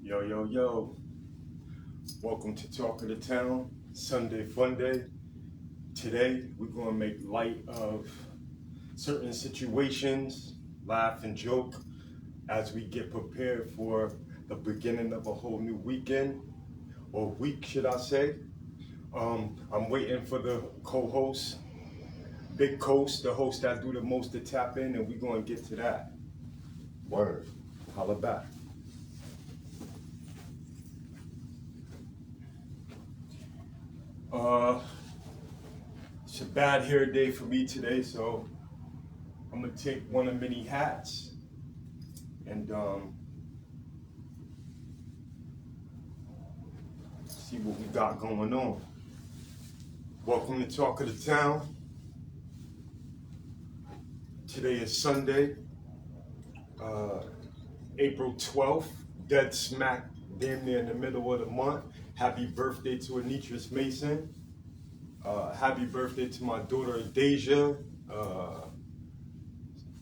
Yo, yo, yo. Welcome to Talk of the Town, Sunday Fun Day. Today, we're going to make light of certain situations, laugh and joke as we get prepared for the beginning of a whole new weekend, or week, should I say. I'm waiting for the co-host, Big Coast, the host that do the most to tap in, and we're going to get to that. Word. Holla back. It's a bad hair day for me today, so I'm gonna take one of many hats and see what we got going on. Welcome to Talk of the Town. Today is Sunday, April 12th, dead smack damn near in the middle of the month. Happy birthday to Anitris Mason. Happy birthday to my daughter Deja.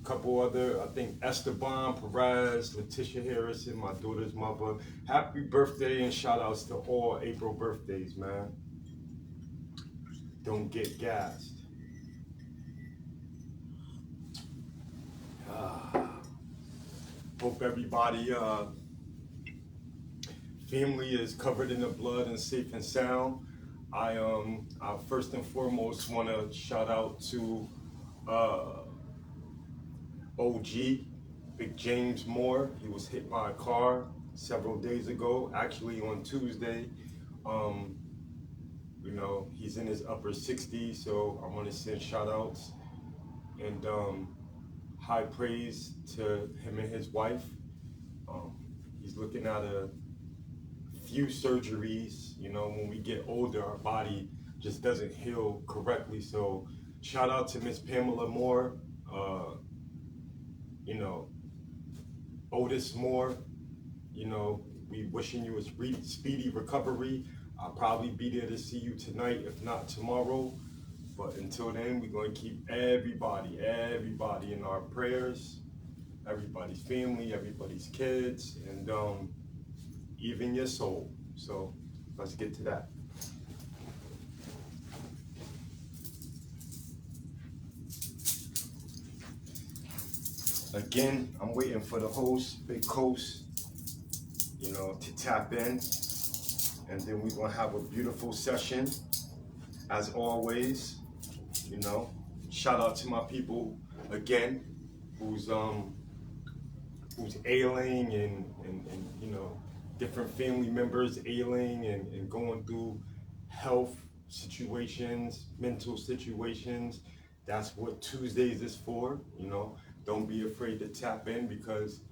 Couple other, I think Esteban Perez, Letitia Harrison, my daughter's mother. Happy birthday and shout outs to all April birthdays, man. Don't get gassed. Hope everybody family is covered in the blood and safe and sound. I first and foremost want to shout out to OG, Big James Moore. He was hit by a car several days ago, actually on Tuesday. You know, he's in his upper 60s, so I want to send shout outs and high praise to him and his wife. He's looking at a few surgeries. You know, when we get older, our body just doesn't heal correctly. So shout out to Miss Pamela Moore, you know, Otis Moore. You know, we wishing you a speedy recovery. I'll probably be there to see you tonight, if not tomorrow. But until then, we're going to keep everybody in our prayers, everybody's family, everybody's kids, and even your soul. So let's get to that. Again, I'm waiting for the host, Big Coast, you know, to tap in. And then we're going to have a beautiful session, as always. You know, shout out to my people again, who's ailing and you know, different family members ailing and going through health situations, mental situations. That's what Tuesdays is for. You know, don't be afraid to tap in, because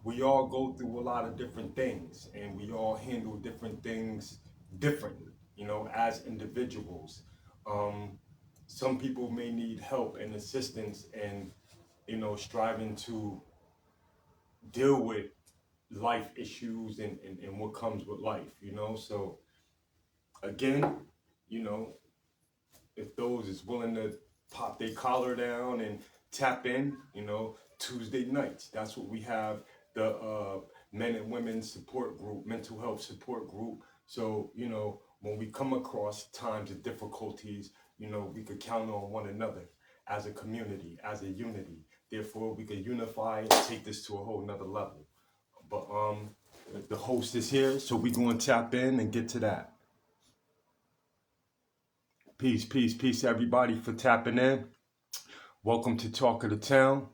we all go through a lot of different things and we all handle different things differently, you know, as individuals. Some people may need help and assistance and, you know, striving to deal with life issues and what comes with life, you know. So again, you know, if those is willing to pop their collar down and tap in, you know, Tuesday nights, that's what we have, the men and women support group, mental health support group. So, you know, when we come across times of difficulties, you know, we could count on one another as a community, as a unity. Therefore, we could unify and take this to a whole nother level. But the host is here, so we're going to tap in and get to that. Peace, peace, peace, everybody, for tapping in. Welcome to Talk of the Town.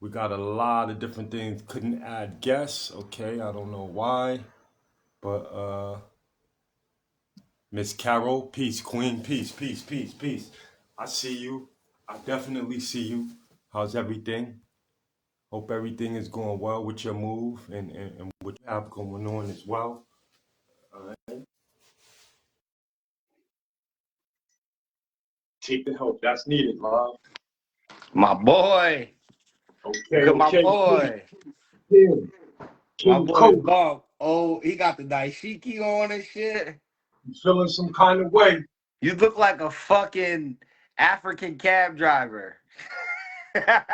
We got a lot of different things. Couldn't add guests, okay? I don't know why, but Miss Carol, peace, queen, peace, peace, peace, peace. I see you. I definitely see you. How's everything? Hope everything is going well with your move and what you have going on as well. All right. Take the help that's needed, love. My boy. Okay, Look at my okay. boy. King, My King boy Coke. Bump. Oh, he got the dashiki on and shit. You feeling some kind of way? You look like a fucking African cab driver. Where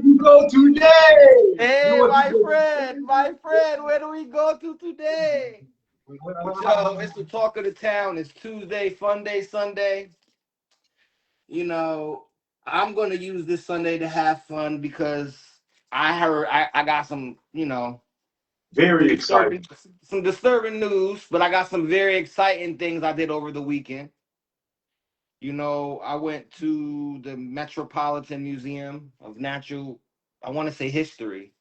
you go today? Hey, You my friend, where do we go to today? So it's the talk of the town. It's Tuesday, fun day, Sunday. You know, I'm gonna use this Sunday to have fun because I heard I got some, Very excited. some disturbing news, but I got some very exciting things I did over the weekend. I went to the Metropolitan Museum of Natural, I want to say history.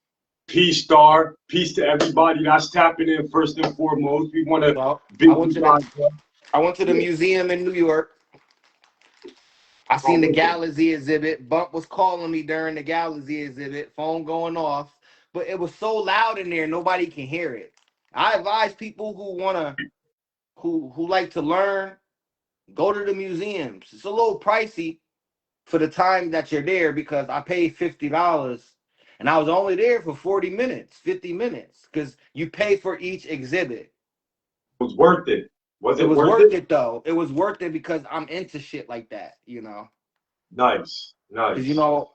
Peace, Star. Peace to everybody that's tapping in first and foremost. We want to So big you guys up. I went to the Yeah. museum in New York. I seen the Galaxy exhibit. Bump was calling me during the Galaxy exhibit, phone going off, but it was so loud in there, nobody can hear it. I advise people who like to learn, go to the museums. It's a little pricey for the time that you're there because I paid $50 and I was only there for 40 minutes, 50 minutes, because you pay for each exhibit. It was worth it. Was It it was worth worth it? it though. It was worth it because I'm into shit like that. Nice, Because nice.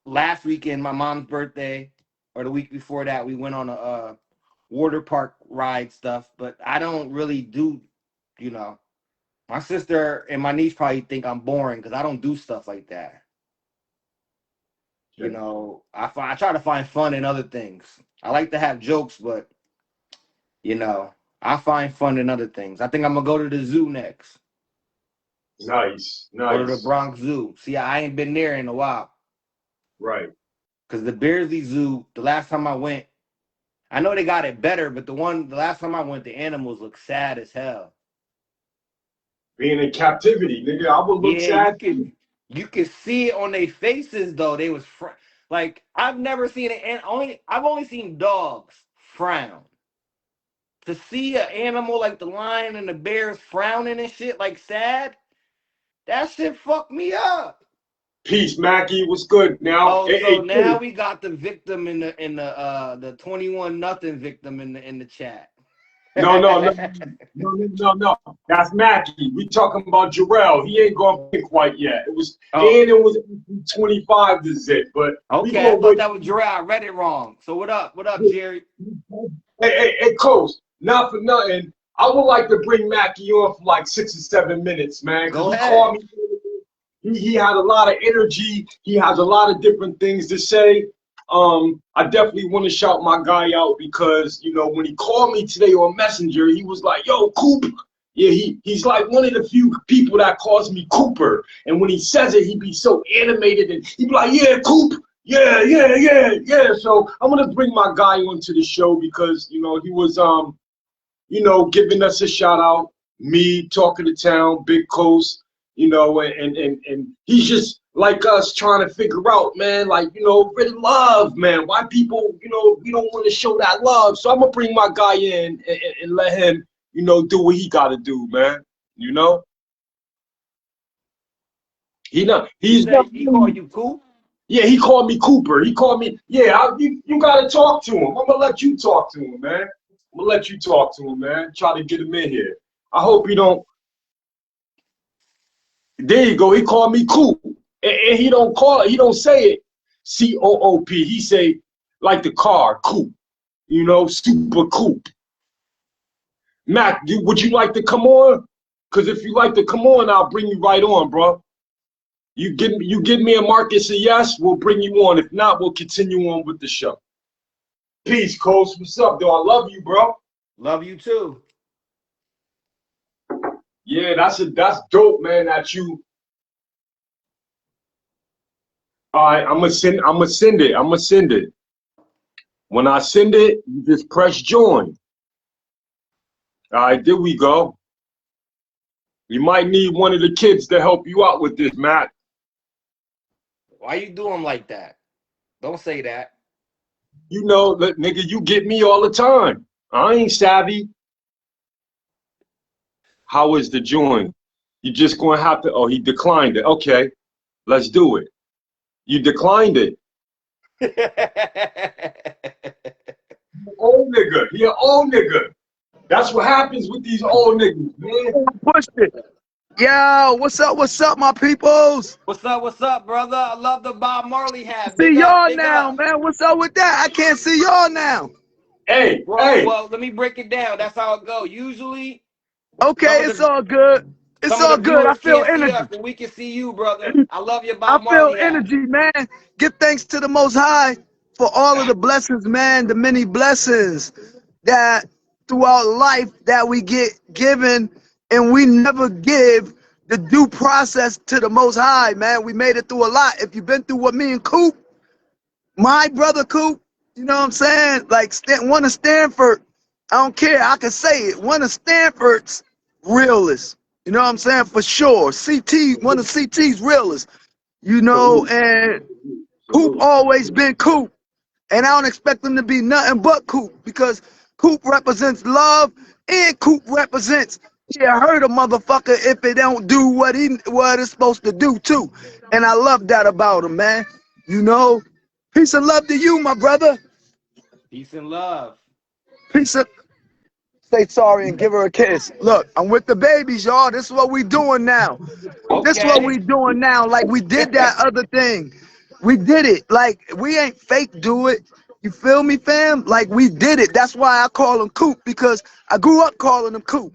last weekend, my mom's birthday, or the week before that, we went on a water park ride stuff. But I don't really do, you know. My sister and my niece probably think I'm boring because I don't do stuff like that. Okay. I try to find fun in other things. I like to have jokes, but I find fun in other things. I think I'm gonna go to the zoo next. Nice, Go to the nice. Bronx Zoo. See, I ain't been there in a while. Right. Because the Beardsley Zoo, the last time I went, I know they got it better, but the last time I went, the animals look sad as hell. Being in captivity, nigga, I would look Yeah, sad. you could see it on their faces though. They was like I've never seen it, and I've only seen dogs frown. To see an animal like the lion and the bears frowning and shit like sad, that shit fucked me up. Peace, Macky. What's good now? Oh, Hey, so hey, now we got the victim in the 21-0 victim in the chat. no, no, no, no, no, no, no. That's Macky. We talking about Jarrell. He ain't gonna pick quite yet. It was Oh, and it was 25 to zip, but we okay. I gonna thought wait. that was Jarrell. I read it wrong. So what up? What up, Jerry? Hey, Coach. Not for nothing. I would like to bring Macky on for like 6 or 7 minutes, man, because Go he ahead. called me. He had a lot of energy. He has a lot of different things to say. I definitely want to shout my guy out because when he called me today on Messenger, he was like, "Yo, Coop." Yeah, he's like one of the few people that calls me Cooper, and when he says it, he be so animated and he be like, "Yeah, Coop." Yeah, yeah, yeah, yeah. So I'm gonna bring my guy onto the show because he was giving us a shout out, me talking to town, Big Coast, and he's just like us trying to figure out, man, like, really love, man. Why people, we don't want to show that love. So I'm gonna bring my guy in and let him, do what he gotta do, man. You know? He's not He called you cool? yeah, he called me Cooper. He called me, yeah, you gotta talk to him. I'm gonna let you talk to him, man. I'm gonna let you talk to him, man. Try to get him in here. I hope he don't. There you go. He called me Coop, and he don't call it. He don't say it COOP. He say like the car Coop. Super Coop. Mac, would you like to come on? Cause if you like to come on, I'll bring you right on, bro. You give me a mark and say yes, we'll bring you on. If not, we'll continue on with the show. Peace, Coach. What's up, though? I love you, bro. Love you too. Yeah, that's dope, man. That you. All right, I'm gonna send it. I'm gonna send it. When I send it, you just press join. All right, there we go. You might need one of the kids to help you out with this, Matt. Why you do him like that? Don't say that. Nigga, you get me all the time. I ain't savvy. How is the join? You just gonna have to. Oh, he declined it. Okay, let's do it. You declined it. Old nigga. He an old nigga. That's what happens with these old niggas, man. Push it. Yo, what's up, my peoples? What's up, brother? I love the Bob Marley hat. See Big up, y'all big now, up. man. What's up with that? I can't see y'all now. Hey, hey, Well, let me break it down. That's how it go. Usually, Okay, some of it's the all good. It's some of the all good. I viewers feel can't see energy. us, and we can see you, brother. I love your I Bob feel Marley hat. energy, man. Give thanks to the Most High for all of the blessings, man, the many blessings that throughout life that we get given, and we never give the due process to the Most High, man. We made it through a lot. If you've been through what me and Coop, my brother Coop, you know what I'm saying? Like one of Stanford, I don't care. I can say it. One of Stanford's realest. You know what I'm saying? For sure. CT, one of CT's realest. You know, salute, and Coop salute. always been Coop. And I don't expect him to be nothing but Coop because Coop represents love and Coop represents yeah, hurt a motherfucker if it don't do what it's supposed to do too. And I love that about him, man. You know, peace and love to you, my brother. Peace and love. Peace of say sorry and give her a kiss. Look, I'm with the babies, y'all. This is what we doing now. This is what Okay. we doing now. Like we did that other thing. We did it. Like we ain't fake do it. You feel me, fam? Like we did it. That's why I call him Coop because I grew up calling him Coop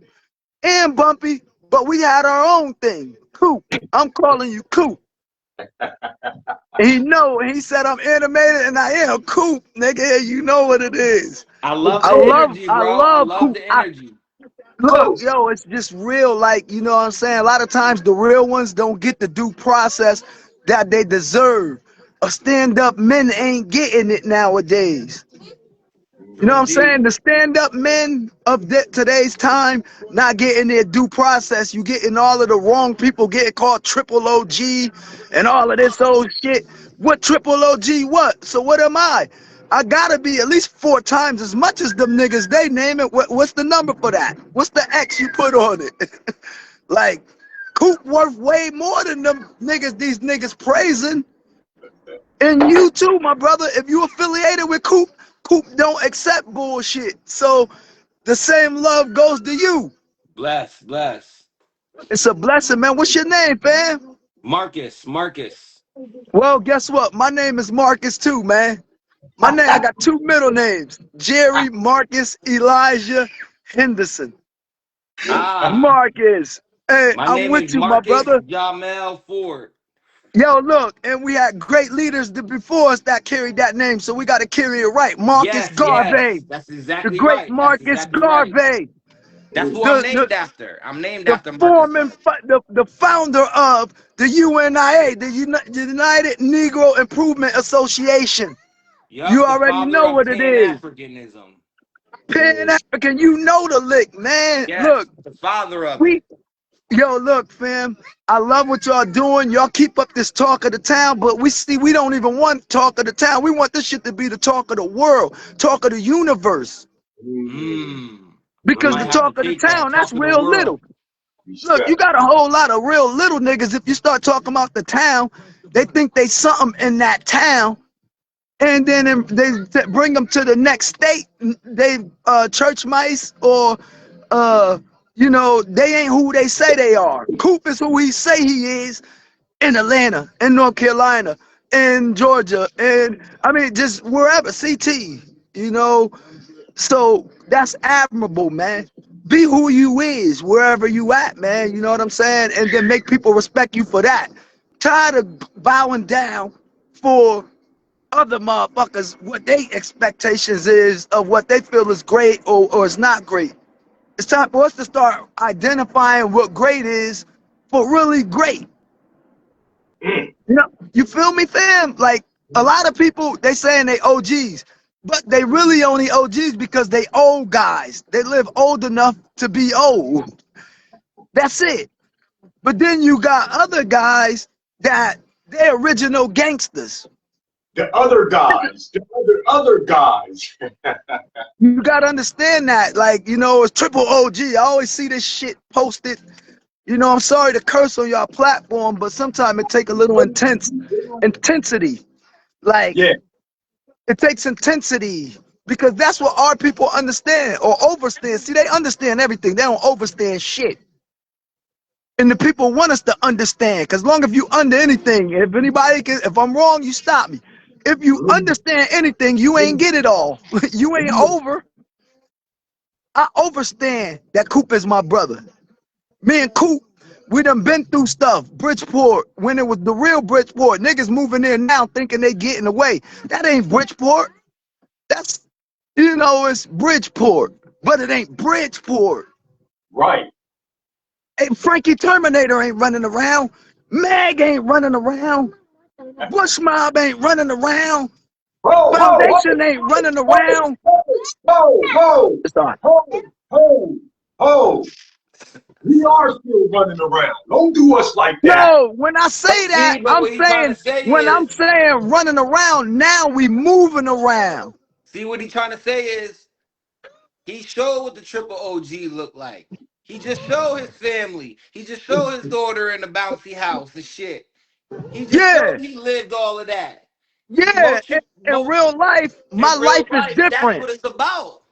and Bumpy, but we had our own thing. Coop. I'm calling you Coop. And he know, and he said I'm animated, and I am Coop, nigga. You know what it is. I love I the Cool, love, energy, I bro. I love love Coop. the energy. Look, cool. yo, it's just real. Like, you know what I'm saying? A lot of times the real ones don't get the due process that they deserve. A stand up men ain't getting it nowadays. You know True what I'm saying? indeed. The stand up men of today's time not getting their due process. You getting all of the wrong people getting called triple OG and all of this old shit. What triple OG what? So what am I? I gotta be at least 4 times as much as them niggas. They name it. What's the number for that? What's the X you put on it? Like, Coop worth way more than them niggas. These niggas praising. And you too, my brother. If you affiliated with Coop, Coop don't accept bullshit. So the same love goes to you. Bless, bless. It's a blessing, man. What's your name, fam? Marcus, Marcus. Well, guess what? My name is Marcus too, man. My name, I got 2 middle names. Jerry Marcus Elijah Henderson. Ah, Marcus. Hey, my I'm name with is you, my Marcus brother. Jamel Ford. Yo, look, and we had great leaders before us that carried that name, so we got to carry it right. Marcus Yes, yes. Garvey, That's the exactly great right. That's Marcus exactly right. Garvey, That's who I'm the named the after. I'm named the after Marcus. foreman, the founder of the UNIA, the United Negro Improvement Association. You Yup, the already father know of what it Pan is. Africanism. Pan African, you know the lick, man. Yes, Look, the father of it. we yo, look, fam. I love what y'all doing. Y'all keep up this talk of the town, but we don't even want talk of the town. We want this shit to be the talk of the world, talk of the universe. Mmm. I Because might the have to talk of the take that. town, that's Talk of the real little. world. Look, you Respect. got a whole lot of real little niggas. If you start talking about the town, they think they something in that town, and then they bring them to the next state. They church mice or you know, they ain't who they say they are. Coop is who he say he is in Atlanta, in North Carolina, in Georgia, and I mean just wherever. CT, you know. So that's admirable, man. Be who you is wherever you at, man. You know what I'm saying? And then make people respect you for that. Tired of bowing down for other motherfuckers what they expectations is of what they feel is great or is not great. It's time for us to start identifying what great is for really great. Mm. You know, you feel me, fam? Like a lot of people, they saying they OGs, but they really only OGs because they old guys. They live old enough to be old. That's it. But then you got other guys that they're original gangsters. The other guys, the other guys. You gotta understand that. Like, you know, it's triple OG. I always see this shit posted. You know, I'm sorry to curse on y'all platform, but sometimes it take a little intensity. Like Yeah, it takes intensity because that's what our people understand or overstand. See, they understand everything. They don't overstand shit. And the people want us to understand, because long if you under anything, if anybody can, if I'm wrong, you stop me. If you understand anything, you ain't get it all. You ain't over. I overstand that Coop is my brother. Me and Coop, we done been through stuff. Bridgeport, when it was the real Bridgeport. Niggas moving there now thinking they getting away. That ain't Bridgeport. That's, it's Bridgeport. But it ain't Bridgeport. Right. Hey, Frankie Terminator ain't running around. Mag ain't running around. Bush Mob ain't running around. Ho, ho, Foundation ain't running around. ho, ho, It's on. ho, ho, ho. We are still running around. Don't do us like that. No, when I say that, But I'm what he trying saying, to say when I'm is, saying running around, now we moving around. see what he trying to say is, he showed what the triple OG looked like. He just showed his family. He just showed his daughter in the bouncy house and shit. He just Yeah, showed he lived all of that. yeah. Most, In real life, my in real life is life, that's different. what it's about.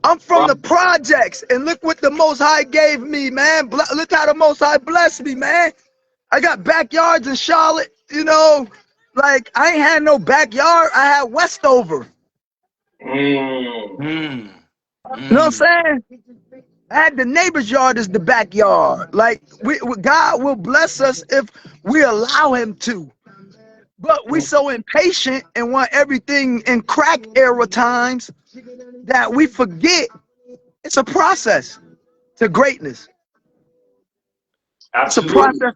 I'm from Right. the projects, and look what the Most High gave me, man. Look how the Most High blessed me, man. I got backyards in Charlotte, like I ain't had no backyard. I had Westover. Mm. Mm. You know what Mm. I'm saying? I had the neighbor's yard as the backyard. Like God will bless us if we allow Him to. But we so impatient and want everything in crack era times that we forget it's a process to greatness. It's a Absolutely. process.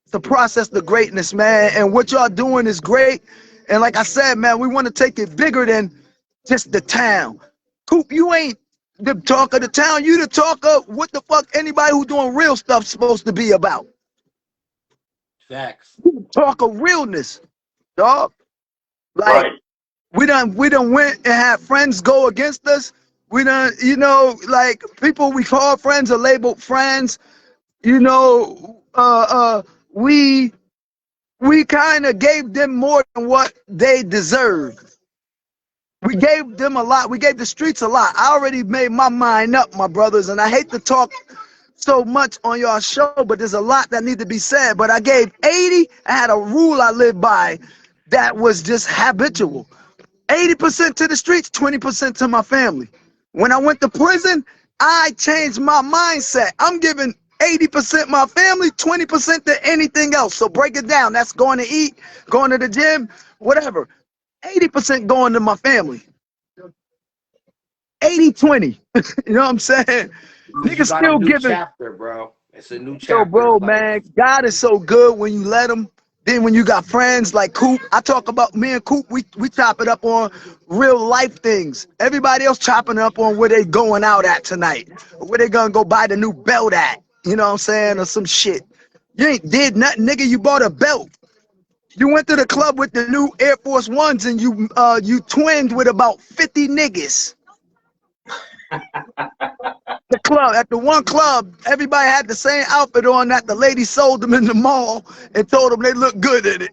It's a process to greatness, man. And what y'all doing is great. And like I said, man, we want to take it bigger than just the town. Coop, you ain't the talk of the town. You the talk of what the fuck anybody who doing real stuff supposed to be about. Facts. Talk of realness, dog. Like Right. we done went and had friends go against us. We done, like people we call friends are labeled friends. You know, we kind of gave them more than what they deserved. We gave them a lot. We gave the streets a lot. I already made my mind up, my brothers, and I hate to talk so much on your show, but there's a lot that need to be said. But I gave 80. I had a rule I lived by that was just habitual. 80% to the streets, 20% to my family. When I went to prison, I changed my mindset. I'm giving 80% my family, 20% to anything else. So break it down. That's going to eat, going to the gym, whatever. 80% going to my family. 80-20. You know what I'm saying? You Niggas got a still new giving. chapter, bro. It's a new Yo, chapter bro, of life. man, God is so good when you let him. Then when you got friends like Coop, I talk about me and Coop, we chop it up on real life things. Everybody else chopping up on where they going out at tonight. Or where they gonna go buy the new belt at. You know what I'm saying? Or some shit. You ain't did nothing, nigga. You bought a belt. You went to the club with the new Air Force Ones and you twinned with about 50 niggas. The club, at the one club, everybody had the same outfit on that the lady sold them in the mall and told them they look good in it.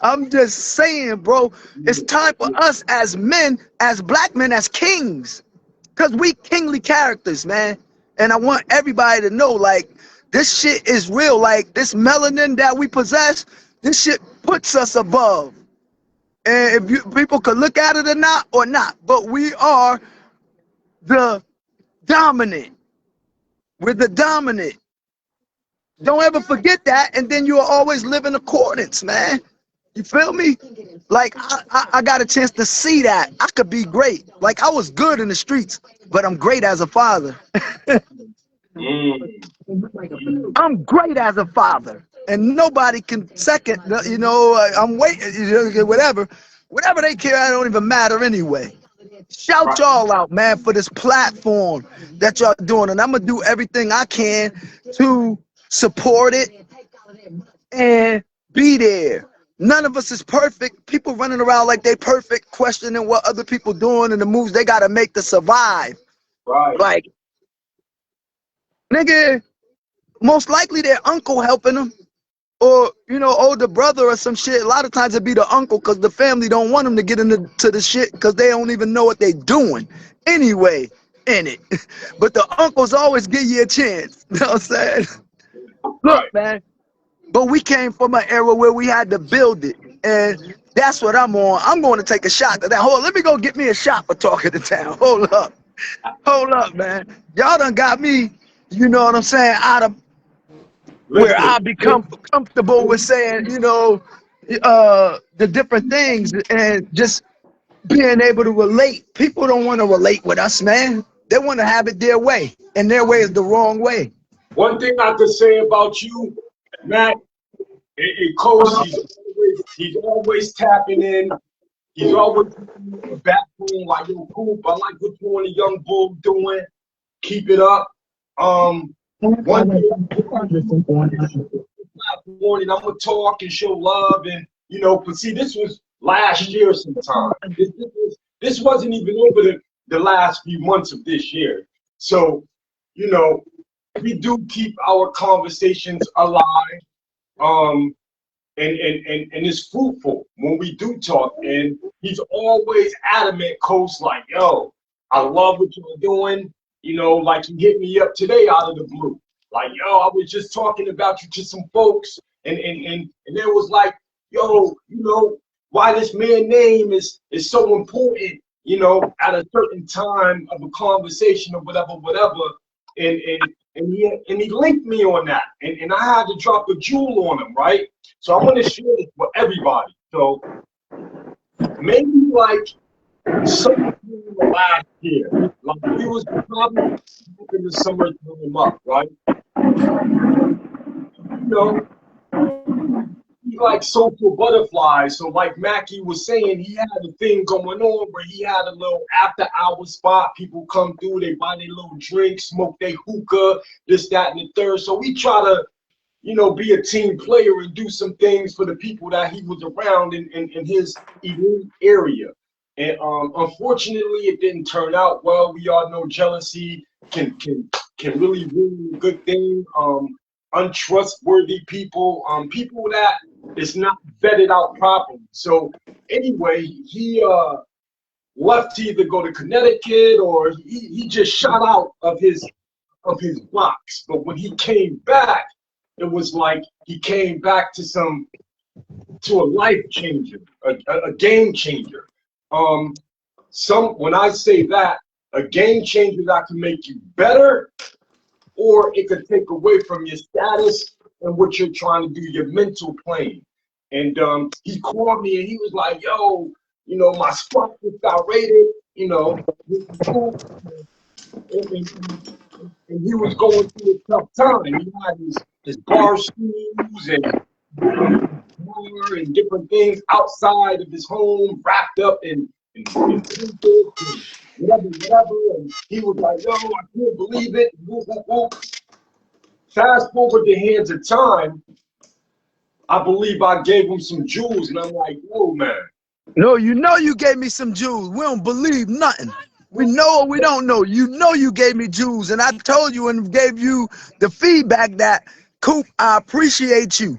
I'm just saying, bro, it's time for us as men, as black men, as kings, because we kingly characters, man. And I want everybody to know, like, this shit is real. Like, this melanin that we possess, this shit puts us above. And if people could look at it or not, but we are the dominant. We're the dominant. Don't ever forget that, and then you'll always live in accordance, man. You feel me? Like I got a chance to see that I could be great. Like I was good in the streets, but I'm great as a father. Mm. I'm great as a father, and nobody can second. I'm waiting. Whatever they care, I don't even matter anyway. Shout Right. y'all out, man, for this platform that y'all doing, and I'm gonna do everything I can to support it and be there. None of us is perfect. People running around like they perfect, questioning what other people doing and the moves they gotta make to survive. Right. Like, nigga, most likely their uncle helping them, or older brother or some shit. A lot of times it be the uncle because the family don't want them to get into the shit because they don't even know what they doing. Anyway, in it. But the uncles always give you a chance. You know what I'm saying? Look, Right. man. But we came from an era where we had to build it. And that's what I'm on. I'm going to take a shot to that. Hold on, let me go get me a shot for talking to town. Hold up. Hold up, man. Y'all done got me, you know what I'm saying, out of where I Listen, become comfortable with saying, the different things and just being able to relate. People don't want to relate with us, man. They want to have it their way, and their way is the wrong way. one thing I could say about you, Matt, and Coach, he's always tapping in. He's always a backbone like yo, Coop. I like what you and the young bull doing. Keep it up. One day morning, I'm gonna talk and show love, and but see, this was last year sometime. This wasn't even over the last few months of this year. So, we do keep our conversations alive. And it's fruitful when we do talk. And he's always adamant, Coach, like, yo, I love what you're doing. Like he hit me up today out of the blue. Like, yo, I was just talking about you to some folks, and it was like, yo, why this man name is so important, at a certain time of a conversation or whatever. And he linked me on that. And I had to drop a jewel on him, right? So I want to share this with everybody. So maybe like sometime last year, like we was probably in the summer time up, right? He like social butterflies. So like Macky was saying, he had a thing going on where he had a little after hour spot. People come through, they buy their little drinks, smoke their hookah, this, that, and the third. So we try to, be a team player and do some things for the people that he was around in his elite area. And unfortunately, it didn't turn out well. We all know jealousy can really ruin a good thing. Untrustworthy people, people that is not vetted out properly. So anyway, he left to either go to Connecticut or he just shot out of his box. But when he came back, it was like he came back to a life changer, a game changer. When I say that, a game changer that can make you better, or it could take away from your status and what you're trying to do, your mental plane. And he called me and he was like, yo, my spot just got raided, and he was going through a tough time. He had his bar stools and different things outside of his home, wrapped up in blankets and whatever. And he was like, yo, I can't believe it. Fast forward the hands of time, I believe I gave him some jewels, and I'm like, whoa, man. No, you gave me some jewels. We don't believe nothing. We know or we don't know. You gave me jewels, and I told you and gave you the feedback that, Coop, I appreciate you.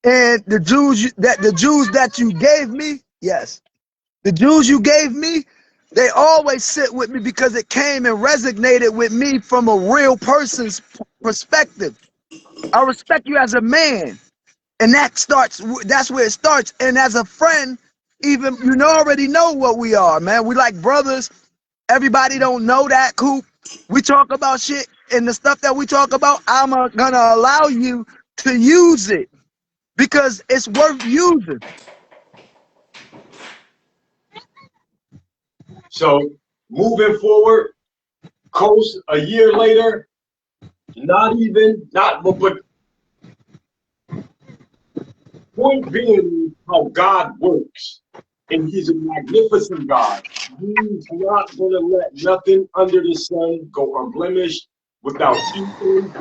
And the jewels that you gave me, yes, the jewels you gave me, they always sit with me because it came and resonated with me from a real person's perspective. I respect you as a man, and that's where it starts. And as a friend, even already know what we are, man. We like brothers. Everybody don't know that, Coop. We talk about shit, and the stuff that we talk about, I'm gonna allow you to use it because it's worth using. So moving forward, Coach, a year later, but point being how God works, and he's a magnificent God. He's not going to let nothing under the sun go unblemished, without eating,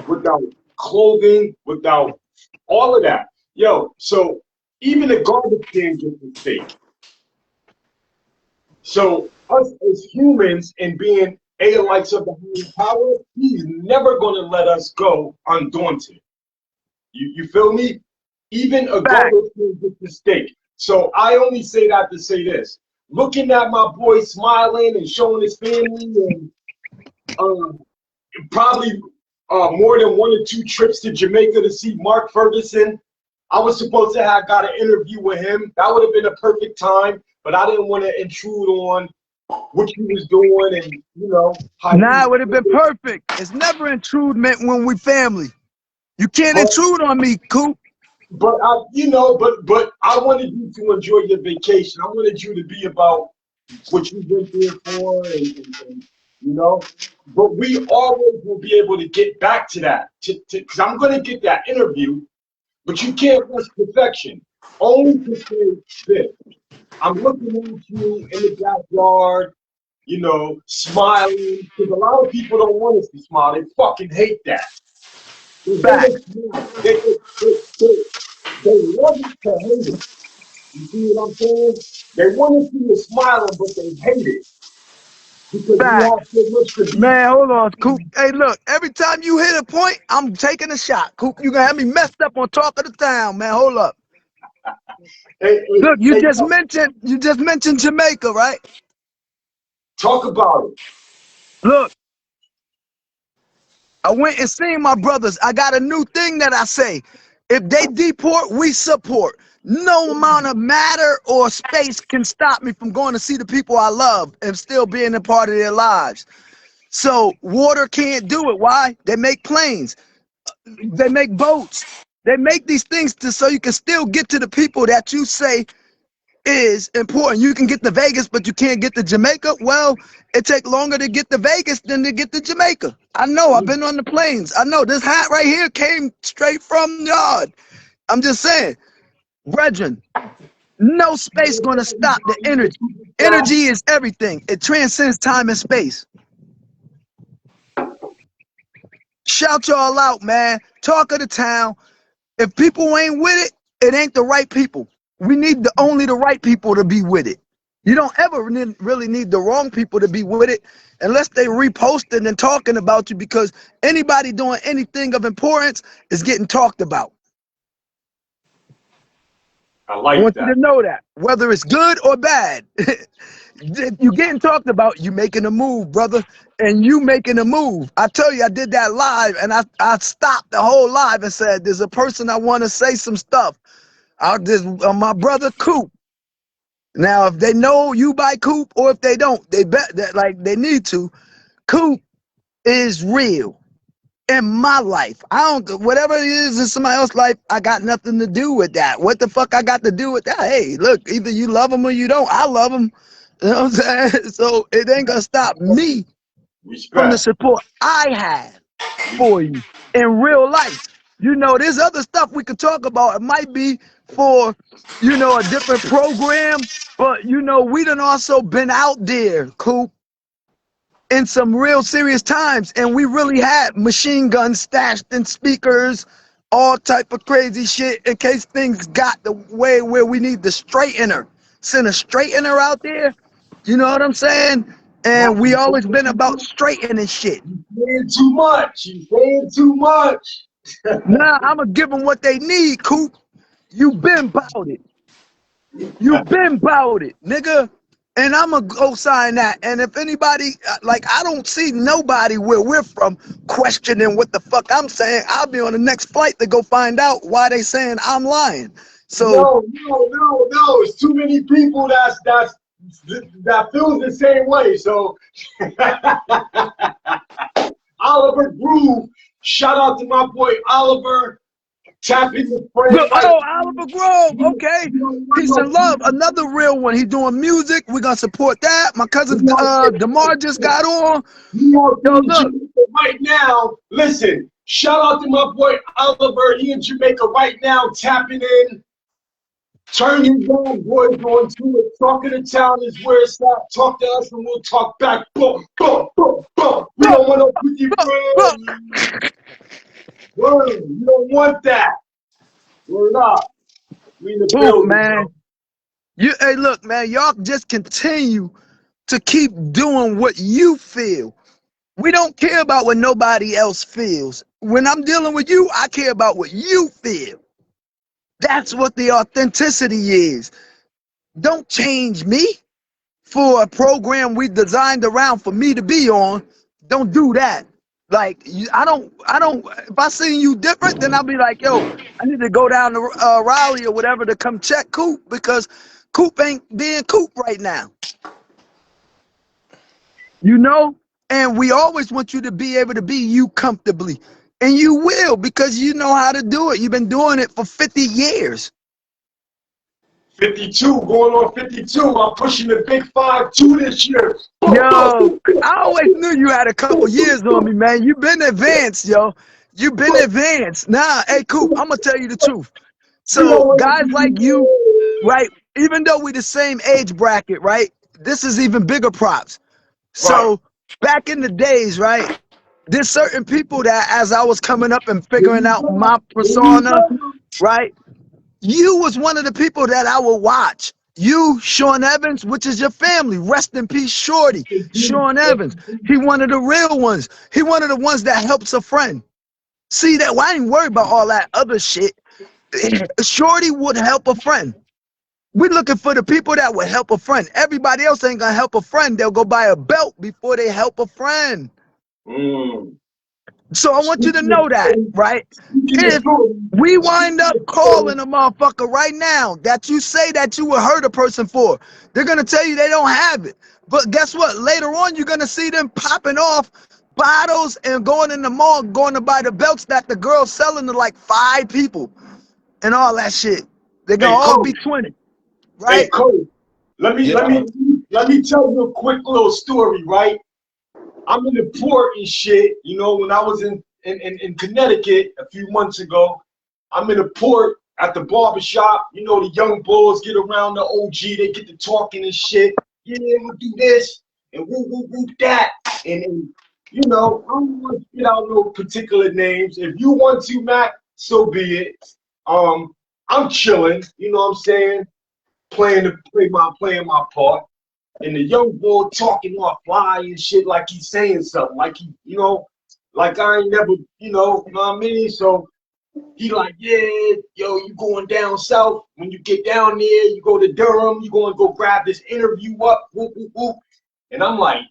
without clothing, without all of that. Yo, so even a garbage can gets a mistake. So us as humans and being aliens of the higher power, he's never going to let us go undaunted. You feel me? Even a garbage can gets a mistake. So I only say that to say this. looking at my boy smiling and showing his family, and probably more than 1 or 2 trips to Jamaica to see Mark Ferguson. I was supposed to have got an interview with him. That would have been a perfect time, but I didn't want to intrude on what you was doing and, you know, how Nah, it you. would have been perfect. It's never intrudement when we family. You can't But intrude on me, Coop. but I wanted you to enjoy your vacation. I wanted you to be about what you went there for, and you know. But we always will be able to get back to that, because I'm going to get that interview. But you can't rush perfection. Only to say this: I'm looking at you in the backyard, you know, smiling. Because a lot of people don't want us to smile. They fucking hate that. They hate Back, us smiling. They want us to hate it. You see what I'm saying? They want to see us smiling, but they hate it because we back. have so much to be. Man, hold on, Coop. Hey, look, every time you hit a point, I'm taking a shot. Coop, you gonna have me messed up on Talk of the Town, man. Hold up. Hey, hey, Look, you hey, just yo, mentioned Jamaica, right? talk about it. Look, I went and seen my brothers. I got a new thing that I say. If they deport, we support. No amount of matter or space can stop me from going to see the people I love and still being a part of their lives. So water can't do it. Why? They make planes. They make boats. They make these things so you can still get to the people that you say is important. You can get to Vegas, but you can't get to Jamaica. Well, it takes longer to get to Vegas than to get to Jamaica. I know. I've been on the planes. I know this hat right here came straight from yard. I'm just saying, brethren, no space going to stop the energy. Energy is everything. It transcends time and space. Shout y'all out, man. Talk of the town. If people ain't with it, it ain't the right people. We need only the right people to be with it. You don't ever really need the wrong people to be with it unless they reposting and talking about you, because anybody doing anything of importance is getting talked about. I I like want you that. to know that, whether it's good or bad. You getting talked about, you making a move, brother, and you making a move. I tell you, I did that live, and I stopped the whole live and said, there's a person I want to say some stuff. I'll just my brother Coop. Now, if they know you by Coop, or if they don't, they bet that like they need to. Coop is real in my life. I don't, whatever it is in somebody else's life, I got nothing to do with that. What the fuck I got to do with that? Hey, look, either you love them or you don't. I love them. You know what I'm saying? So it ain't gonna stop me from the Respect. support I have for you in real life. You know, there's other stuff we could talk about. It might be for, you know, a different program, but you know, we done also been out there, Coop, in some real serious times, and we really had machine guns stashed in speakers, all type of crazy shit in case things got the way where we need the straightener. Send a straightener out there. You know what I'm saying? Now, And we always been about straightening shit. you saying too much. You saying too much. Nah, I'ma give them what they need, Coop. You been about it. You been about it, nigga. And I'ma go sign that. And if anybody, like, I don't see nobody where we're from questioning what the fuck I'm saying. I'll be on the next flight to go find out why they saying I'm lying. So, No. It's too many people that feels the same way. So Oliver Groove, shout out to my boy Oliver. Tap in the frame look, right oh, now. Oliver Grove, okay. Peace and love. Another real one. He doing music. We're gonna support that. My cousin DeMar just got on. Yo, In look. Jamaica right now. Listen, shout out to my boy Oliver. He in Jamaica right now, tapping in. Turn your young boys on to it. Talking to town is where it's at. Talk to us and we'll talk back. Boom, boom, boom, boom. We don't want no pretty Look. friends. Word. You don't want that. We're not. We in the Poop, building, bro. man. Hey, look, man, y'all just continue to keep doing what you feel. We don't care about what nobody else feels. When I'm dealing with you, I care about what you feel. That's what the authenticity is. Don't change me. for a program we designed around for me to be on, don't do that. Like, I don't, if I see you different, then I'll be like, yo, I need to go down to Raleigh or whatever to come check Coop, because Coop ain't being Coop right now. You know? And we always want you to be able to be you comfortably. And you will, because you know how to do it. You've been doing it for 50 years. 52, going on 52. I'm pushing the big 5-2 this year. Yo, I always knew you had a couple years on me, man. You've been advanced, yo. You've been advanced. Nah, hey, Coop, I'm going to tell you the truth. So guys like you, right, even though we the same age bracket, right, this is even bigger props. So back in the days, right, there's certain people that as I was coming up and figuring out my persona, right, you was one of the people that I would watch. You, Sean Evans, which is your family. Rest in peace, Shorty. Sean Evans. He one of the real ones. He one of the ones that helps a friend. See that? Well, I ain't worried about all that other shit. Shorty would help a friend. We're looking for the people that would help a friend. Everybody else ain't gonna help a friend. They'll go buy a belt before they help a friend. So I want you to know that, right? If we wind up calling a motherfucker right now that you say that you would hurt a person for, they're gonna tell you they don't have it. But guess what? Later on, you're gonna see them popping off bottles and going in the mall, going to buy the belts that the girl's selling to like 5 people and all that shit. They're gonna all be 20, right? Hey, Cole, let me tell you a quick little story, right? I'm in the port and shit, you know, when I was in Connecticut a few months ago. I'm in the port at the barbershop. You know, the young bulls get around the OG, they get to talking and shit. Yeah, we'll do this and woo that. And you know, I don't want to get out no particular names. If you want to, Mac, so be it. I'm chilling, you know what I'm saying? Playing my part. And the young boy talking all fly and shit like he's saying something, like he, you know, like I ain't never, you know what I mean? So he like, yeah, yo, you going down south. When you get down there, you go to Durham, you going to go grab this interview up, whoop, whoop, whoop. And I'm like,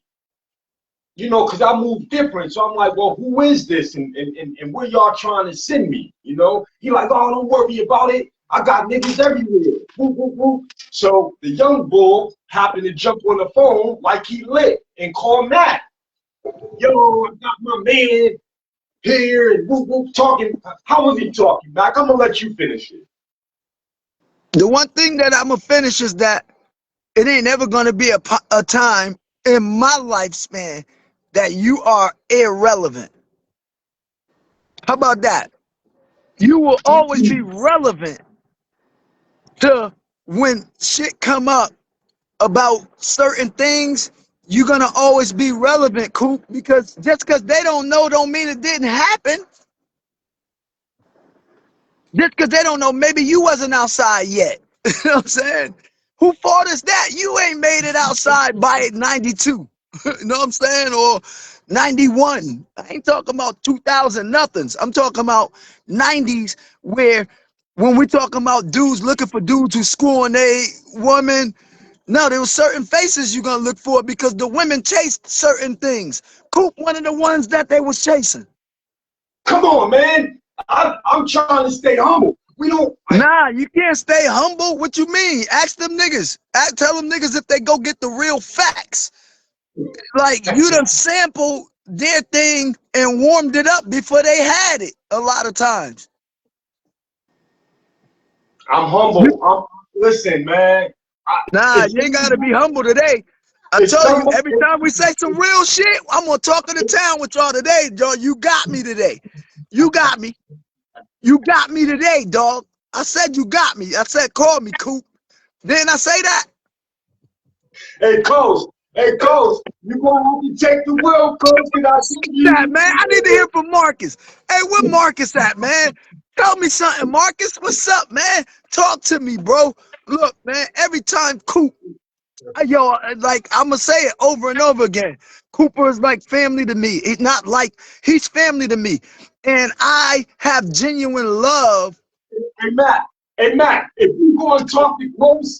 you know, because I move different. So I'm like, well, who is this? And where y'all trying to send me? You know? He like, oh, don't worry about it. I got niggas everywhere. Woo, woo, woo. So the young bull happened to jump on the phone like he lit and call Matt. Yo, I got my man here and woo, woo, talking. How was he talking, Mac? I'm gonna let you finish it. The one thing that I'm gonna finish is that it ain't ever gonna be a time in my lifespan that you are irrelevant. How about that? You will always be relevant to when shit come up about certain things. You're gonna always be relevant, Coop, because just because they don't know don't mean it didn't happen. Just because they don't know, maybe you wasn't outside yet. You know what I'm saying? Who fault is that? You ain't made it outside by 92. You know what I'm saying? Or 91. I ain't talking about 2000 nothings. I'm talking about 90s, where when we talking about dudes looking for dudes who screwing a woman, no, there were certain faces you're gonna look for because the women chased certain things. Coop, one of the ones that they was chasing. Come on, man. I'm trying to stay humble. We don't. Nah, you can't stay humble. What you mean? Ask them niggas. Tell them niggas if they go get the real facts. Like, you done sampled their thing and warmed it up before they had it a lot of times. I'm humble. Listen, man. Nah, you ain't gotta be humble today. I told you, every time we say some real shit, I'm gonna talk in the town with y'all today, dog. You got me today. You got me. You got me today, dog. I said you got me. I said call me, Coop. Didn't I say that? Hey, Coach. Hey, Coach. You gonna have to take the wheel, Coach. That, man. I need to hear from Marcus. Hey, where Marcus at, man? Tell me something, Marcus. What's up, man? Talk to me, bro. Look, man, every time Coop, yo, like, I'm gonna say it over and over again. Cooper is like family to me. It's not like he's family to me. And I have genuine love. Hey, Matt, if you go and talk to Gross,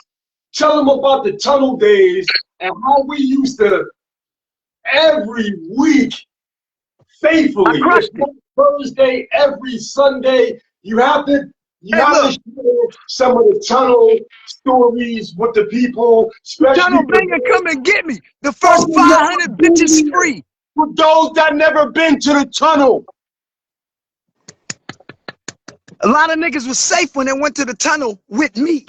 tell him about the tunnel days and how we used to every week faithfully. I crushed it. Thursday, every Sunday, you have to Hey, look, share some of the tunnel stories with the people, especially Tunnel for Banger, come and get me. The those first who never 500 been bitches there. free. For those that never been to the tunnel. A lot of niggas was safe when they went to the tunnel with me.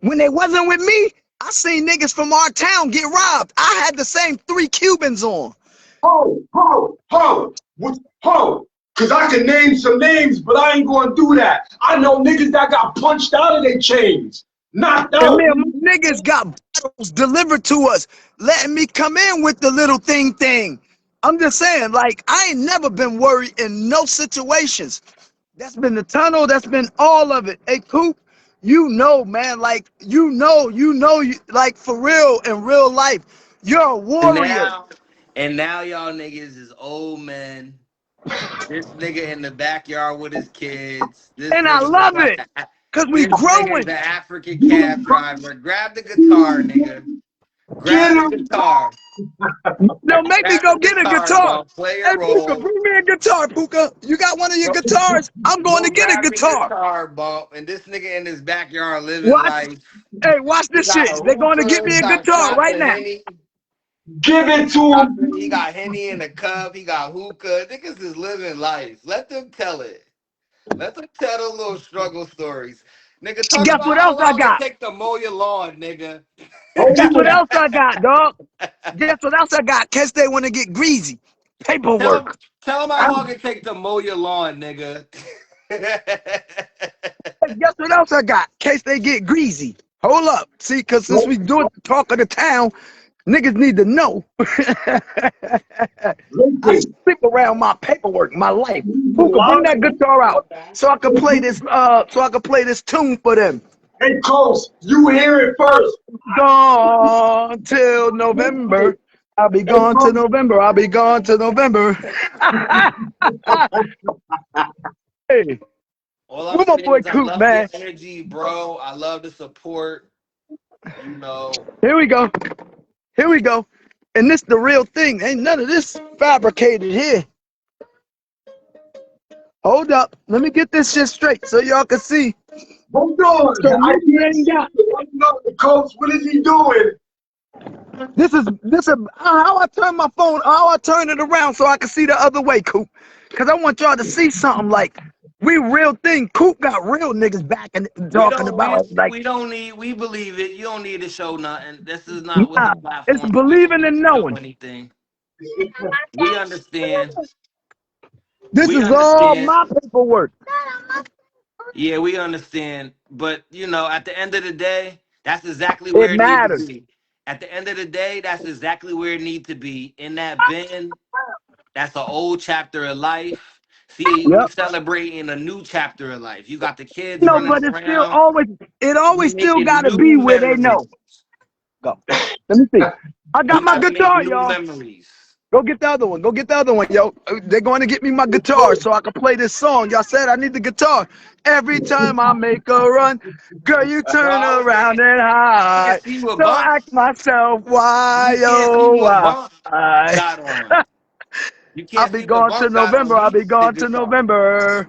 When they wasn't with me, I seen niggas from our town get robbed. I had the same 3 Cubans on. Cause I can name some names, but I ain't gonna do that. I know niggas that got punched out of their chains, knocked And out. me and my niggas got bottles delivered to us, letting me come in with the little thing. I'm just saying, like, I ain't never been worried in no situations. That's been the tunnel, that's been all of it. Hey, Coop, you know, man, like, like, for real, in real life, you're a warrior. And now y'all niggas is old men. This nigga in the backyard with his kids. This And I nigga love look like it, because we this nigga is growing. an African cab driver. Grab the guitar, nigga. Get Grab the him. guitar. Don't make me Grab go the get a guitar, guitar. bro. Play Hey, your Puka, role. bring me a guitar, Puka. You got one of your Go, guitars? I'm going go to get a grab the guitar. guitar, bump. And this nigga in his backyard living Watch, life. hey, watch He this got shit. a They're going to get hookah. me He a got guitar shots right of now. Henny. Give it to him. He got Henny in the cup. He got hookah. Niggas is living life. Let them tell it. Let them tell those little struggle stories. Nigga, talk Guess about what how else I long it got? take to mow your lawn, nigga. Guess what Oh, else I got, dog? Guess what else I got? In case they want to get greasy. Tell him, Paperwork. tell him how long it take to mow your lawn, nigga. Hey, guess what else I got? In case they get greasy. Hold up. See, because since we doing the talk of the town, niggas need to know. I listen. sleep around my paperwork, my life. Puka, bring that guitar out so I can play this tune for them. Hey, Coach, you hear it first. Gone till November. I'll be Hey, gone to Coach, November. I'll be gone to November. Hey, All I'm where my saying boy is I Coop, love your man? energy, bro. I love the support. You know, Here we go. Here we go. And this the real thing. Ain't none of this fabricated here. Hold up. Let me get this shit straight so y'all can see. hold on. So I niggas can't ain't see got. it. What's up, Coach? What is he doing? This is how I turn my phone, how I turn it around so I can see the other way, Coop. Cause I want y'all to see something like we real thing. Coop got real niggas back and we talking don't we about like, we don't need we believe it. You don't need to show nothing. This is not what the nah, it's platform is. You believing need and to show knowing. anything. We understand. This We is all understand. my paperwork. Yeah, we understand. But you know, at the end of the day, that's exactly It where it needs to matters. be. At the end of the day, that's exactly where it needs to be. In that bin, that's an old chapter of life. See, we Yep. celebrating a new chapter of life. You got the kids No, running but around. it We always still making gotta new be where they memories. know. Go. Let me see. I We got my gotta make guitar, new y'all. memories. Go get the other one. Go get the other one, yo. They're going to get me my guitar so I can play this song. Y'all said I need the guitar. Every time I make a run, girl, you turn No, around and you hide. can't see what So I bump. ask myself, why, You can't see oh, what bump why? got on. You I'll can't be see what gone to bump got on. November. I'll be He's the gone to guitar. November.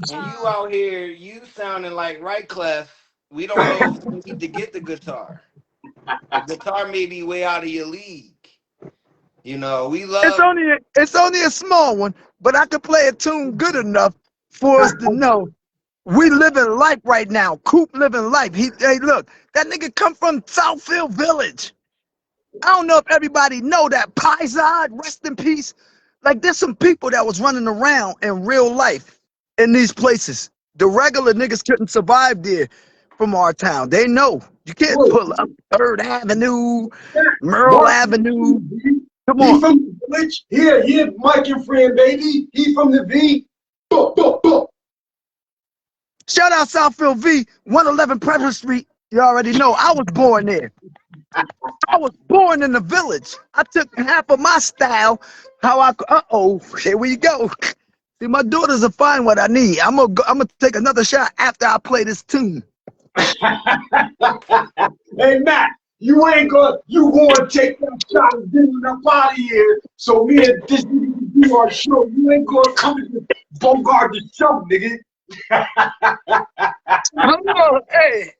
And you out here, you sounding like right clef. We don't know if you need to get the guitar. The guitar may be way out of your league. You know, we It's love. only a small one, but I can play a tune good enough for us to know we living life right now. Coop living life. Hey, look, that nigga come from Southfield Village. I don't know if everybody know that. Pizod, rest in peace. Like, there's some people that was running around in real life in these places. The regular niggas couldn't survive there from our town. They know. You can't Look, pull up 3rd Avenue, Merle Mark, Avenue. Come he on. from the village. Here, Mike and friend, baby. He from the V. Boom, boom, boom. Shout out Southfield V, 111 President Street. You already know. I was born there. I was born in the village. I took half of my style. Here we go. See, my daughters will find what I need. I'm gonna take another shot after I play this tune. Hey, Matt, you gonna take that shot and get him up out of here. So me and this nigga can do our show. You ain't gonna come and bogart the show, nigga. Hold on, hey.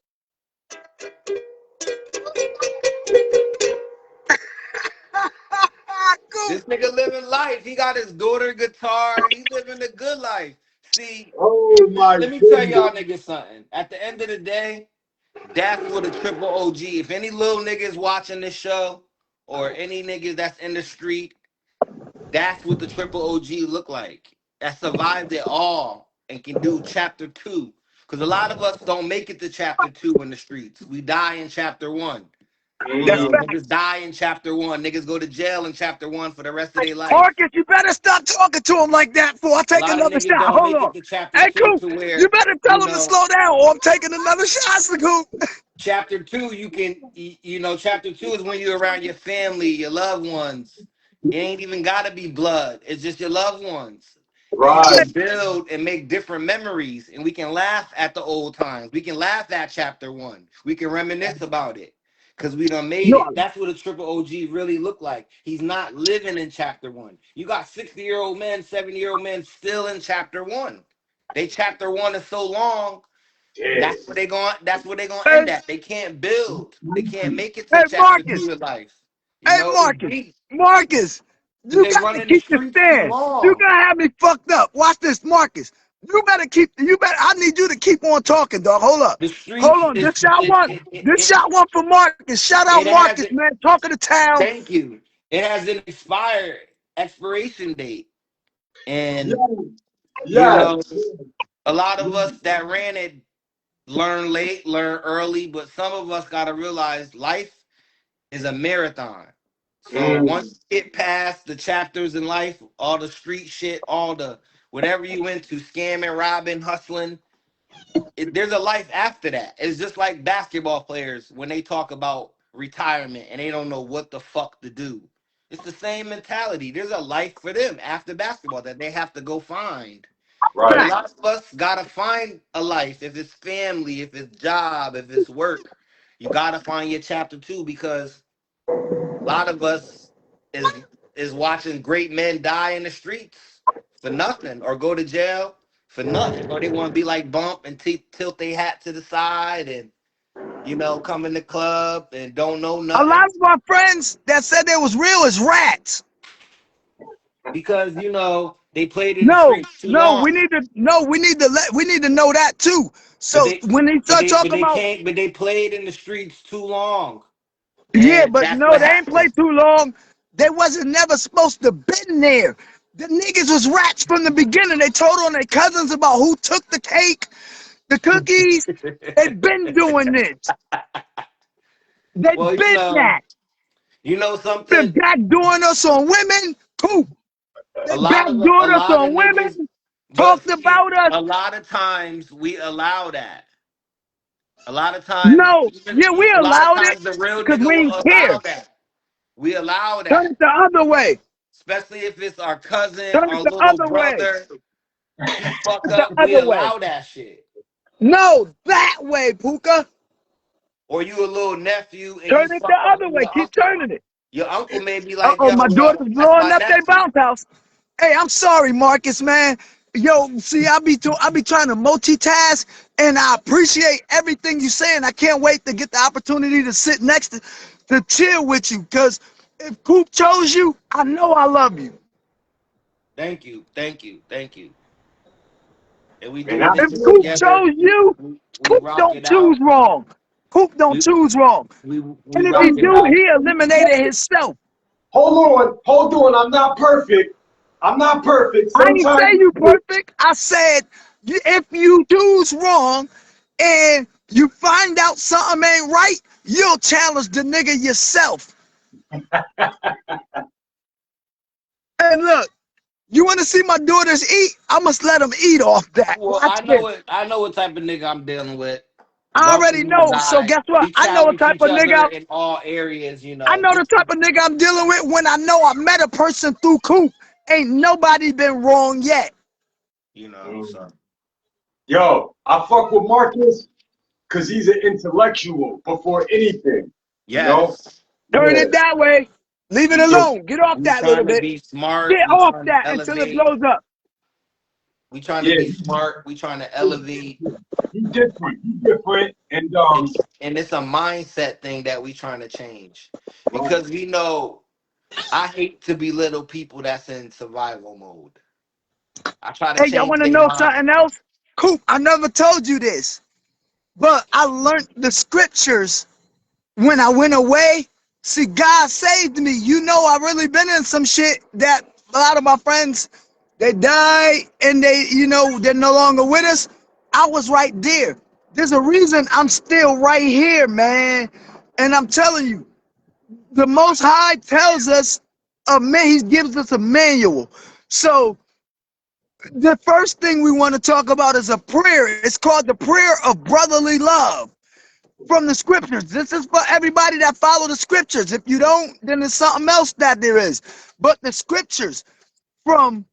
This nigga living life. He got his daughter guitar. He living a good life. See, Oh my let me tell goodness. y'all niggas something. At the end of the day, that's what a triple OG. If any little niggas watching this show or any niggas that's in the street, that's what the triple OG look like. That survived it all and can do chapter 2. Because a lot of us don't make it to chapter 2 in the streets. We die in chapter 1. You That's know, fact. niggas die in chapter 1. Niggas go to jail in chapter 1 for the rest of their life. Marcus, you better stop talking to him like that before I A take lot of another niggas shot. don't Hold make on. it to chapter Hey, 2 Coop, to where, you better you tell him to know, slow down or I'm taking another shot, Coop. chapter 2, you can, you know, chapter 2 is when you're around your family, your loved ones. It ain't even gotta be blood. It's just your loved ones. And you Right. can build and make different memories. And we can laugh at the old times. We can laugh at chapter 1. We can reminisce about it. Because we done made No, it. That's what a triple OG really look like. He's not living in chapter 1. You got 60-year-old men, 70-year-old men still in chapter 1. They chapter 1 is so long. Damn. That's where they gonna hey, end at. They can't build. They can't make it to hey, chapter Marcus. 2 of life. You Hey, know, it's Marcus. deep. Marcus, Because you they got run to in the keep your streets too stand. You long. gonna have me fucked up. Watch this, Marcus. I need you to keep on talking, dog. Hold up. The Hold streets on. is This shot it one. it it, This it, shot one for Marcus. Shout out it has Marcus, it. man. Talk of the town. Thank you. It has an expiration date. And Yes. you Yes. know, a lot of us that ran it learn late, learn early, but some of us gotta realize life is a marathon. So Mm. once you get past the chapters in life, all the street shit, all the whatever you into, scamming, robbing, hustling, there's a life after that. It's just like basketball players when they talk about retirement and they don't know what the fuck to do. It's the same mentality. There's a life for them after basketball that they have to go find. And a Right. lot of us gotta find a life. If it's family, if it's job, if it's work, you gotta find your chapter 2 because a lot of us is watching great men die in the streets for nothing or go to jail for nothing. Or they want to be like Bump and tilt their hat to the side and come in the club and don't know A lot nothing of our friends that said they was real is rats. because they played in the No, streets too no, long. we need to know that too. But So they when they but start they but talking they about, can't but they played in the streets too long. yeah, And but that's no, what they ain't played happens. too long. They wasn't never supposed to been there. The niggas was rats from the beginning. They told on their cousins about who took the cake, the cookies. They been doing this. They Well, been that. Been something. backdooring us on women. Cool. They A lot of backdoored us on niggas, women. but Talked see, about us. a lot of times we allow that. A lot of times, No, yeah, we a lot of allowed it times the real because nigga we will ain't care. allow that. We allow Turn that, it the other way. especially if it's our cousin, Turn it our the little other way. brother. He fuck The up. We other way. allow that shit. No, that way, Puka. Or you a little nephew and Turn you it the fuck up other on way. your Keep uncle. turning it. Your uncle may be like, Uh-oh, yo, my well, daughter's that's blowing my up their nephew. bounce house. Hey, I'm sorry, Marcus, man. Yo, see, I be trying to multitask, and I appreciate everything you saying. I can't wait to get the opportunity to sit next to chill with you. Cause if Coop chose you, I know I love you. Thank you, thank you, thank you. And we And doing that's If this shit Coop good. together. chose you, We Coop rock don't it choose out. wrong. Coop don't We choose wrong. we And if he rock it do, out. he eliminated himself. Hold on. I'm not perfect. I'm not perfect. I ain't say Sometimes you perfect. I said if you choose wrong and you find out something ain't right, you'll challenge the nigga yourself. And look, you want to see my daughters eat? I must let them eat off that. Well, Watch this. I know what type of nigga I'm dealing with. I Bump is already my know. So guy. guess what? We I know the challenge type each of nigga. other in all areas, I know the type of nigga I'm dealing with when I know I met a person through Coop. Ain't nobody been wrong yet. So yo, I fuck with Marcus because he's an intellectual before anything. You know? Yes. Turn Yeah. it that way. Leave it So alone. Get off We that little trying to bit. be smart. Get We off trying to that until it elevate. blows up. We trying to yeah, be smart. We trying to elevate. he different. He different. And And it's a mindset thing that we trying to change. right. Because we know I hate to belittle people that's in survival mode. I try to Hey, y'all change want to their know mind. something else? Coop, I never told you this, but I learned the scriptures when I went away. See, God saved me. You know, I really been in some shit that a lot of my friends, they died and they, you know, they're no longer with us. I was right there. There's a reason I'm still right here, man. And I'm telling you, the Most High tells us, he gives us a manual. So the first thing we want to talk about is a prayer. It's called the prayer of brotherly love from the scriptures. This is for everybody that follow the scriptures. If you don't, then there's something else that there is. But the scriptures from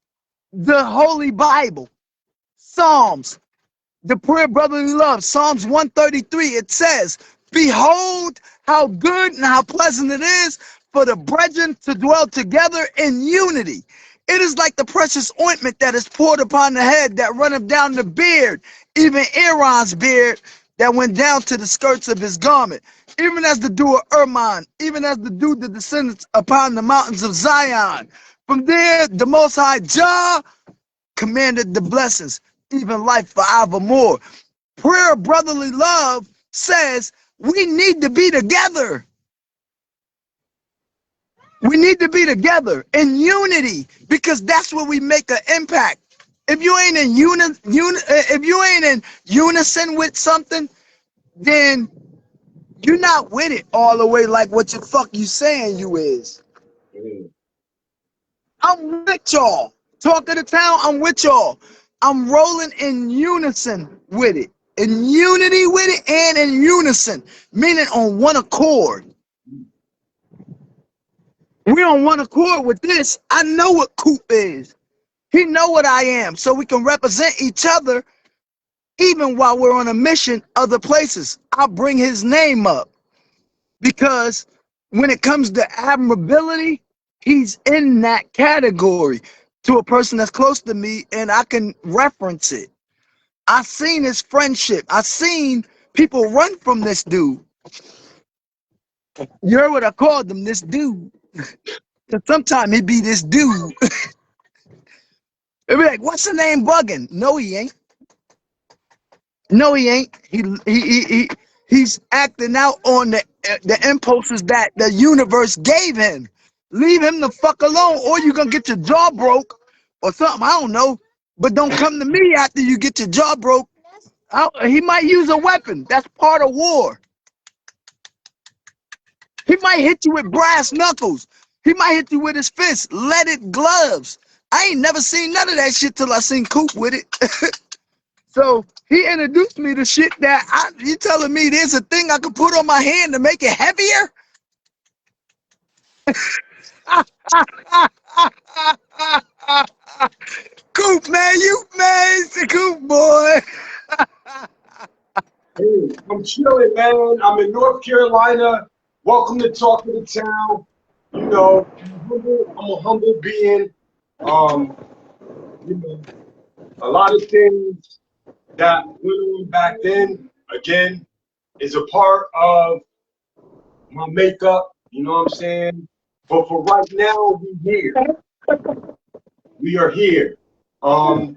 the Holy Bible, Psalms, the prayer of brotherly love, Psalms 133, it says, behold how good and how pleasant it is for the brethren to dwell together in unity. It is like the precious ointment that is poured upon the head that runneth down the beard, even Aaron's beard that went down to the skirts of his garment, even as the dew of Hermon, even as the dew that descendants upon the mountains of Zion. From there, the Most High Jah commanded the blessings, even life forevermore. Prayer of brotherly love says we need to be together. We need to be together in unity because that's where we make an impact. If you ain't in if you ain't in unison with something, then you're not with it all the way like what the fuck you saying you is. Mm. I'm with y'all. Talk of the town, I'm with y'all. I'm rolling in unison with it. In unity with it and in unison, meaning on one accord. We're on one accord with this. I know what Coop is. He know what I am, so we can represent each other even while we're on a mission other places. I'll bring his name up because when it comes to admirability, he's in that category to a person that's close to me, and I can reference it. I've seen his friendship. I've seen people run from this dude. You heard what I called him, this dude. Sometimes he be this dude. They be like, what's the name bugging? No, he ain't. No, he ain't. He's acting out on the impulses that the universe gave him. Leave him the fuck alone, or you're gonna get your jaw broke or something. I don't know. But don't come to me after you get your jaw broke. He might use a weapon. That's part of war. He might hit you with brass knuckles. He might hit you with his fist, leaded gloves. I ain't never seen none of that shit till I seen Coop with it. So he introduced me to shit that you telling me there's a thing I could put on my hand to make it heavier? Coop, man, it's the Coop boy. Hey, I'm chilling, man. I'm in North Carolina. Welcome to Talk of the Town. You know, I'm a humble being. You know, a lot of things that went on back then, again, is a part of my makeup. You know what I'm saying? But for right now, we're here. We are here. Um,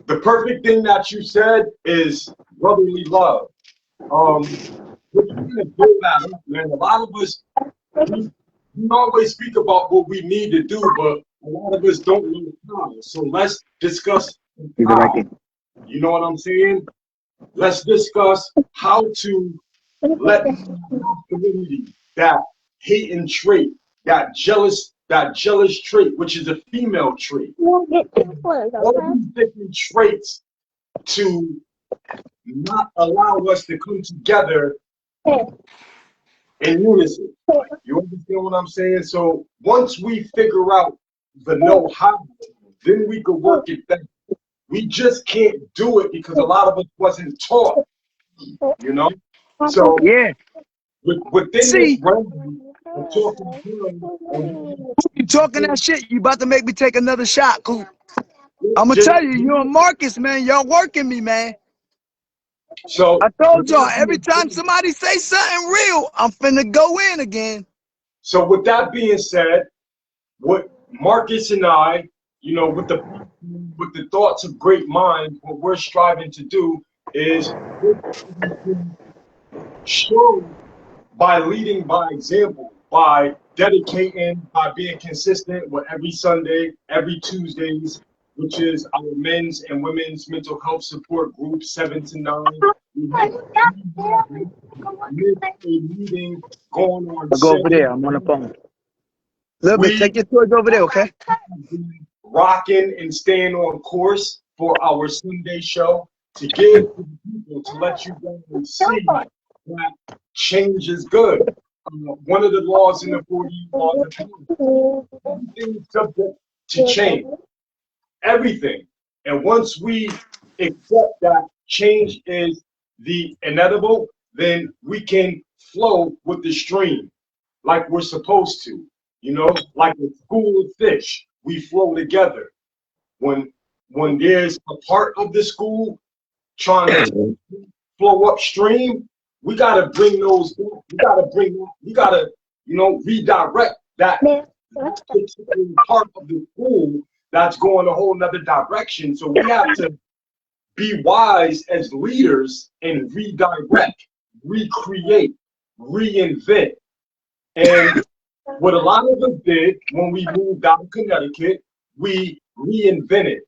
the perfect thing that you said is brotherly love. We're trying to build that up, man. A lot of us, we always speak about what we need to do, but a lot of us don't know how. So let's discuss how. You know what I'm saying? Let's discuss how to let masculinity, that hating trait, that jealous trait, which is a female trait. All these different traits to not allow us to come together in unison. You understand what I'm saying? So once we figure out the know-how, then we can work it better. We just can't do it because a lot of us wasn't taught, you know? So Yeah. Within this See, realm of talking time, you talking that shit, you about to make me take another shot, Coop. I'm gonna just tell you, you and Marcus, man, y'all working me, man. I so told y'all, every time somebody say something real, I'm finna go in again. so with that being said, what Marcus and I, with the thoughts of great minds, what we're striving to do is show by leading by example, by dedicating, by being consistent with every Sunday, every Tuesdays, which is our men's and women's mental health support group, 7 to 9. We have a meeting going on I'll go over there. 7. I'm on the phone. Little bit, We take your toys over there, okay? rocking and staying on course for our Sunday show to give to the people, to let you guys see that change is good. One of the laws in the 40 laws of everything is subject to change. Everything. And once we accept that change is the inevitable, then we can flow with the stream like we're supposed to. Like a school of fish, we flow together. When there's a part of the school trying to flow upstream, we gotta bring those back. We gotta redirect that part of the school that's going a whole nother direction. So we have to be wise as leaders and redirect, recreate, reinvent. And what a lot of us did when we moved out of Connecticut, we reinvented.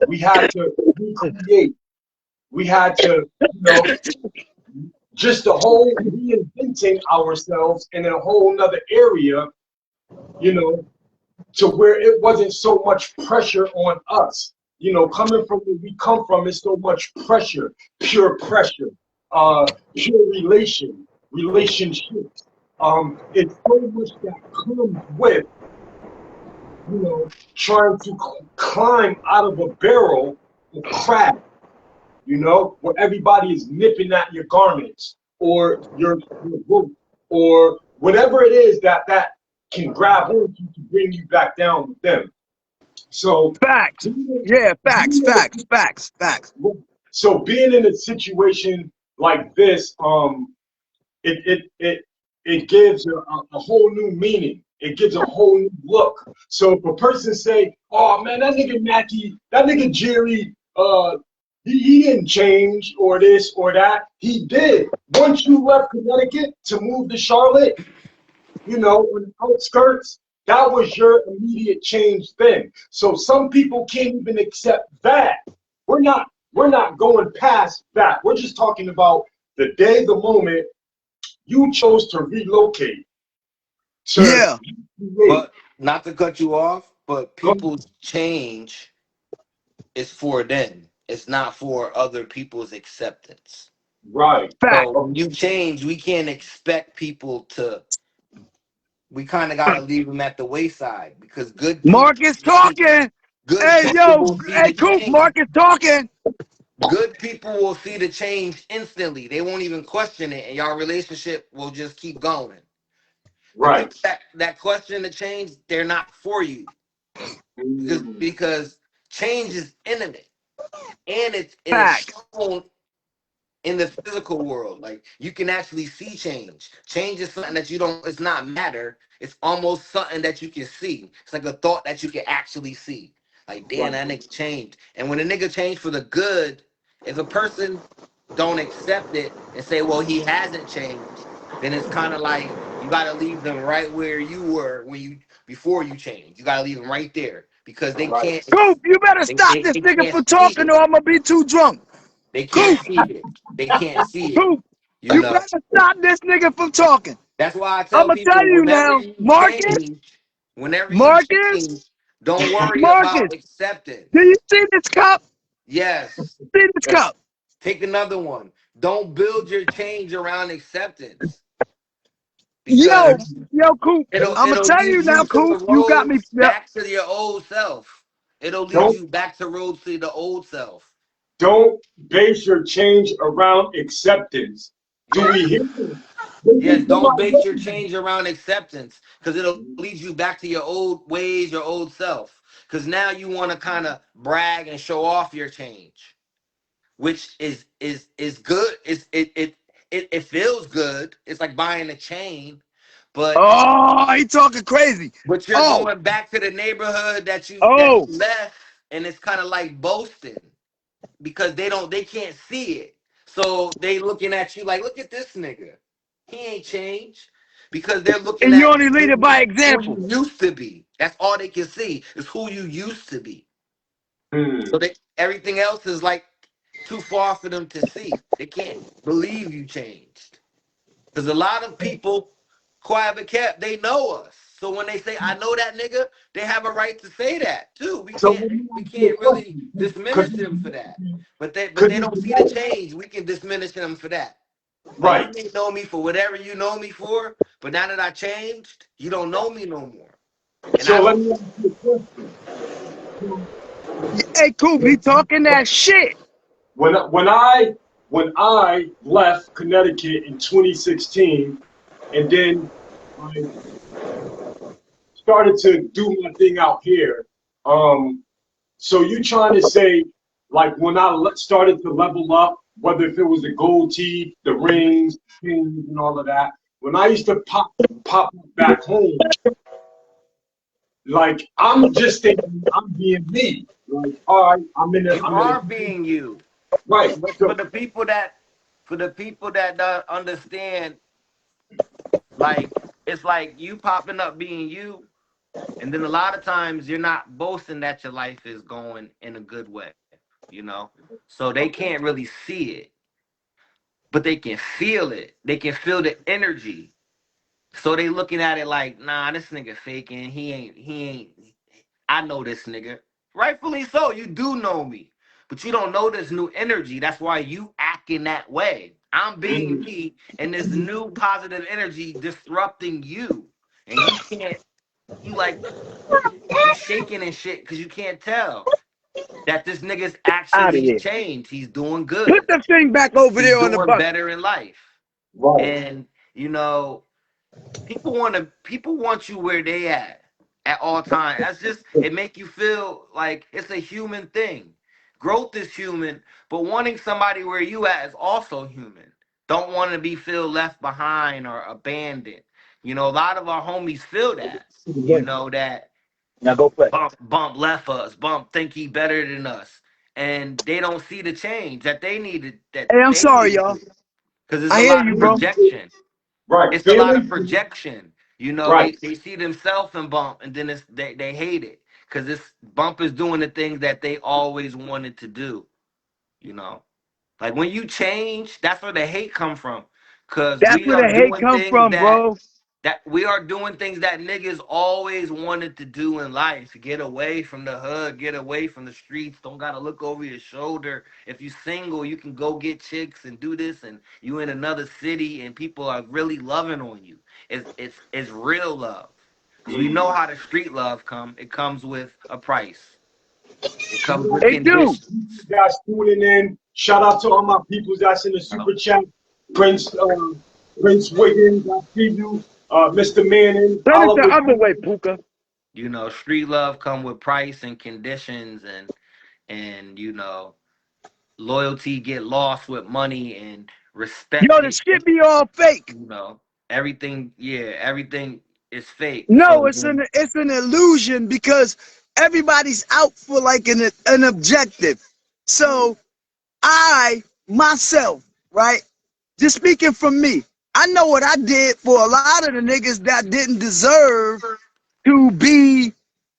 We had to recreate. We had to, just the whole reinventing ourselves in a whole nother area, to where it wasn't so much pressure on us. Coming from where we come from is so much pressure, pure pressure, pure relationships. It's so much that comes with, trying to climb out of a barrel of crab, where everybody is nipping at your garments or your rope or whatever it is that can grab hold of you to bring you back down with them. So Facts. Yeah, facts. So being in a situation like this, it gives a whole new meaning. It gives a whole new look. So if a person say, "Oh man, that nigga Macky, that nigga Jerry, he didn't change or this or that," he did. Once you left Connecticut to move to Charlotte, on the outskirts, that was your immediate change then. So some people can't even accept that. We're not going past that. We're just talking about the day, the moment you chose to relocate. Yeah. But not to cut you off, but people's change is for them. It's not for other people's acceptance. Right. Fact. So when you change, we can't expect people to. We kind of got to leave them at the wayside because good people. Marcus talking. Good Hey, people yo. will see Hey, the Coop, change. Marcus talking. Good people will see the change instantly. They won't even question it, and y'all relationship will just keep going. The Right. people that question the change, they're not for you because change is imminent and it's Fact. shown in the physical world. Like you can actually see change. Change is something that you don't. It's not matter. It's almost something that you can see. It's like a thought that you can actually see. Like damn, that nigga changed. And when a nigga changed for the good, if a person don't accept it and say, well, he hasn't changed, then it's kind of like you got to leave them right where you were when you before you changed. You got to leave them right there because they can't. Coop, you better They, stop they, this they nigga can't from see talking it. or I'm gonna be too drunk. They can't Coop, see it. They can't see it. Coop, You you know. better stop this nigga from talking. That's why I I'm tell gonna tell people you now, Marcus, whenever you Marcus, change, don't worry Marcus, about acceptance. do you see this cup? Yes. See this cup? Take another one. Don't build your change around acceptance Yo, because Coop, it'll I'm gonna it'll tell lead you you now, to the Coop, you got me. roads back to your old self. It'll lead Don't you back to roads to the old self. don't base your change around acceptance. Do we hear it? Yes, don't base your change around acceptance because it'll lead you back to your old ways, your old self. Because now you want to kind of brag and show off your change, which is good. It feels good. It's like buying a chain, but Oh, he talking crazy. you're Oh, going back to the neighborhood that oh, you left, and it's kind of like boasting because they can't see it. So they looking at you like, look at this nigga. He ain't changed. Because they're looking and you at only lead it by who you example. used to be. That's all they can see is who you used to be. So everything else is like too far for them to see. They can't believe you changed. Because a lot of people, quiet but kept, they know us. So when they say, I know that nigga, they have a right to say that too. We So can't let me we ask you a can't really question. diminish them for that. But Could they you don't see the change. We can diminish them for that. Like you right? may know me for whatever you know me for, but now that I changed, you don't know me no more. And I So let don't. me ask you a question. Hey, Coop, he talking that shit. When when I left Connecticut in 2016, and then I started to do my thing out here. So you trying to say, like, when I started to level up, whether if it was the gold teeth, the rings, pins, and all of that, when I used to pop back home, like I'm just thinking I'm being me. Like, all right, You I'm in are a being you. right. But So for the people that don't understand, like it's like you popping up being you, and then a lot of times you're not boasting that your life is going in a good way, you know. So they can't really see it, but they can feel it. They can feel the energy. So they looking at it like, nah, this nigga faking. He ain't. I know this nigga. Rightfully so. You do know me. But you don't know this new energy. That's why you acting that way. I'm being me, and this new positive energy disrupting you. And you can't, you like, you shaking and shit because you can't tell that this nigga's Out of actually here. changed. He's doing Put good. the thing back over He's there on the doing bus. better in life. right. And, you know, people want you where they at all times. That's just it make you feel like it's a human thing. Growth is human, but wanting somebody where you at is also human. Don't want to be feel left behind or abandoned. You know, a lot of our homies feel that. You know that Now go play. bump left us, bump think he better than us, and they don't see the change that they needed Hey, I'm to sorry, y'all. do because there's I a hear lot you, of bro. projection. Right. It's a lot of Feeling projection. You know, right. they see themselves in bump, and then they hate it because this bump is doing the things that they always wanted to do. You know, like when you change, that's where the hate come from. Because That's we where are the hate doing come things from, bro. that we are doing things that niggas always wanted to do in life. Get away from the hood, get away from the streets. Don't gotta look over your shoulder. If you single, you can go get chicks and do this, and you in another city, and people are really loving on you. It's real love. Because we know how the street love come. It comes with a price. It comes with They do. conditions. Guys tuning in. Shout out to all my people that's in the You know? super chat. Prince Prince Wiggins, I see you. Mr. Manning, Turn it the Oliver. other way, Puka. You know, street love come with price and conditions, and you know, loyalty get lost with money, and respect Yo, the get, shit be all fake. you know, everything. Yeah, everything is fake. No, So then, it's an illusion because everybody's out for like an objective. So I myself, right? Just speaking from me, I know what I did for a lot of the niggas that didn't deserve to be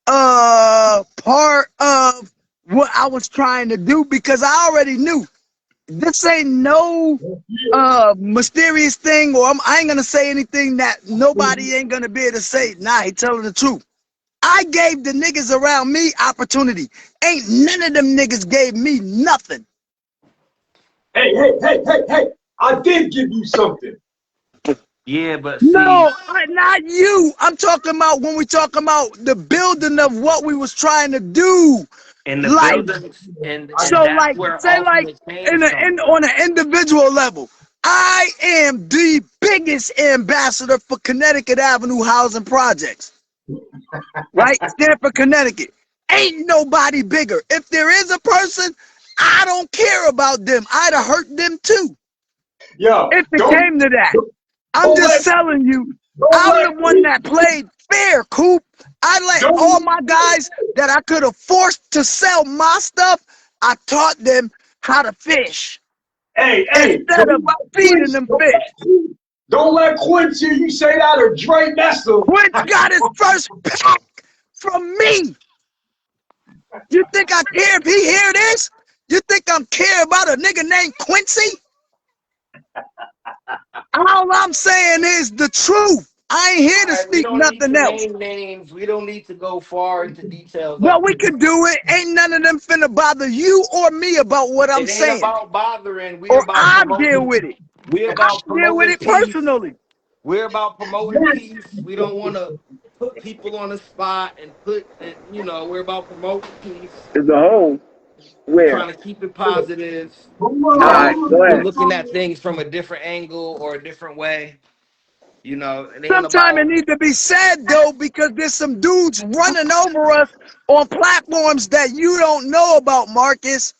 part of what I was trying to do because I already knew this ain't no mysterious thing, or I ain't gonna say anything that nobody ain't gonna be able to say. Nah, he telling the truth. I gave the niggas around me opportunity. Ain't none of them niggas gave me nothing. Hey. I did give you something. yeah, but see, No, not you. I'm talking about when we talking about the building of what we was trying to do. in the Like, buildings, and so that's like, where say like ultimate change comes on from. an individual level. I am the biggest ambassador for Connecticut Avenue Housing Projects. Right? Stamford, Connecticut. Ain't nobody bigger. If there is a person, I don't care about them. I'd have hurt them too. Yo, If it don't came to that. I'm don't just let telling you, don't I'm let the one that played fair, Coop. I let all don't my guys that I could have forced to sell my stuff, I taught them how to fish hey, instead of feeding them fish. don't let Quincy hear you say that or Dre Nessa. Quince got his first pack from me. You think I care if he hear this? You think I'm care about a nigga named Quincy? All I'm saying is the truth. I ain't here to All right, we speak don't need nothing to else. name names. We don't need to go far into details But like we this. could do it. Ain't none of them finna bother you or me about what I'm It ain't saying. about bothering. We Or about I deal promoting. with it. We I about deal with promoting it peace. personally. We're about promoting peace. We don't want to put people on the spot and we're about promoting peace. Is a whole We're where? trying to keep it positive. All right, go We're ahead. looking at things from a different angle or a different way. It ain't Sometimes it about, needs to be said though, because there's some dudes running over us on platforms that you don't know about, Marcus.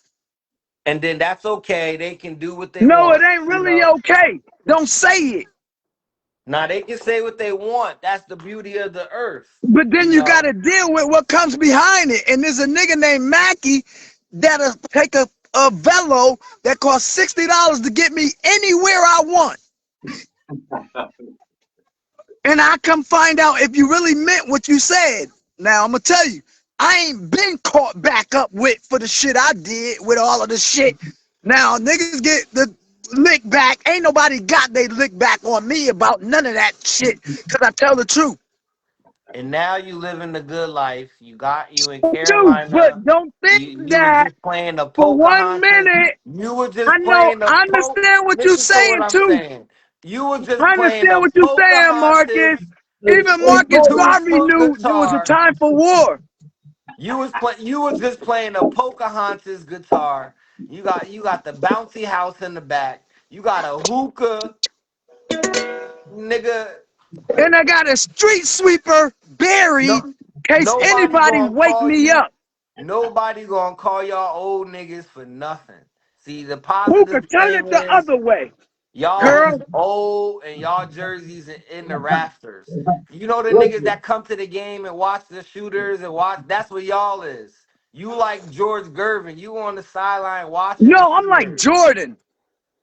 and then that's okay. They can do what they No, it want. ain't really okay. Don't say it. Now they can say what they want. That's the beauty of the earth. But You then you got know, to deal with what comes behind it. And there's a nigga named Macky that'll take a velo that costs $60 to get me anywhere I want. And I come find out if you really meant what you said. Now, I'm going to tell you, I ain't been caught back up with for the shit I did with all of the shit. Now, niggas get the lick back. Ain't nobody got they lick back on me about none of that shit, because I tell the truth. and now you living the good life. You in Too, Carolina. but don't think You was that just playing the for 1 Pocahontas. minute. You were I just know, playing the I poke. understand what you're Listen to what saying I'm too. saying. You were just I playing understand the what you're saying, Pocahontas Marcus. Even Hey, Marcus bro, Garvey two-foot knew there was a guitar. time for war. You was just playing a Pocahontas guitar. You got the bouncy house in the back. You got a hookah, nigga. And I got a street sweeper buried No, in case nobody anybody gonna wake call me you. up. Nobody gonna call y'all old niggas for nothing. See, the Who could positive turn thing it the is other way? y'all is Girl, old and y'all jerseys in the rafters. You know the niggas listen, that come to the game and watch the shooters and watch. That's what y'all is. You like George Gervin. You on the sideline watching the no, I'm like shooters. Jordan.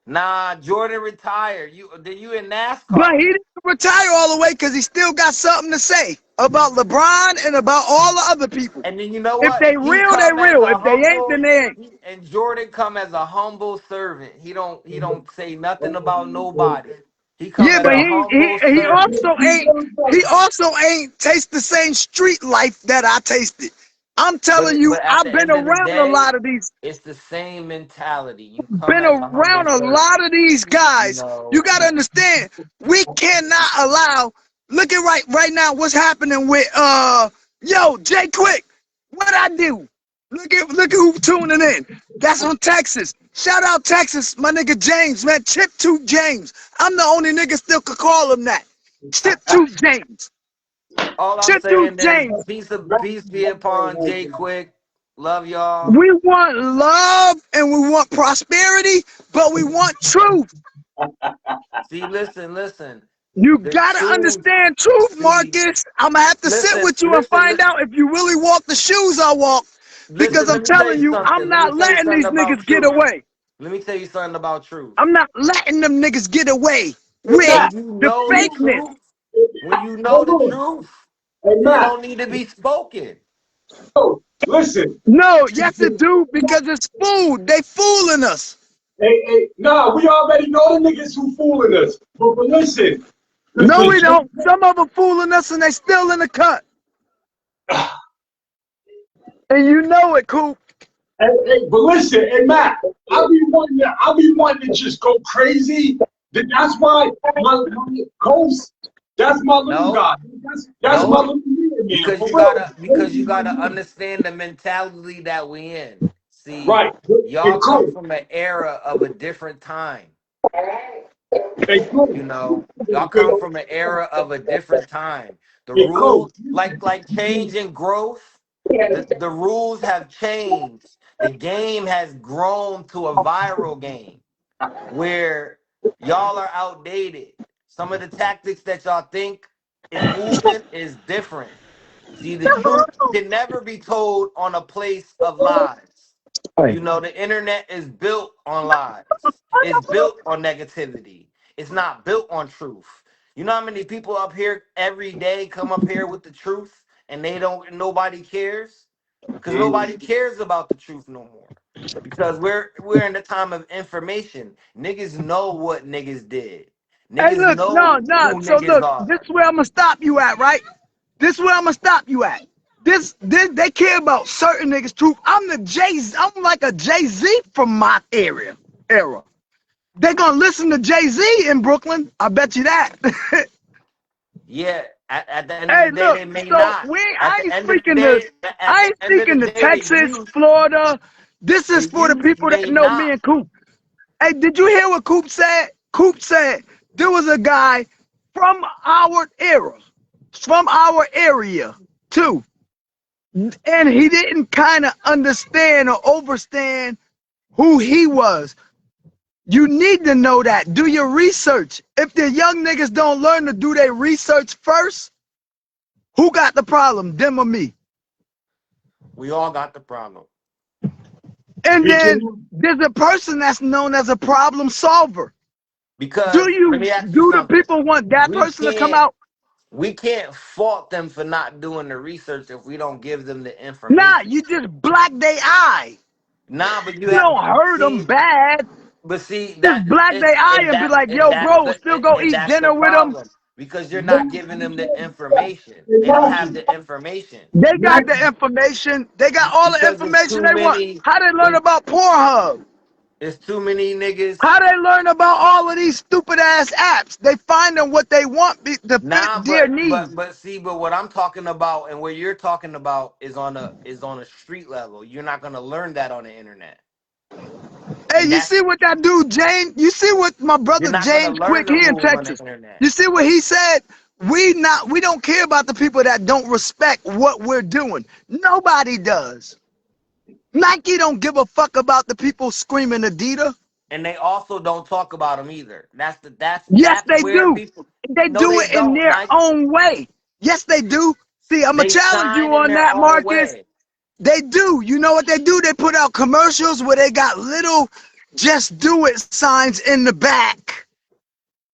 Nah, Jordan retired. You in But he NASCAR. didn't retire all the way because he still got something to say about LeBron and about all the other people. And then you know If what? they He real, they come as real. a If they ain't, then humble, they ain't. and Jordan come as a humble servant. He don't say nothing about nobody. He come Yeah, as but a he he humble he servant. also ain't taste the same street life that I tasted. I'm telling But you, but at I've the been end of the around a day, lot of these, it's the same mentality. You come been as a humble around a servant. lot of these You guys. You know. gotta understand, we cannot allow. Look at right now what's happening with Jay Quick. What I do? Look at who tuning in. That's on Texas. Shout out Texas, my nigga James, man. Chip Tooth James. I'm the only nigga still could call him that. Chip Tooth James. All I'm Chip Tooth saying is James. peace be upon Jay Quick. Love y'all. We want love and we want prosperity, but we want truth. See, listen. You The gotta truth. understand truth, See, Marcus. I'm gonna have to sit listen, with you and listen, find li- out if you really walk the shoes I walk. Because listen. I'm Let me tell telling you you, something. I'm Let me not tell you letting something these about niggas get truth. away. Let me tell you something about truth. I'm not letting them niggas get away hey with Matt, When you the know the fakeness. truth, when you know hold the on. truth, Hey it Matt, don't need to be spoken. listen. No, yes it do, because it's food. They fooling us. Nah, we already know the niggas who fooling us. But listen, No, the we truth. don't. Some of them fooling us and they still in the cut. And you know it, Coop. But listen, hey Matt, I be wanting to just go crazy. That's why my ghost, that's my little No, guy. That's my no, little man, because for you real. gotta because you gotta understand the mentality that we in. See, Right. y'all And come cool. from an era of a different time. Hey, coach. You know, y'all come from an era of a different time. The Hey, coach. rules, like change and growth, the rules have changed. The game has grown to a viral game where y'all are outdated. Some of the tactics that y'all think is moving is different. See, the truth can never be told on a place of lies. You know, the internet is built on lies. It's built on negativity. It's not built on truth. You know how many people up here every day come up here with the truth and they don't nobody cares? Because nobody cares about the truth no more. Because we're in the time of information. Niggas know what niggas did. Hey, Niggas look, no, know no. who So niggas look, this are. is where I'm gonna stop you at, right? This is where I'm gonna stop you at. This they care about certain niggas' truth. I'm like a Jay-Z from my era. They gonna listen to Jay-Z in Brooklyn. I bet you that. Yeah, at the end of the Hey, day, look. they may So not. I ain't speaking to At the end of the day, the Texas, youth, Florida. This the is for the youth people that may know me not. and Coop. Hey, did you hear what Coop said? Coop said there was a guy from our era, from our area too, and he didn't kind of understand or overstand who he was. You need to know that. Do your research. If the young niggas don't learn to do their research first, who got the problem, them or me? We all got the problem And We then can. there's a person that's known as a problem solver. because let me ask you Do the something. people want that We person to come can't out? we can't fault them for not doing the research if we don't give them the Nah, information. you just black their eye. Nah, but you You have don't hurt them see, bad. but see Just that black their eye and be like, yo, bro, still go and eat that's the dinner with them. problem because you're not giving them the information. They don't have the information They got the information. They got all the because it's information too they want. many. How they learn about Pornhub? It's too many niggas. How they learn about all of these stupid ass apps? They find them what they want to fit Nah, their needs. but what I'm talking about and what you're talking about is on a street level. You're not gonna learn that on the internet, Hey, and you that's see what that dude James? You see what my you're brother not gonna James learn Quick? the He in rules on the Texas. internet. You see what he said? We don't care about the people that don't respect what we're doing. Nobody does. Nike don't give a fuck about the people screaming Adidas. And they also don't talk about them either. Yes, That's they where do. people. They No, do they it in don't. their Nike. own way. Yes, they do. See, I'm gonna They challenge you shine in on their that, own Marcus. way. They do. You know what they do? They put out commercials where they got little "Just Do It" signs in the back,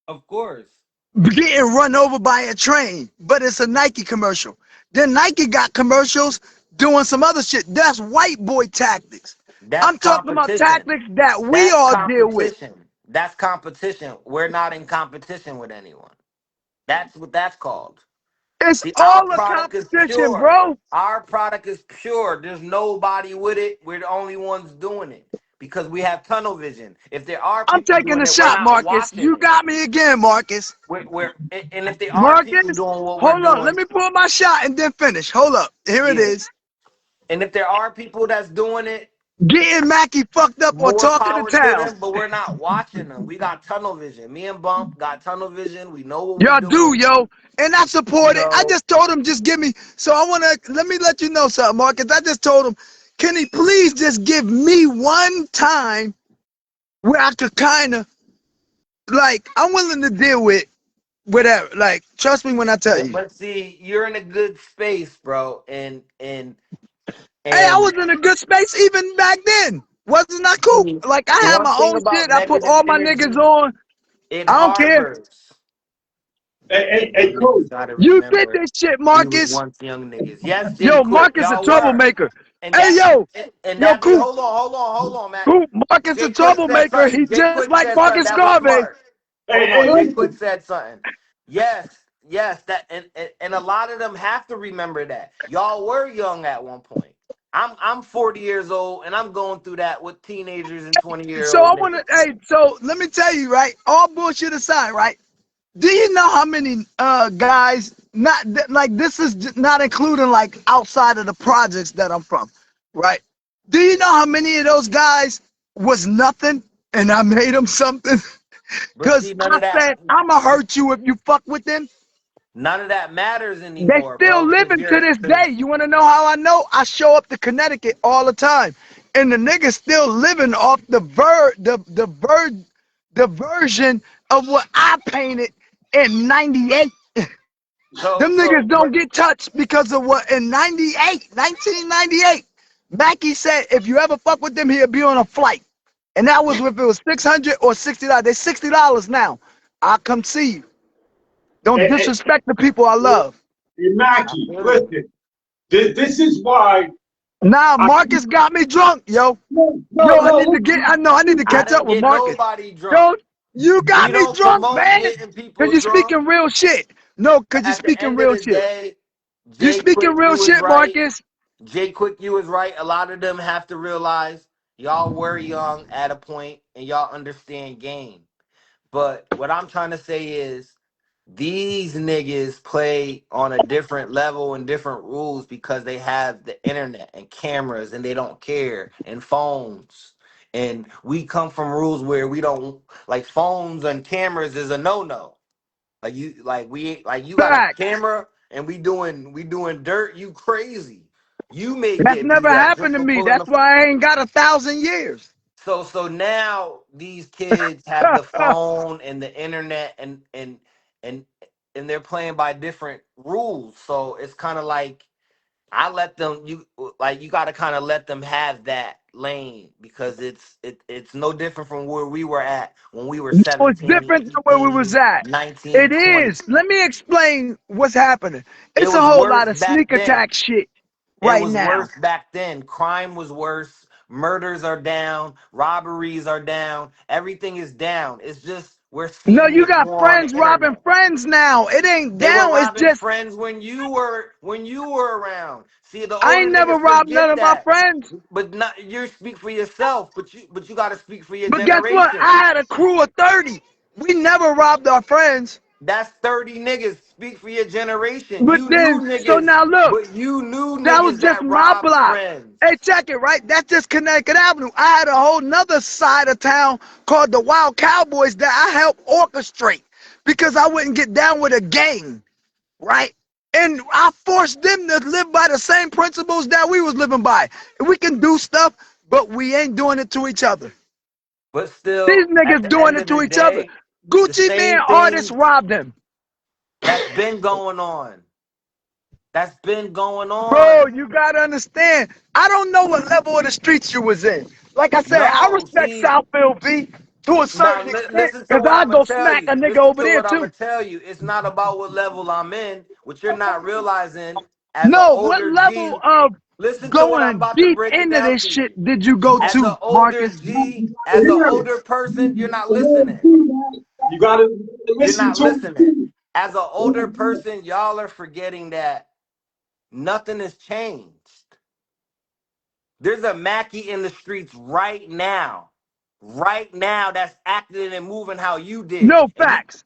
Of course, getting run over by a train. But it's a Nike commercial. Then Nike got commercials doing some other shit. That's white boy tactics. that's I'm talking about competition. tactics that we That's all deal with. competition. That's competition. We're not in competition with anyone. That's what that's called. It's See, our all a product is competition, pure. bro. Our product is pure. There's nobody with it. We're the only ones doing it because we have tunnel vision. If there are I'm people taking doing a it, we're shot, not Marcus. watching You it. got me again, Marcus. And if there are people Marcus, doing what we're hold on. Let doing, me pull my shot and then finish. Hold up. Here it yeah. is. And if there are people that's doing it, Getting Macky fucked up or more talking to power to town. them. But we're not watching them. We got tunnel vision. Me and Bump got tunnel vision. We know what we Y'all do, doing. yo. And I You support it. I know. just told him just give me. So I want to, let me let you know something, Marcus. I just told him, can he please just give me one time where I could kind of, like, I'm willing to deal with whatever. Like, trust me when I tell you. But see, you're in a good space, bro, Hey, I was and in a good space even back then. Wasn't I cool? see, Like, I had one my thing own about shit. I put negative all my niggas energy, on. it I don't care. harbors. Hey, And you coach. just gotta You did remember, this shit, we was Marcus. once young niggas. Yes, Jay Yo, Quick, Marcus a y'all were, troublemaker. and Hey, that, yo, and yo, that be. Coop, Hold on, Mac. Coop, Marcus a Jay Quick said troublemaker. something. He Jay just Quick like said something Marcus that was Garvey. smart. Hey, Hold hey, on, Jay Quick listen. said something. Yes, yes, that and a lot of them have to remember that. Y'all were young at one point. I'm 40 years old and I'm going through that with teenagers and 20-year So I old want to, niggas. hey, so let me tell you, right? All bullshit aside, right? Do you know how many guys, not like this is not including like outside of the projects that I'm from, right? Do you know how many of those guys was nothing and I made them something? But Cause see, none I of that, said I'ma hurt you if you fuck with them. none of that matters They anymore, still bro. living to this day. You wanna know how I know? I show up to Connecticut all the time. And the niggas still living off the version of what I painted in 98. Them niggas don't but get touched because of what in 1998. Macky said if you ever fuck with them, he'll be on a flight. And that was if it was 600 or $60. They $60 now. I'll come see you. Don't And, disrespect the people I love. I Mackey, feel you. listen, this is why Nah, I Marcus got me drunk, yo. no, Yo, no, no, listen. I know I need to I catch up didn't with get Marcus. nobody drunk. Yo, you We got me don't drunk, promote man. getting Cause people you drunk. speaking real shit. No, cause you At the speaking end of real the shit. day, You Jay speaking Quick, real you was shit, right. Marcus. Jay Quick, you was right. A lot of them have to realize y'all were young at a point and y'all understand game. But what I'm trying to say is these niggas play on a different level and different rules because they have the internet and cameras and they don't care and phones. And we come from rules where we don't like phones and cameras is a no-no. You got a Facts. camera and we doing dirt, you crazy. You may That's get never beat up just happened to for me. pulling That's the why I ain't got 1,000 years. so now these kids have the phone and the internet and and they're playing by different rules. So it's kind of like I let them you got to kind of let them have that lane because it's no different from where we were at when we were No, it's 17, different than where we was 18, at. 19, It 20. is. Let me explain what's happening. It It's a was whole worse lot of back sneak then. attack shit It right was now. worse back then. Crime was worse. Murders are down. Robberies are down. Everything is down. It's just we're No, seeing you it got more on the friends robbing internet. friends now. It ain't They were down. It's robbing just friends when you were around. See, the I older ain't never niggas robbed none forget of my that. friends. But not you speak for yourself, but you got to speak for your But guess what? generation. I had a crew of 30. We never robbed our friends. That's 30 niggas. Speak for your generation. But You knew then, so niggas, now look, but you knew that was niggas just that my robbed block. friends. Hey, check it, right? That's just Connecticut Avenue. I had a whole nother side of town called the Wild Cowboys that I helped orchestrate because I wouldn't get down with a gang, right? And I forced them to live by the same principles that we was living by. We can do stuff, but we ain't doing it to each other. But These still, at niggas the doing end it of to the each other. day, the Gucci Man same artists things robbed them. that's been going on. That's been going Bro, on. you gotta understand. I don't know what level of the streets you was in. Like I said, I No, respect see, Southfield B to a now certain extent, listen to because what I I'm gonna go tell smack a you. nigga Listen over to there what I'm too. gonna tell you. It's not about what level I'm in. What you're not realizing as an No, what older level G. of Listen to what I'm going about to deep break it into down this to you. shit did you go As to, an older Marcus? G, as an older person, you're not listening. You gotta You're listen not to listening. As an older person, y'all are forgetting that nothing has changed. There's a Mackey in the streets right now that's acting and moving how you did. No, And he facts.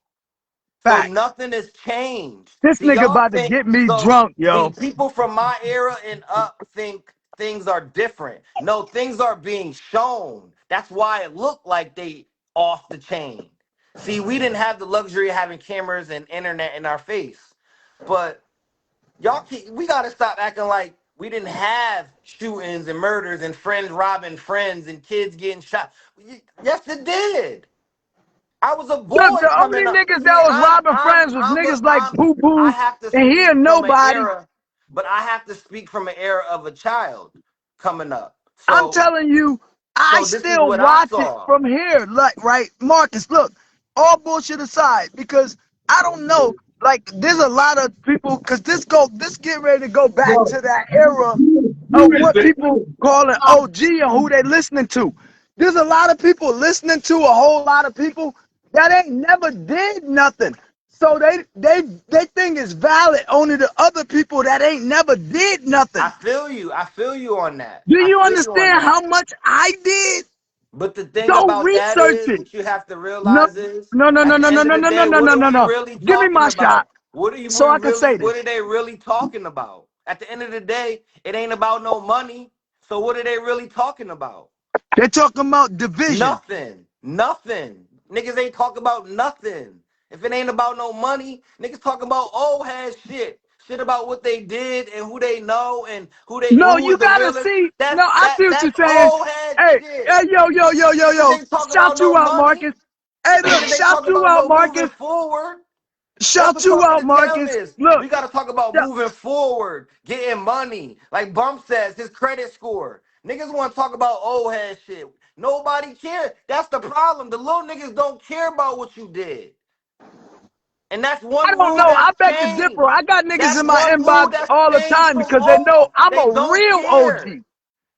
so Facts. nothing has changed. This See, nigga y'all about to think get me so. drunk, See, yo. people from my era and up think things are different. No, things are being shown. That's why it looked like they off the chain. See, we didn't have the luxury of having cameras and internet in our face. But we gotta stop acting like we didn't have shootings and murders and friends robbing friends and kids getting shot. Yes, it did. I was a Look, boy the only coming up. niggas See, that was I'm robbing I'm friends was I'm a, niggas like I'm Poo I Poo have to and he speak and from an nobody. era, but I have to speak from an era of a child coming up. I'm So telling you, I so this is still what I watch it saw. from here. Like, right, Marcus, look, all bullshit aside, because I don't know, like, there's a lot of people, because this get ready to go back to that era of what people call an OG and who they listening to. There's a lot of people listening to a whole lot of people that ain't never did nothing. So they think it's valid only to other people that ain't never did I nothing. feel you. I feel you on that. Do I you feel you on understand how that. much I did? But the thing Go about that research is, it. what you have to No, realize is, no, no, no, at the no, no, end of no, the no, no, day, no, what no, are no, we no. really Give me talking my about? shot What are you so we I can really? say What this. are they really talking about? At the end of the day, it ain't about no money. So what are they really talking about? They're talking about division. Nothing. Nothing. Niggas ain't talk about nothing. If it ain't about no money, niggas talking about old ass shit. Shit about what they did and who they know and No, who you was the gotta realest. see. No, That's I that see what you're that's saying. old ass Hey, shit. hey, Niggas yo. ain't talking Shout about you no out, money. Marcus. Hey, look, Niggas ain't shout talking you about out, no moving Marcus. forward. That's Shout what you talk of out, the town Marcus. is. Look, We got to talk about shout- moving forward, getting money. Like Bump says, his credit score. Niggas want to talk about old head shit. Nobody cares. That's the problem. The little niggas don't care about what you did. And that's I one don't rule know. I that's beg to differ. changed. I got niggas That's in my one rule inbox that's all the changed time from because they know old. I'm They a don't real care. OG.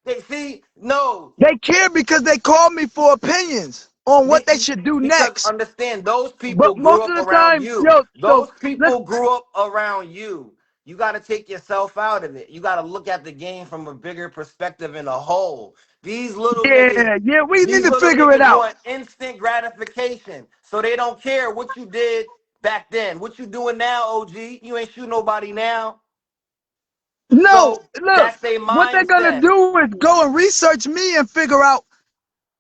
They see, no. They care because they call me for opinions on what they should do Because next. understand, those But people grew most up of the around time, you. yo, so Those let's, people grew up around you. You got to take yourself out of it. You got to look at the game from a bigger perspective in a whole. These little niggas, yeah, we need these to little figure it niggas out. want instant gratification. So they don't care what you did back then. What you doing now, OG? You ain't shoot nobody now. No, So look, that's their what they're gonna mindset. do is go and research me and figure out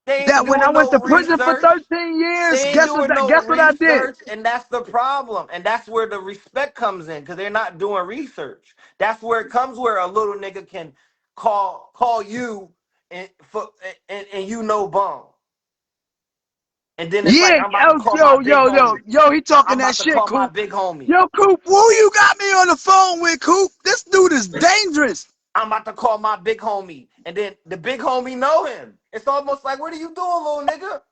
They ain't that when I doing went to no prison for research. 13 years, They ain't doing no guess what I did? research, and that's the problem. And that's where the respect comes in, because they're not doing research. That's where it comes where a little nigga can call you and you know bum. And then it's like Yeah, I'm about to call my big homie. he talking I'm that about to shit, call my Coop. big homie. Yo, Coop, who you got me on the phone with, Coop? This dude is dangerous. I'm about to call my big homie. And then the big homie know him. It's almost like, what are you doing, little nigga?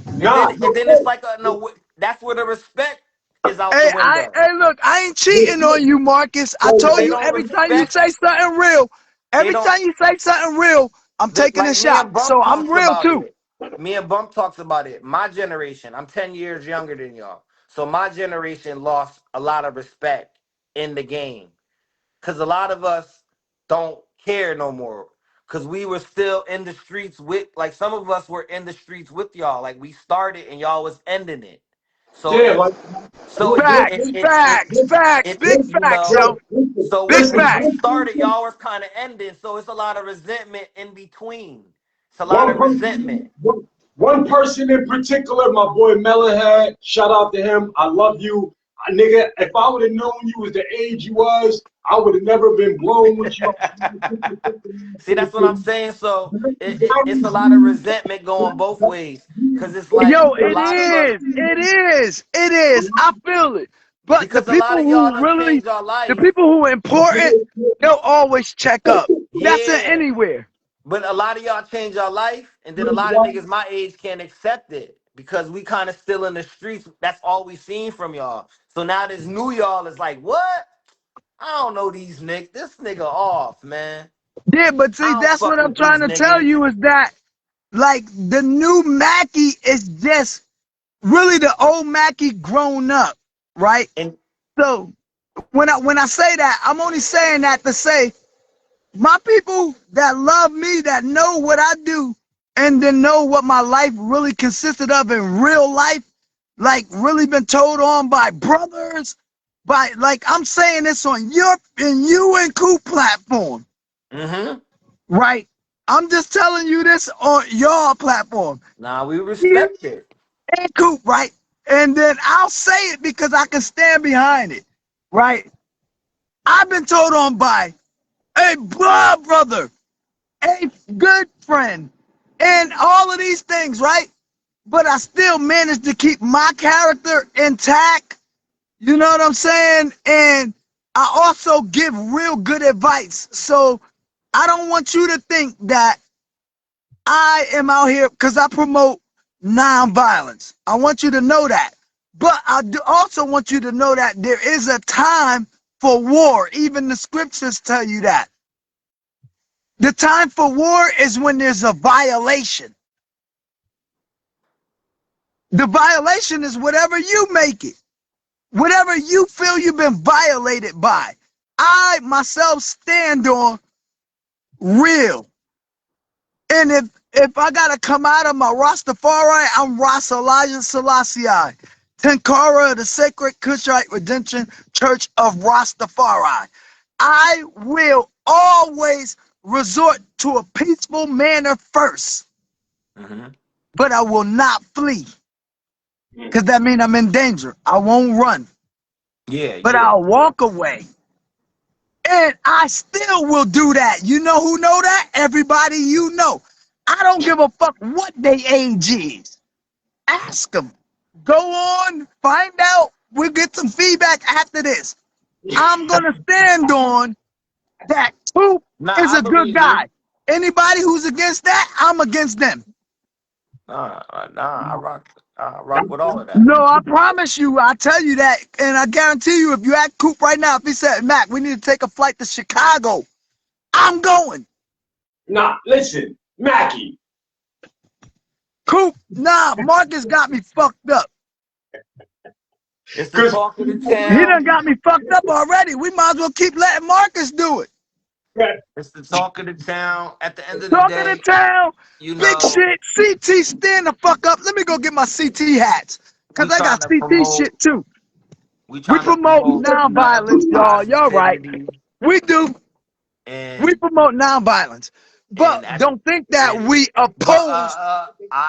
And Nah, then it's like no, that's where the respect is out the window. Hey, look, I ain't cheating on you, Marcus. I Because told they you don't every time you respect, say something real, they every don't. time you say something real, I'm taking a Like me shot. and So Bump I'm talks real about too. it. Me and Bump talks about it. My generation, I'm 10 years younger than y'all. So my generation lost a lot of respect in the game. Cause a lot of us don't care no more. Cause we were still in the streets with, like, some of us were in the streets with y'all. Like, we started and y'all was ending it. So yeah, it like so it this, Facts, facts, facts, big you facts, know, yo. so Big when listen, facts. we started, y'all was kind of ending. So it's a lot of resentment in between. It's a lot one of resentment. person, one person in particular, my boy Melonhead, shout out to him. I love you. Nigga, if I would have known you was the age you was, I would have never been blown with you. See, that's what I'm saying. So it's a lot of resentment going both ways. Cause it's like Yo, a lot of us, it is. I feel it. But because a lot of y'all done changed our the life. people who are important, they'll always check up. That's it Yeah. anywhere. But a lot of y'all change our life, and then a lot of niggas my age can't accept it because we kind of still in the streets. That's all we seen from y'all. So now this new y'all is like, what? I don't know these niggas. This nigga off, man. Yeah, but see, I don't that's what fuck I'm with trying these to tell niggas. you is that, like, the new Macky is just really the old Macky grown up, right? And So when I say that, I'm only saying that to say my people that love me, that know what I do, and then know what my life really consisted of in real life, like really been told on by brothers, by, like, I'm saying this on your and you and Coop platform, right? I'm just telling you this on your platform. nah, we You respect it. and Coop, right? And then I'll say it because I can stand behind it, right? I've been told on by a blood brother, a good friend, and all of these things, right? But I still managed to keep my character intact. You know what I'm saying? And I also give real good advice. So I don't want you to think that I am out here because I promote nonviolence. I want you to know that. But I do also want you to know that there is a time for war. Even the scriptures tell you that. The time for war is when there's a violation. The violation is whatever you make it, whatever you feel you've been violated by. I myself stand on real. And if I gotta come out of my Rastafari, I'm Ras Elijah Selassie, Tenkara of the Sacred Kushite Redemption Church of Rastafari. I will always resort to a peaceful manner first, but I will not flee. because that means I'm in danger. I won't run, Yeah, but yeah. I'll walk away. And I still will do that. You know who know that? Everybody you know. I don't give a fuck what they age is. Ask them. Go on, find out. We'll get some feedback after this. I'm gonna stand on that. Coop is Nah, I a good believe you. guy. Anybody who's against that, I'm against them. I rock with all of that. No, I promise you, I tell you that, and I guarantee you, if you ask Coop right now, if he said, Mac, we need to take a flight to Chicago, I'm going. Nah, listen, Macky. Coop, nah, Marcus got me fucked up. It's the Cause talk of the He done town. got me fucked up already. We might as well keep letting Marcus do it. It's the talk of the town. At the end of the Talking to day, town, you big know, shit, CT, stand the fuck up. Let me go get my CT hats, because we I got trying to CT promote. shit too. We We trying to promote promote nothing nonviolence, but y'all. Y'all right. positivity, We do. We and promote nonviolence. But at don't think that and we but oppose.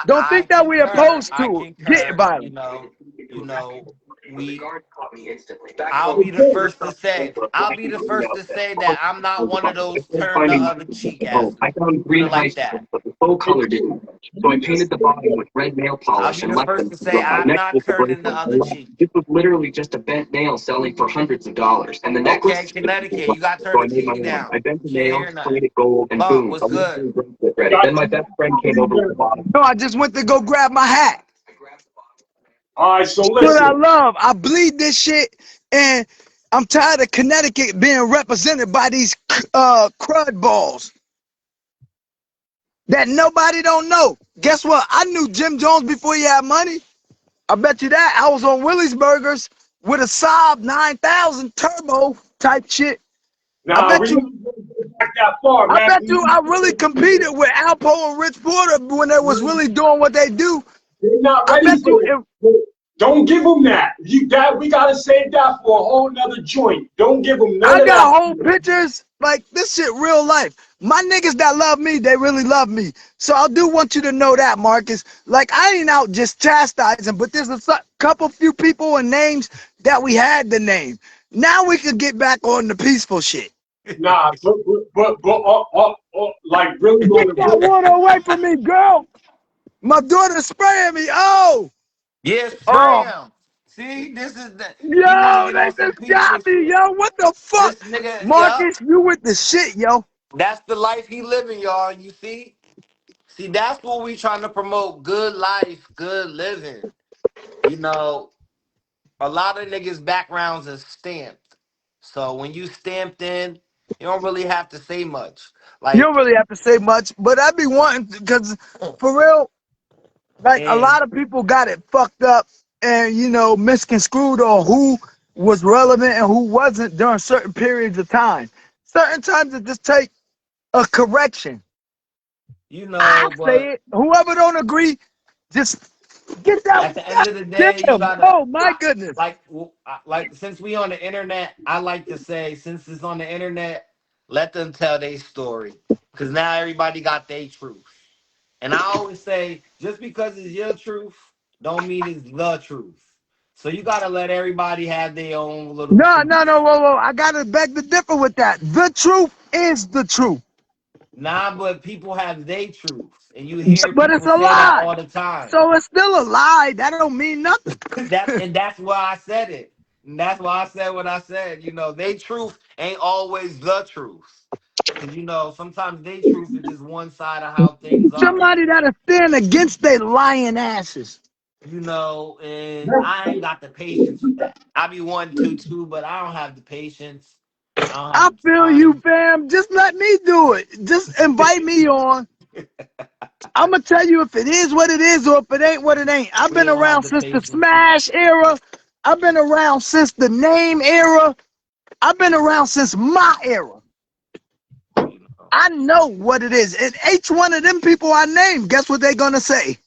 Don't I think that we concur. opposed I to getting concur. violent. You know, we. I'll be the first to say. I'll be the first to say that I'm not one of those turn the other cheek asses. I found Put green it high like that. school, but the full color didn't match. So I painted the bottom with red nail I'll polish be and the left first them to to say dry. I'm Next not was the turning the bracelet. other cheek. This was literally just a bent nail selling for hundreds of dollars. And the Okay, necklace, Connecticut, you got to turn so the I made my TV own. down. I bent We the can't nail, hear sprayed nothing. it gold, and Bump, boom, what's a little good? bracelet ready. got Then my best friend came over with the bottom. No, I just went to go grab my hat. all right, so What I listen. love, I bleed this shit, and I'm tired of Connecticut being represented by these crud balls that nobody don't know. Guess what? I knew Jim Jones before he had money. I bet you that. I was on Willie's Burgers with a Saab 9000 turbo type shit. I Nah, bet we you. don't go back that far, I bet Macky. you. I really competed with Alpo and Rich Porter when they was really doing what they do. They're not I ready bet for you. it. Don't give them that. We gotta save that for a whole nother joint. Don't give them none I of that. got whole pictures like this shit real life. My niggas that love me, they really love me. So I do want you to know that, Marcus. Like I ain't out just chastising, but there's a couple few people and names that we had to name. Now we can get back on the peaceful shit. Nah, like really on Get the that real. water away from me, girl. My daughter's spraying me. Yeah, spray Oh, him. See, this is the he want to yo, get they on some just peaceful got me, shit. yo. What the fuck? This nigga, yup, Marcus, you with the shit, yo. that's the life he living, y'all. You see, that's what we trying to promote: good life, good living. You know, a lot of niggas' backgrounds are stamped, so when you stamped in, you don't really have to say much. You don't Like, really have to say much, but I be wanting because for real, like a and lot of people got it fucked up and misconstrued on who was relevant and who wasn't during certain periods of time. Certain times it just take a correction. I but say it. Whoever don't agree, just get that. at the end of the God day, you damn. gotta Oh my goodness. like since we on the internet, I like to say since it's on the internet, let them tell their story because now everybody got their truth. And I always say, just because it's your truth, don't mean it's the truth. So you gotta let everybody have their own little No, truth. no, no, whoa, whoa. I gotta beg to differ with that. The truth is the truth. Nah, but people have their truths, and you hear But it's people a say that lie. all the time. So it's still a lie. That don't mean nothing. That's why I said it. And that's why I said what I said. They truth ain't always the truth. Cause sometimes they truth is just one side of how things are. Somebody that'll stand against their lying asses. And I ain't got the patience for that. I be wanting to too, but I don't have the patience. I don't have I the feel you, time. fam. Just let me do it. Just invite me on. I'm gonna tell you if it is what it is or if it ain't what it ain't. I've We been don't have around the since the patience for that. Smash era. I've been around since the name era. I've been around since my era. You know. I know what it is. And each one of them people I named, guess what they're gonna say?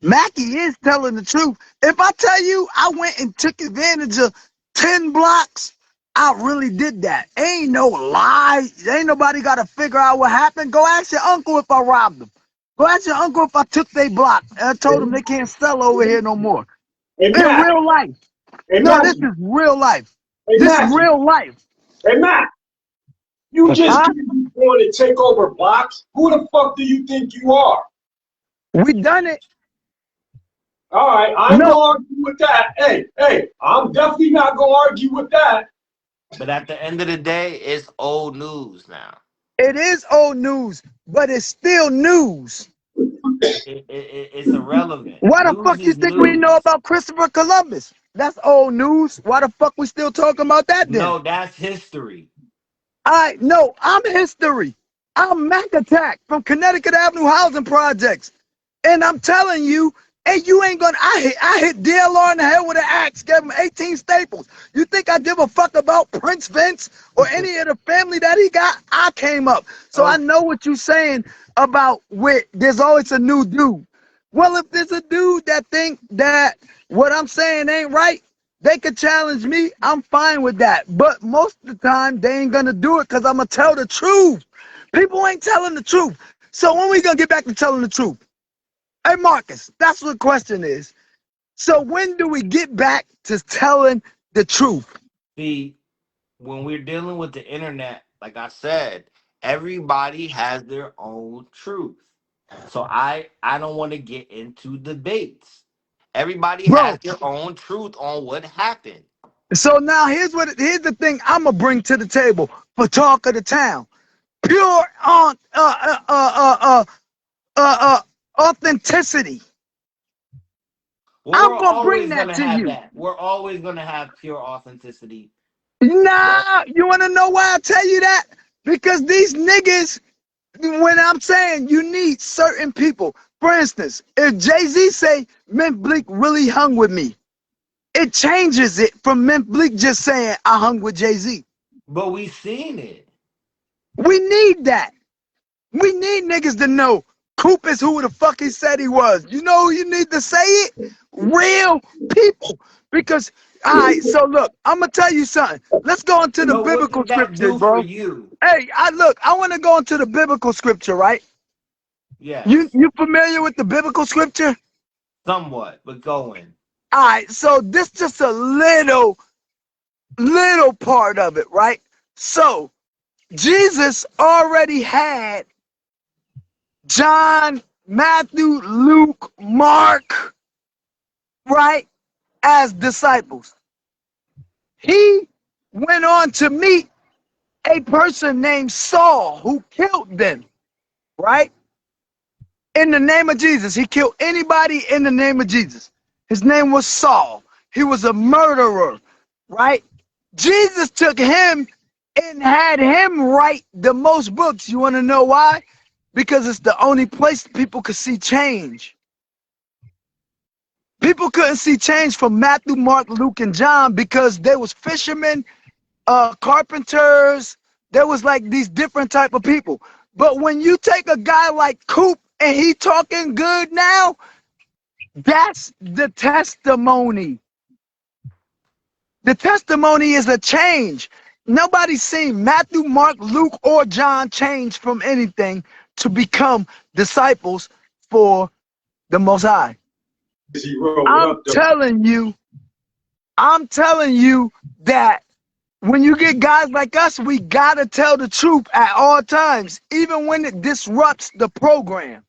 Macky is telling the truth. If I tell you I went and took advantage of 10 blocks, I really did that. Ain't no lie. Ain't nobody got to figure out what happened. Go ask your uncle if I robbed them. Go ask your uncle if I took their block. And I told them they can't sell over here no more. Hey, In Mac. real life. Hey, No, this Mackie. is real life. Hey, This is Mackie. real life. Hey, Mac. You just Huh? keep going to take over blocks. Who the fuck do you think you are? We done it. All right, I ain't No, gonna argue with that. Hey, I'm definitely not gonna argue with that. But at the end of the day, it's old news now. it is old news, but it's still news. It's irrelevant. Why the News fuck you is think we know news. about Christopher Columbus? That's old news. Why the fuck we still talking about that then? No, that's history. I'm history. I'm Mac Attack from Connecticut Avenue Housing Projects. And I'm telling you, and you ain't gonna. I hit DLR in the head with an axe, gave him 18 staples. You think I give a fuck about Prince Vince or any of the family that he got? I came up, so I Oh, know what you're saying about where there's always a new dude. Well, if there's a dude that think that what I'm saying ain't right, they could challenge me. I'm fine with that. But most of the time, they ain't gonna do it because I'm gonna tell the truth. People ain't telling the truth. So when we gonna get back to telling the truth? Hey, Marcus, that's what the question is. So when do we get back to telling the truth? see, when we're dealing with the internet, like I said, everybody has their own truth. So I don't want to get into debates. Everybody has Bro, their own truth on what happened. so now here's the thing I'm gonna bring to the table for talk of the town. Pure on authenticity. Well, I'm we're gonna bring always that gonna to have you. that. We're always gonna have pure authenticity. But Nah, you wanna know why I tell you that? Because these niggas, when I'm saying you need certain people. For instance, if Jay-Z say Mint Bleak really hung with me, it changes it from Mint Bleak just saying I hung with Jay-Z. we seen it. We need that. We need niggas to know Coop is who the fuck he said he was. You know who you need to say it? Real people. Because, all right, so look, I'm going to tell you something. Let's go into the So what biblical does that scriptures, do for bro. you? Hey, I want to go into the biblical scripture, right? You Yes, you familiar with the biblical scripture? somewhat, but going. All right, so this just a little part of it, right? So Jesus already had John, Matthew, Luke, Mark, right, as disciples. He went on to meet a person named Saul who killed them, right? In the name of Jesus. He killed anybody in the name of Jesus. His name was Saul. He was a murderer, right? Jesus took him and had him write the most books. You want to know why? Because it's the only place people could see change. People couldn't see change from Matthew, Mark, Luke, and John because there was fishermen, carpenters. There was like these different type of people. But when you take a guy like Coop and he talking good now, that's the testimony. The testimony is a change. Nobody's seen Matthew, Mark, Luke, or John change from anything to become disciples for the Most High. Zero, what I'm up, though? telling you, I'm telling you that when you get guys like us, we gotta tell the truth at all times, even when it disrupts the program.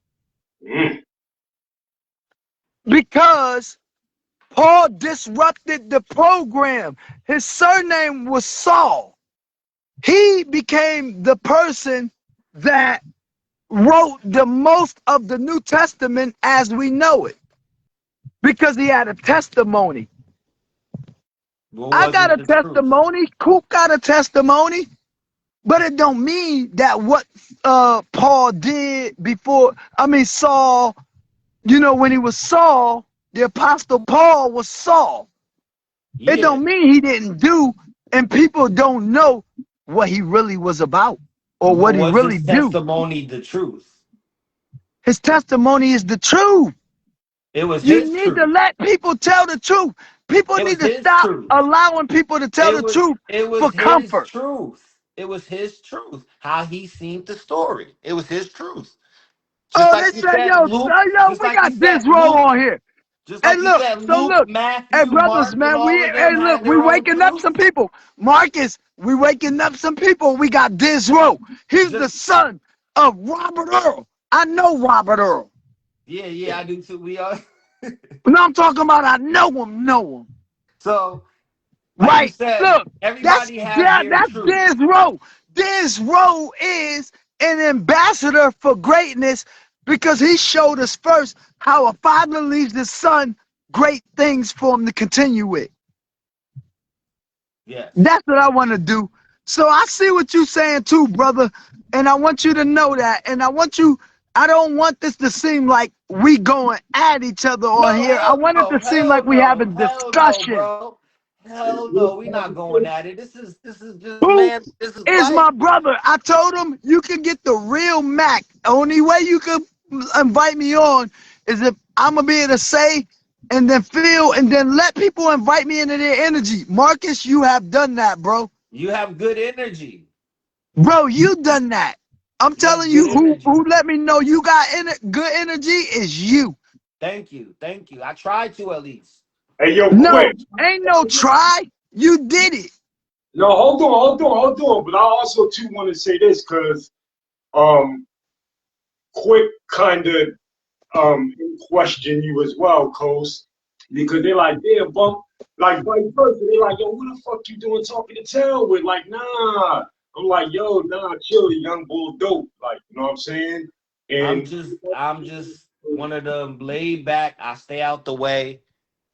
Mm. Because Paul disrupted the program. His surname was Saul. He became the person that wrote the most of the New Testament as we know it because he had a testimony. What I was got it a the truth? testimony. Coop got a testimony. But it don't mean that what Paul did before, I mean, Saul, when he was Saul, the Apostle Paul was Saul. It Yeah. don't mean he didn't do, and people don't know what he really was about or But what he was really his do. testimony the truth? His testimony is the truth. It was You his need to truth. let people tell the truth. People It was need to his stop truth. allowing people to tell the truth It was for his comfort. truth. It was his truth. How he seen the story. It was his truth. Just Oh, like they you said, said, yo, Luke. yo, Just we like you got this said, row Luke. on here. Just Hey, like you look. said, So Luke, look. Hey, Matthew, brothers, Mark, and man. all of Hey, them look. had We their own waking up truth. some people. Marcus, we waking up some people. We got Dizro. He's the Just son of Robert Earl. I know Robert Earl. yeah, I do too. We are. No, I'm talking about I know him. So, like you Right. said, Look, everybody has their that's truth. Dizro. Dizro is an ambassador for greatness because he showed us first how a father leaves his son great things for him to continue with. Yes. That's what I want to do. So I see what you're saying too, brother. And I want you to know that. And I don't want this to seem like we going at each other on No, here. I want it to seem like we having hell no, discussion. bro. Hell no, we not going at it. This is just Who man. This is is life. my brother? I told him you can get the real Mac. Only way you can invite me on is if I'm gonna be able to say and then feel and then let people invite me into their energy. Marcus, you have done that, bro. You have good energy. Bro, you done that. I'm You have telling good you, energy. who let me know you got good energy is you. Thank you, thank you. I tried to at least. Hey, yo, No, quick. ain't no try. You did it. No, hold on. But I also too want to say this because um, quick kind of question you as well, Coast, because they're like, damn, bump, like vice versa. They're like, yo, who the fuck you doing talking to town with? Like, nah. I'm like, yo, nah, chill, the young bull dope. Like, you know what I'm saying? And I'm just one of them laid back. I stay out the way.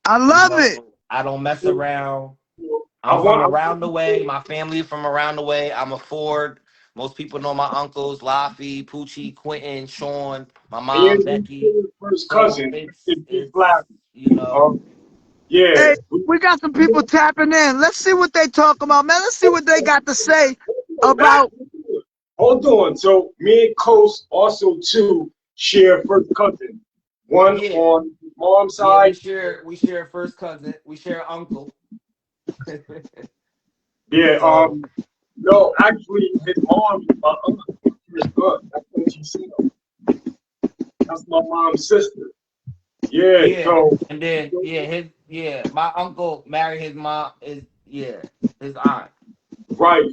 I You love it. know, I don't mess around. I I'm from want, around the way. My family from around the way. I'm a Ford. Most people know my uncles, Laffy, Poochie, Quentin, Sean, my mom, and Becky. first So cousin, it's it's black. you know, Um, yeah. Hey, we got some people tapping in. Let's see what they talk about, man. Let's see what they got to say Mac, about. hold on. So me and Coast also too share first cousin. One yeah, on his mom's yeah. side. We share a first cousin. We share an uncle. Yeah. So No, actually, his mom is my aunt. His aunt. That's what she said. That's my mom's sister. Yeah. yeah, So and then my uncle married his mom. His aunt. right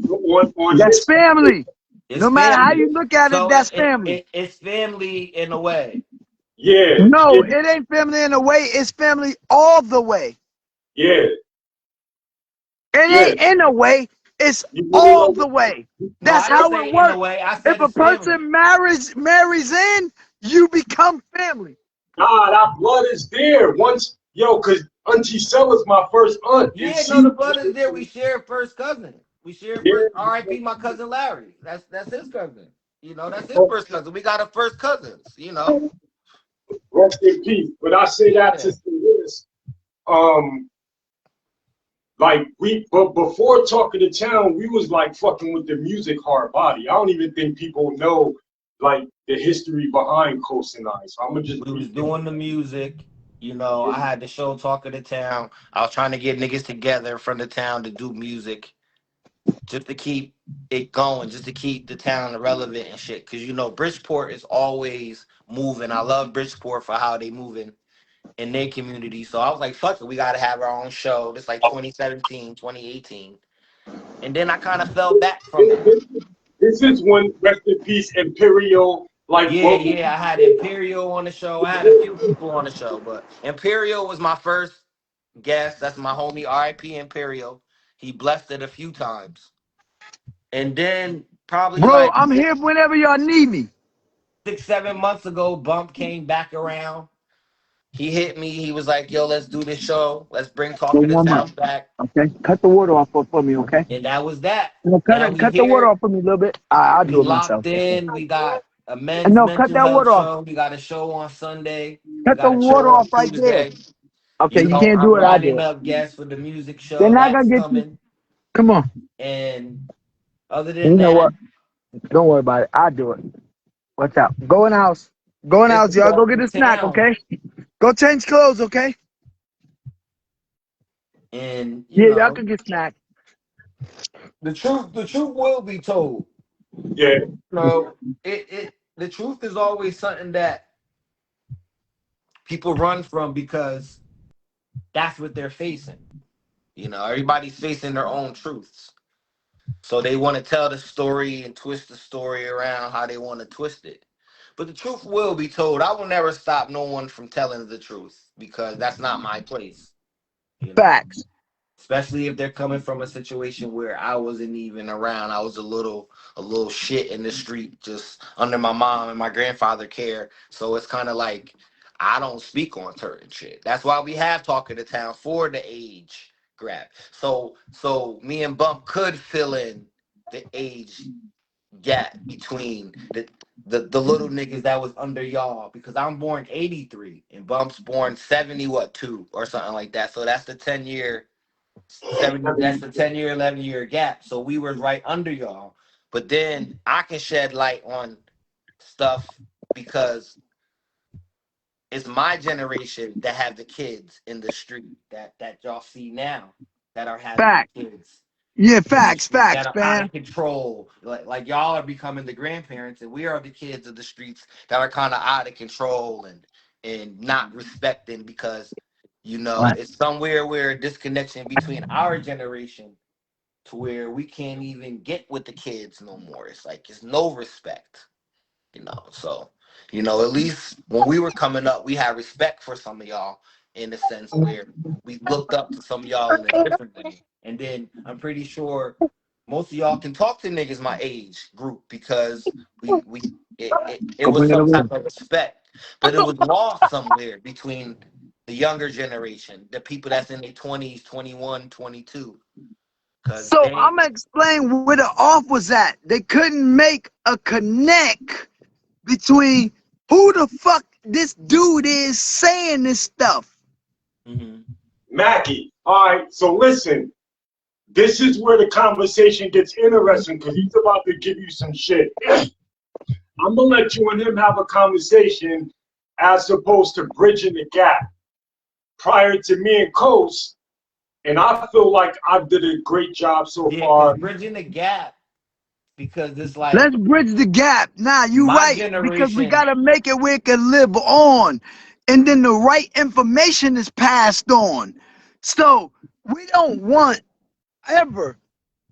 on That's his side. family. It's No matter how family. you look at it, So that's family. it's family in a way. Yeah. No, Yeah. it ain't family in a way. It's family all the way. Yeah. It Yeah. ain't in a way. It's You really all know. the way. No, That's I didn't how it say in a works. way. I If said a it's family. person marries in, you become family. Nah, that blood is there. Once, yo, cause Auntie Sella's my first aunt, and Yeah, no, she, the brothers there. We share first cousin. We share yeah, first. R.I.P. My cousin Larry. That's his cousin. You know, that's his first cousin. We got a first cousins. You know. rest in peace. But I say that Yeah. to say this, um, like but before talking to town, we was like fucking with the music hard body. I don't even think people know like the history behind Coast and I. So I'm gonna just We was be, doing the music. You know, I had the show Talk of the Town. I was trying to get niggas together from the town to do music, just to keep it going, just to keep the town relevant and shit. Cause you know, Bridgeport is always moving. I love Bridgeport for how they moving in their community. So I was like, fuck it, we gotta have our own show. This like 2017, 2018. And then I kind of fell back from that. this is when rest in peace Imperial, like Yeah, what yeah. I had Imperial on the show. I had a few people on the show, but Imperial was my first guest. That's my homie, RIP Imperial. He blessed it a few times. And then probably Bro, like I'm here whenever y'all need me. 6, 7 months ago, Bump came back around. He hit me. He was like, yo, let's do this show. Let's bring Go Talk of the warm up. Town back. Okay? Cut the water off for me, okay? And that was that. No, Now we cut the water here. off for me a little bit. I'll We do it myself. locked in. We got a And men's no, cut mental that health water off. show. We got a show on Sunday. We Cut the got a show water on off right there. Tuesday. Okay, You you know, can't I'm do it, I'll do lining it. up guests for the music They're show. not gonna That's get you. coming. Come on. And other You than know that, what? Don't worry about it. I'll do it. Watch out. Go in the house. Go in the it's house, the y'all. Go talk of get the a snack, town. okay? Go change clothes, okay? And you Yeah, y'all know, can get snack. the truth will be told. yeah, You know, the truth is always something that people run from because that's what they're facing. You know, everybody's facing their own truths. So they want to tell the story and twist the story around how they want to twist it. But the truth will be told. I will never stop no one from telling the truth because that's not my place. You know, Facts. especially if they're coming from a situation where I wasn't even around. I was a little shit in the street, just under my mom and my grandfather care. So it's kind of like I don't speak on certain shit. That's why we have Talk of the Town for the age grab. So me and Bump could fill in the age gap between the little niggas that was under y'all because I'm born 83 and Bump's born 70 what 2 or something like that. So that's the 10-year 70, that's the 10-year, 11-year gap. So we were right under y'all. But then I can shed light on stuff because it's my generation that have the kids in the street that y'all see now that are having Facts. kids Yeah, in the facts, street that facts, are out man. of control. Like y'all are becoming the grandparents and we are the kids of the streets that are kind of out of control and not respecting because you know it's somewhere where disconnection between our generation to where we can't even get with the kids no more. It's like it's no respect, you know. So, you know, at least when we were coming up, we had respect for some of y'all in the sense where we looked up to some of y'all in a different way. And then I'm pretty sure most of y'all can talk to niggas my age group because we it Go was bring it some over. type of respect, but it was lost somewhere between the younger generation, the people that's in their 20s, 21, 22. Cause So they I'm gonna explain where the off was at. They couldn't make a connect between who the fuck this dude is saying this stuff. mm-hmm. Macky. All right, so listen. This is where the conversation gets interesting because he's about to give you some shit. I'm gonna let you and him have a conversation as opposed to bridging the gap. Prior to me and Coast, and I feel like I did a great job so Yeah, because far. bridging the gap, because it's like Let's bridge the gap. Nah, you my right. Because we generation. gotta make it where it can live on. And then the right information is passed on. So we don't want ever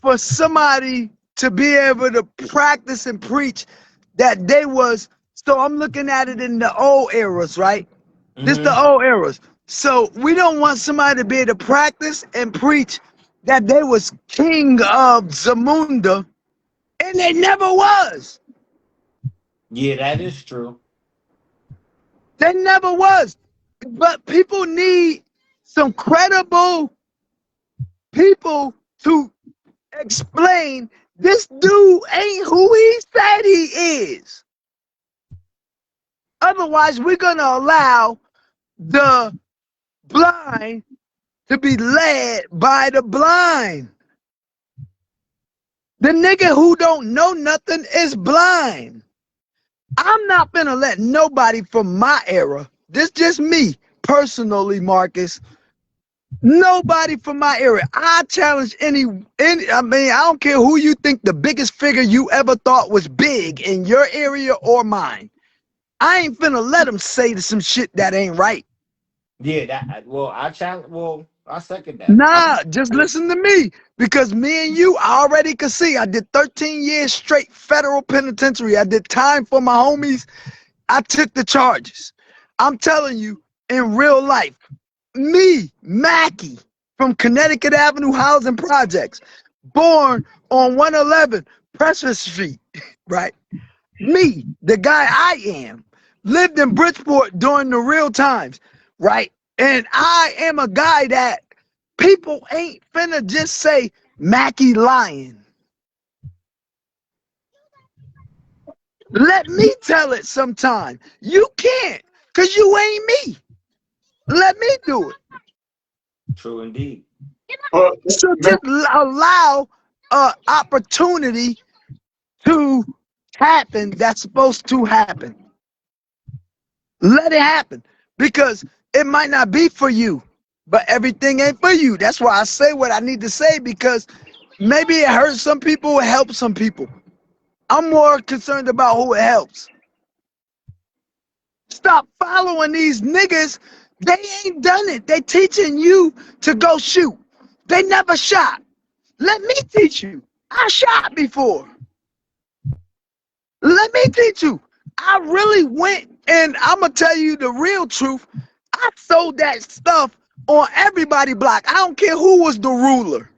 for somebody to be able to practice and preach that they was. So I'm looking at it in the old eras, right? This the Mm-hmm. old eras. So we don't want somebody to be able to practice and preach that they was king of Zamunda, and they never was. Yeah, that is true. They never was. But people need some credible people to explain this dude ain't who he said he is. Otherwise, we're gonna allow the blind to be led by the blind. The nigga who don't know nothing is blind. I'm not gonna let nobody from my era, this just me personally, Marcus. Nobody from my era. I challenge I mean, I don't care who you think the biggest figure you ever thought was big in your area or mine. I ain't finna let them say some shit that ain't right. Yeah, that well, I challenge. Well, I second that. Nah, just listen to me. Because me and you, I already could see. I did 13 years straight federal penitentiary. I did time for my homies. I took the charges. I'm telling you, in real life, me, Macky, from Connecticut Avenue Housing Projects, born on 111 Pressure Street, right? Me, the guy I am, lived in Bridgeport during the real times, right? And I am a guy that people ain't finna just say Macky lying. Let me tell it sometime. You can't, cause you ain't me. Let me do it. True indeed. So just allow an opportunity to happen that's supposed to happen. Let it happen because it might not be for you, but everything ain't for you. That's why I say what I need to say because maybe it hurts some people, it helps some people. I'm more concerned about who it helps. Stop following these niggas. They ain't done it. They teaching you to go shoot. They never shot. Let me teach you. I shot before. Let me teach you. I really went, and I'm gonna tell you the real truth. I sold that stuff on everybody block. I don't care who was the ruler.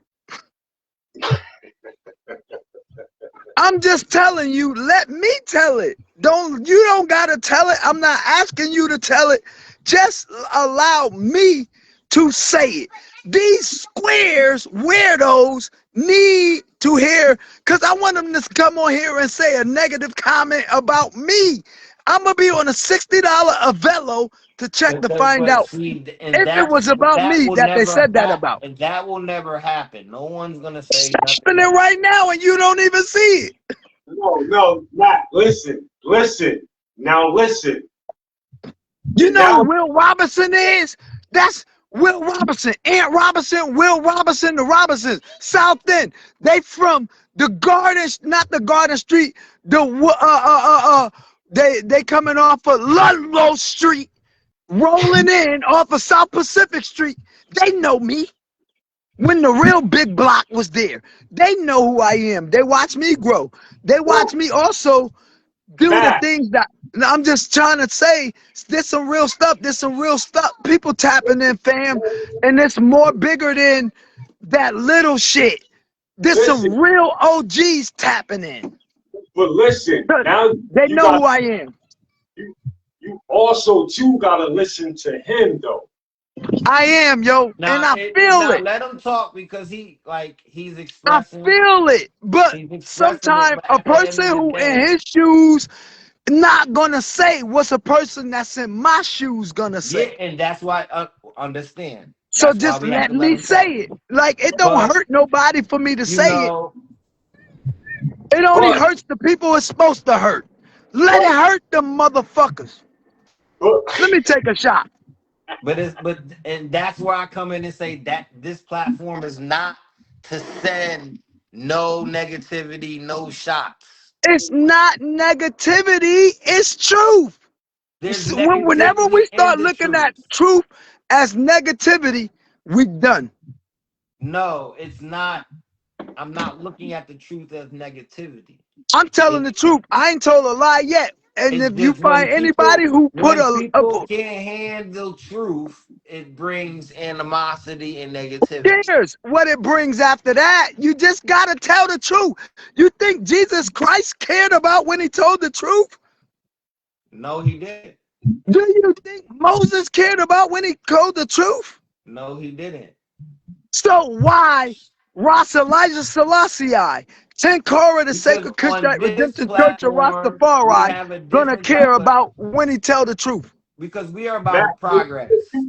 I'm just telling you, let me tell it. You don't gotta tell it. I'm not asking you to tell it. Just allow me to say it. These squares, weirdos, need to hear, because I want them to come on here and say a negative comment about me. I'm gonna be on a $60 Avello to check to find out and if it was about that me will that they never said that about. and that will never happen. No one's gonna It's say nothing. happening right now and you don't even see it. No, Matt, listen. Now listen. You know Now, who Will Robinson is? That's Will Robinson. Aunt Robinson, Will Robinson, the Robinsons. South End. They from the Garden, not the Garden Street, they coming off of Ludlow Street, rolling in off of South Pacific Street. They know me. When the real big block was there, they know who I am. They watch me grow. They watch me also do the Matt, things that I'm just trying to say. There's some real stuff. There's some real stuff. People tapping in, fam, and it's more bigger than that little shit. There's listen. some real OGs tapping in. But listen. Now They you know got who I am. you also too gotta listen to him though. I am, yo, and I feel it. Let him talk because he's I expressing. feel it. But He's expressing it. sometimes But a at the end person of the who in day, his shoes not gonna say what's a person that's in my shoes gonna yeah, say. and that's why understand. So That's why just we have let to let me him say talk. it. Like it don't But hurt nobody for me to you say it. know, It only But hurts the people it's supposed to hurt. Let it but hurt them motherfuckers. but Let me take a shot. and that's where I come in and say that this platform is not to send no negativity, no shots. It's not negativity, it's truth. There's Whenever negativity we in start the looking at truth. truth as negativity, we done. No, it's not. I'm not looking at the truth as negativity. I'm telling It, the truth. I ain't told a lie yet. And it's if you just when find anybody people who put when people can't handle truth, it brings animosity and negativity. cares what it brings after that, you just gotta tell the truth. You think Jesus Christ cared about when he told the truth? No, he didn't. Do you think Moses cared about when he told the truth? No, he didn't. So why Ras Elijah Selassie, Tenkara, the Because Sacred on Kushite this Redemption Church of platform, we Rastafari, have a gonna different care type of about when he tell the truth? because we are Matt, about progress.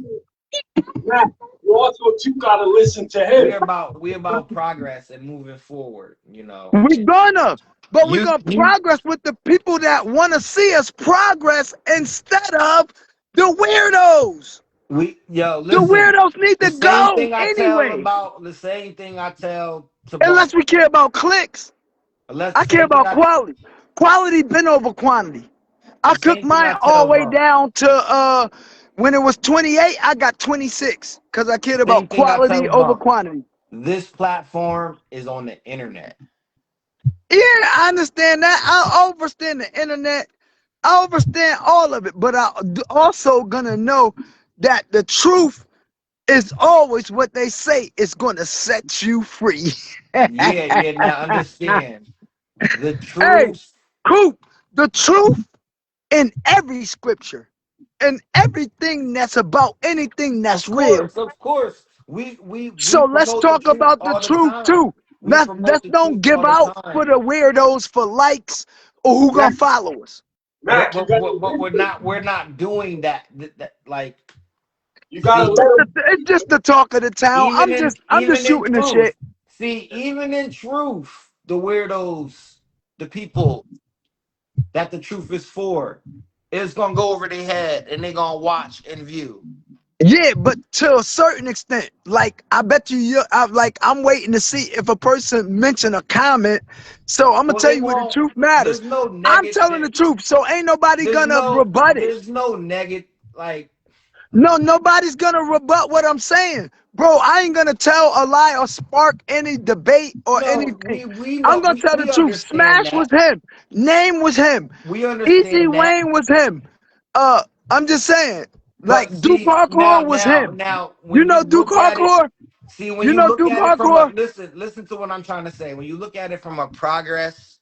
Matt, you also too gotta listen to We him. are about progress and moving forward, you know. We gonna, but we're You gonna you progress with the people that wanna see us progress instead of the weirdos. we yo The listen. weirdos need to go anyway. The same thing I tell to Bump. Unless we care about clicks. Unless I the care same thing about quality. Quality been over quantity. I the cooked same thing mine I all tell the way Bump. down to when it was 28, I got 26. Cause I cared Same about thing I quality tell over Bump. quantity. This platform is on the internet. Yeah, I understand that. I understand the internet. I understand all of it, but I also gonna know that the truth is always what they say is gonna set you free. Yeah, yeah. Now understand the Hey, truth. Coop, the truth in every scripture and everything that's about anything that's real. Of course. We So let's promote the talk truth about the all the truth time. too. We Let's promote the truth don't give all the out for time. the weirdos for likes or who Matt, gonna follow us. Matt, you gotta But we're not doing that. Like you gotta see, let him. It's just the talk of the town. I'm just even in shooting the truth. shit. See, even in truth, the weirdos, the people that the truth is for, it's gonna go over their head and they're gonna watch and view. Yeah, but to a certain extent, like I bet I'm waiting to see if a person mention a comment. So I'm gonna Well, tell they you where the won't. truth matters. There's no I'm telling negative. the truth, so ain't nobody gonna rebut it. There's no negative. Like, No, nobody's gonna rebut what I'm saying, bro. I ain't gonna tell a lie or spark any debate or no, anything. we I'm know gonna tell the we truth. understand Smash was that. him. Name was him. We Easy understand that. Wayne was him. I'm just saying, like But Duke see, Hardcore was him. now, You when know you Duke look at it, Hardcore? see, when You you know look Duke at it from a Hardcore? listen to what I'm trying to say. When you look at it from a progress,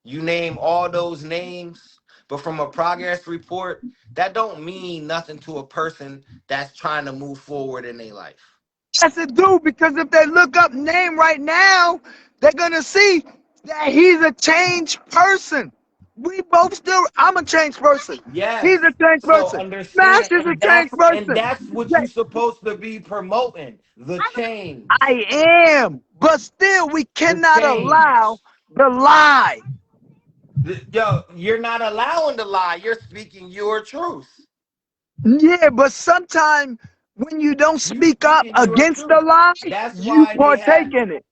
you name all those names, but from a progress report, that don't mean nothing to a person that's trying to move forward in their life. Yes, it do, because if they look up name right now, they're gonna see that he's a changed person. We both still, I'm a changed person. He's Yes. a changed So person. Smash understand, is a changed and person. that's what Yeah, you're supposed to be promoting. The change. I am, but still, we The cannot allow change. the lie. Yo, you're not allowing the lie. You're speaking your truth. Yeah, but sometimes when you don't You speak up speaking your against the truth. lie, That's you why they have partake in it.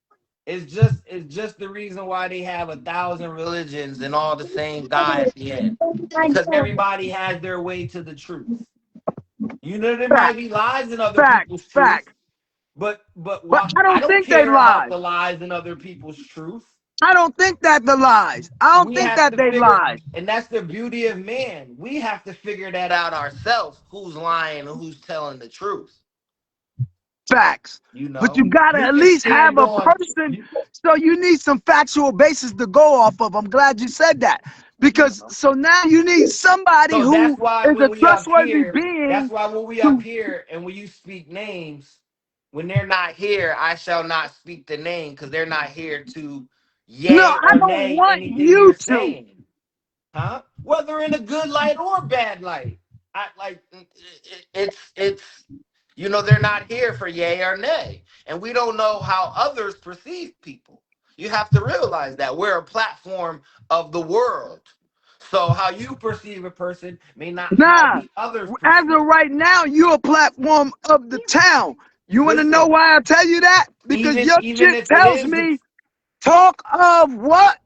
it's just the reason why they have 1,000 religions and all the same God at the end. Because everybody has their way to the truth. You know, there might Facts, be lies in other facts, people's truth, facts. but But what I I don't don't think they care about lie. the lies in other people's truth. I don't think that the lies. I don't We think have that to they figure, lies. and that's the beauty of man. We have to figure that out ourselves, who's lying and who's telling the truth. Facts. You But know, you gotta you at can least have stand a on person. you, So you need some factual basis to go off of. I'm glad you said that. Because so now you need somebody so that's who why is when a we up trustworthy here, being to. and when you speak names, when they're not here, I shall not speak the name because they're not here to No, yay I or don't nay want anything you're you to. saying. Huh? Whether in a good light or bad light. I like it's they're not here for yay or nay. And we don't know how others perceive people. You have to realize that we're a platform of the world. So how you perceive a person may not how Nah. be others As perceive. of right now, you're a platform of the town. You wanna know Listen, why I tell you that? Because even your even shit if it tells is the me talk of what?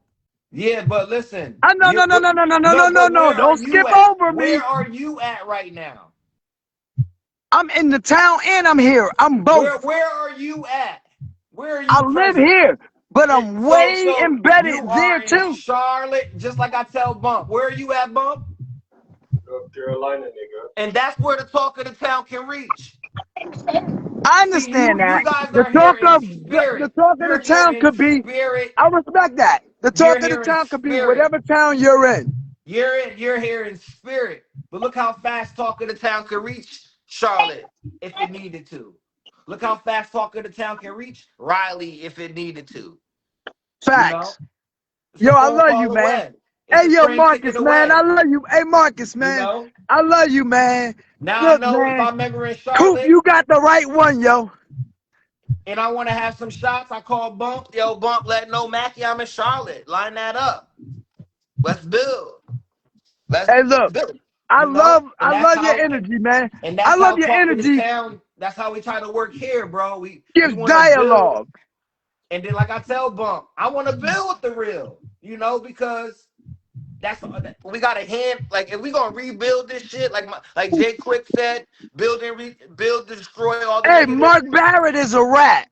yeah, but listen, No, no, no, no, no, no, no, no, no, no, but no. where are Don't you skip at? over me. Where are you at right now? I'm in the town and I'm here. I'm Where both. where are you at? Where are I you live present? here, but I'm way So you embedded are there in too. Charlotte, just like I tell Bump. Where are you at, Bump? North Carolina, nigga. And that's where the talk of the town can reach. I See, understand you that. guys are here in The spirit. talk of the You're here town in could be. spirit. I respect that. The You're talk of the here in town could be spirit. whatever town you're in. You're here in spirit. But look how fast talk of the town can reach Charlotte if it needed to. Look how fast talk of the town can reach Riley if it needed to. You know, Facts. it's a Yo, I phone love you, call man. away. It's Hey, a yo, train ticket Marcus, man. I away. love you. Hey, Marcus, You man. know. I love you, man. Now I Look, know if man. I'm ever in Coop, Charlotte you got the right one, yo. and I want to have some shots, I call Bump. Yo, Bump, let know Macky I'm in Charlotte. Line that up. Let's build. Let's Hey, look. build. I You know, love, I love your energy, man. and I that's love how your talk of the energy. town. That's how we try to work here, bro. We Gives want to build, dialogue. and then like I tell Bump, I want to build with the real. Because that's we got a hand. Like if we gonna rebuild this shit, like Jay Quick said, build, destroy all the Hey, negative. Mark Barrett is a rat.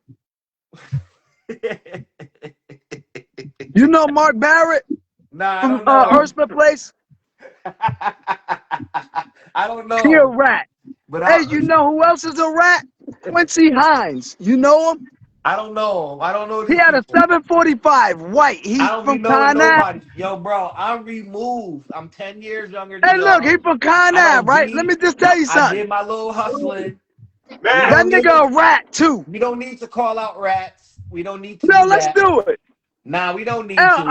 You know Mark Barrett Nah, I from don't know. Ursula Place? I don't He a know. rat. But Hey, you know who else is a rat? Quincy Hines. You know him? I don't know. I don't know He these had a people. 745 white. I He don't be from knowing Con Ave. nobody. Yo, bro, I'm removed. I'm 10 years younger than Hey, look, he y'all. from Con I Ave, don't right? Let be. me just tell you I something. did my little hustling. We Man, That don't need nigga to. a rat too. We don't need to call out rats. We don't need to No, do let's that. do it. Nah, we don't need to.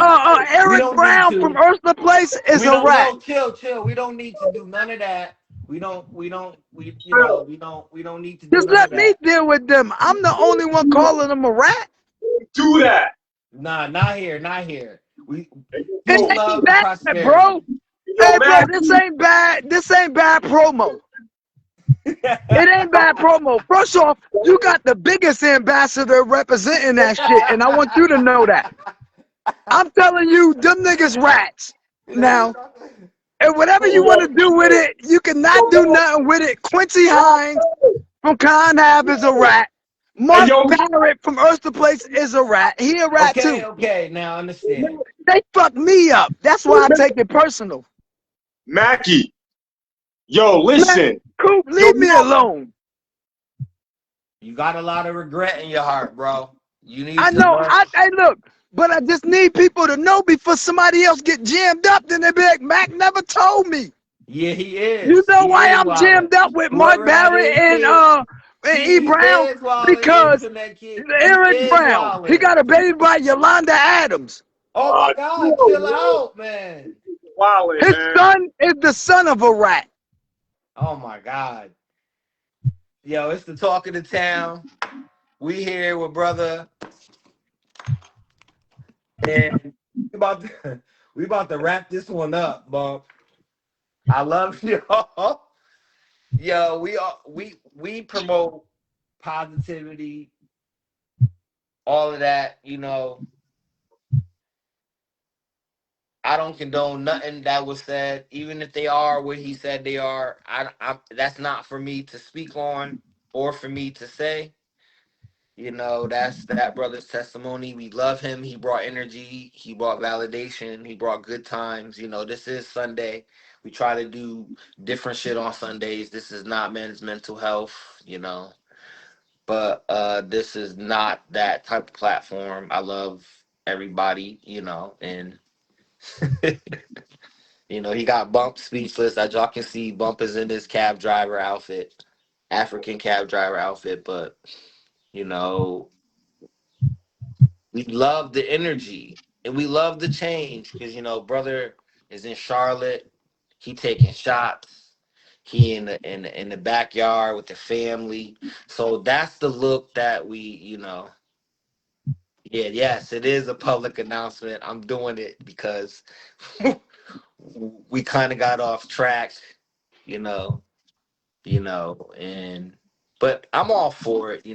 We Eric don't need Brown from to. Ursula Place is We a don't rat. know. Chill. We don't need to do none of that. We don't need to do Just none of let me that. deal with them. I'm the only one calling them a rat. do that. Nah, not here, not here. We It peace, ain't love, and bad, prosperity. bro. Yo, Hey, bro, Mac, this ain't bad. This ain't bad promo. It ain't bad promo. First off, you got the biggest ambassador representing that shit, and I want you to know that. I'm telling you, them niggas rats. Now, and whatever you want to do with it, you cannot do nothing with it. Quincy Hines from Con Ave is a rat. Hey, Mark yo, Barrett from Oyster Place is a rat. He a rat too. Okay, now I understand. They fucked me up. That's why I take it personal. Macky. Yo, Man, listen. Coop, Yo, leave me alone. You got a lot of regret in your heart, bro. You need I to know. learn. I look, but I just need people to know before somebody else get jammed up. Then they be like, Mac never told me. Yeah, he You is. know He why is I'm wildin'. jammed up with Mark Whoever that Barrett is, kid, and E. he Brown? is wildin', Because internet kid. He Eric is Brown, he wildin'. got a baby by Yolanda Adams. Oh my God, chill yo, out, man. wildin', His man. son is the son of a rat. Oh my God. Yo, it's the talk of the town. We here with brother, and we about to wrap this one up, Bob. I love y'all. Yo, we promote positivity, all of that. I don't condone nothing that was said, even if they are what he said they are. That's not for me to speak on or for me to say. That's that brother's testimony. We love him. He brought energy. He brought validation. He brought good times. This is Sunday. We try to do different shit on Sundays. This is not men's mental health. But this is not that type of platform. I love everybody, and he got Bump speechless. As y'all can see, Bump is in his cab driver outfit, African cab driver outfit. But you know, we love the energy and we love the change because brother is in Charlotte. He taking shots. He in the backyard with the family. So that's the look that we. Yeah, yes, it is a public announcement. I'm doing it because we kind of got off track, you know, and but I'm all for it.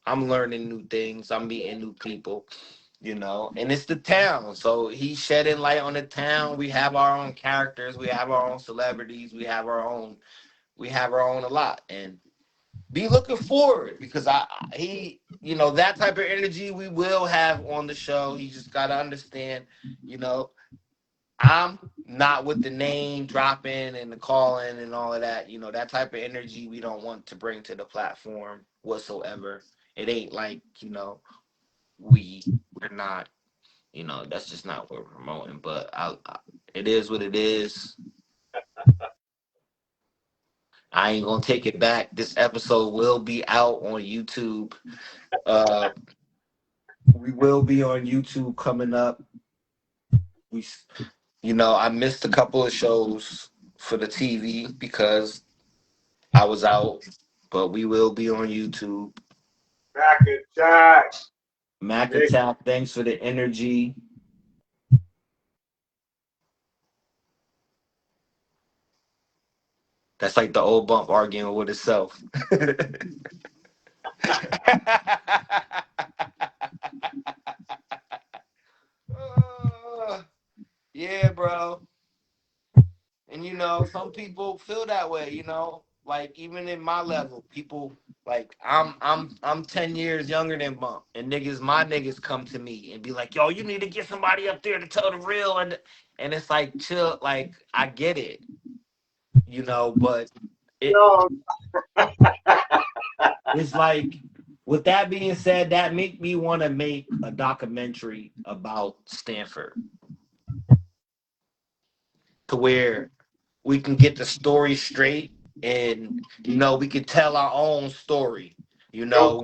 I'm learning new things. I'm meeting new people, and it's the town. So he's shedding light on the town. We have our own characters. We have our own celebrities. We have our own a lot, and be looking forward because that type of energy we will have on the show. He just got to understand, you know, I'm not with the name dropping and the calling and all of that. That type of energy we don't want to bring to the platform whatsoever. It ain't like, we're not, that's just not what we're promoting. But it is what it is. I ain't gonna take it back. This episode will be out on YouTube. Uh, we will be on YouTube coming up. We, I missed a couple of shows for the TV because I was out, but we will be on YouTube. Back attack. Mac Attack, thanks for the energy. That's like the old Bump arguing with itself. Uh, yeah, bro. And some people feel that way. Like even in my level, people like I'm 10 years younger than Bump. And my niggas come to me and be like, yo, you need to get somebody up there to tell the real and it's like chill, like I get it, but it Yo, it's like with that being said, that make me want to make a documentary about Stanford to where we can get the story straight and we can tell our own story. yo,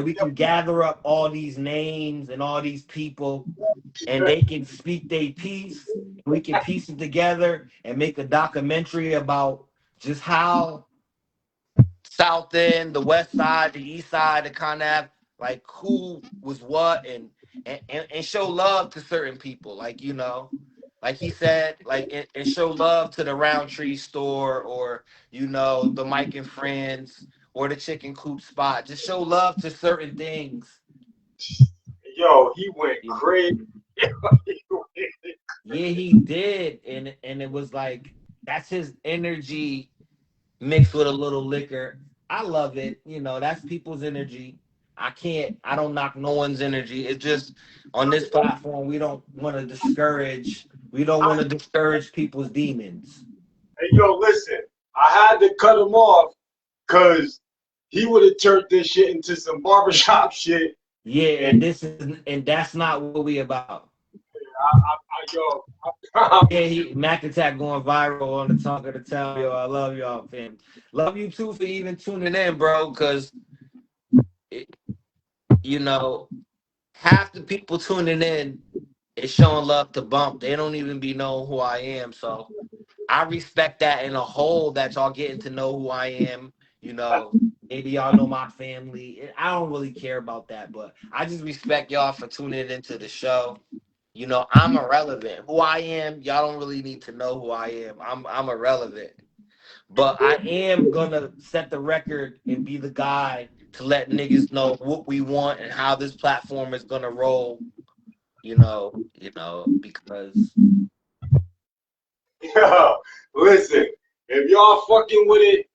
We can gather up all these names and all these people and they can speak their piece. We can piece it together and make a documentary about just how South End, the West Side, the East Side, the Conab, like who was what and show love to certain people, like. Like he said, like and show love to the Roundtree store, or the Mike and Friends, or the Chicken Coop spot. Just show love to certain things. Yo, he went You know? crazy. Yeah, he did, and it was like that's his energy mixed with a little liquor. I love it. That's people's energy. I don't knock no one's energy. It's just on this platform, we don't want to discourage. We don't want to discourage people's demons. Hey, yo, listen, I had to cut him off because he would have turned this shit into some barbershop shit. Yeah, And and that's not what we about. yo, Yeah, Mac Attack going viral on the talk of the town. Yo, I love y'all, fam. Love you too for even tuning in, bro. Because you know, half the people tuning in is showing love to Bump. They don't even be knowing who I am. So I respect that in a whole that y'all getting to know who I am. Maybe y'all know my family. I don't really care about that, but I just respect y'all for tuning into the show. I'm irrelevant. Who I am, y'all don't really need to know who I am. I'm irrelevant. But I am gonna set the record and be the guy to let niggas know what we want and how this platform is gonna roll. Because yo, listen, if y'all fucking with it,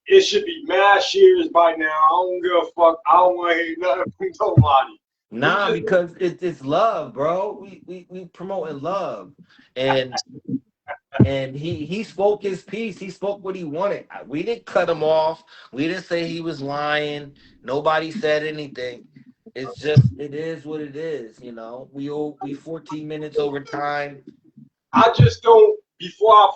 it should be mass years by now. I don't give a fuck. I don't want to hear nothing from nobody. We nah, just, because it's love, bro. We promoting love, and he spoke his piece. He spoke what he wanted. We didn't cut him off. We didn't say he was lying. Nobody said anything. It's just it is what it is. We 14 minutes over time. I just don't. Before I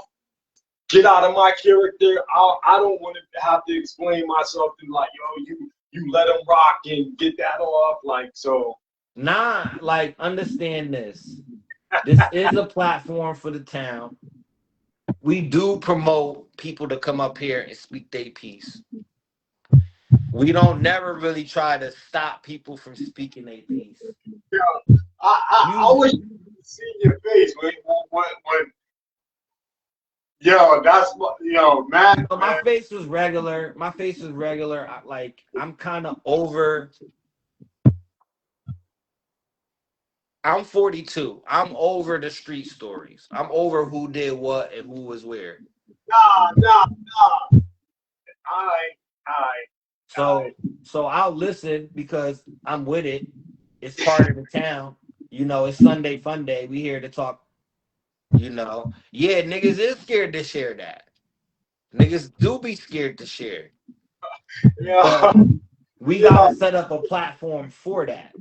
get out of my character, I don't want to have to explain myself and like, yo, you let him rock and get that off, like so. Nah, like understand this. This is a platform for the town. We do promote people to come up here and speak their piece. We don't never really try to stop people from speaking their piece. I You wish you could see your face when yo, that's what yo, Matt, my man. face was regular. My face was regular. I'm kind of over. I'm 42. I'm over the street stories. I'm over who did what and who was where. Nah. I, So so I'll listen because I'm with it. It's part of the town. It's Sunday fun day. We here to talk. Yeah, niggas is scared to share that. Niggas do be scared to share, but yeah, we yeah, gotta set up a platform for that.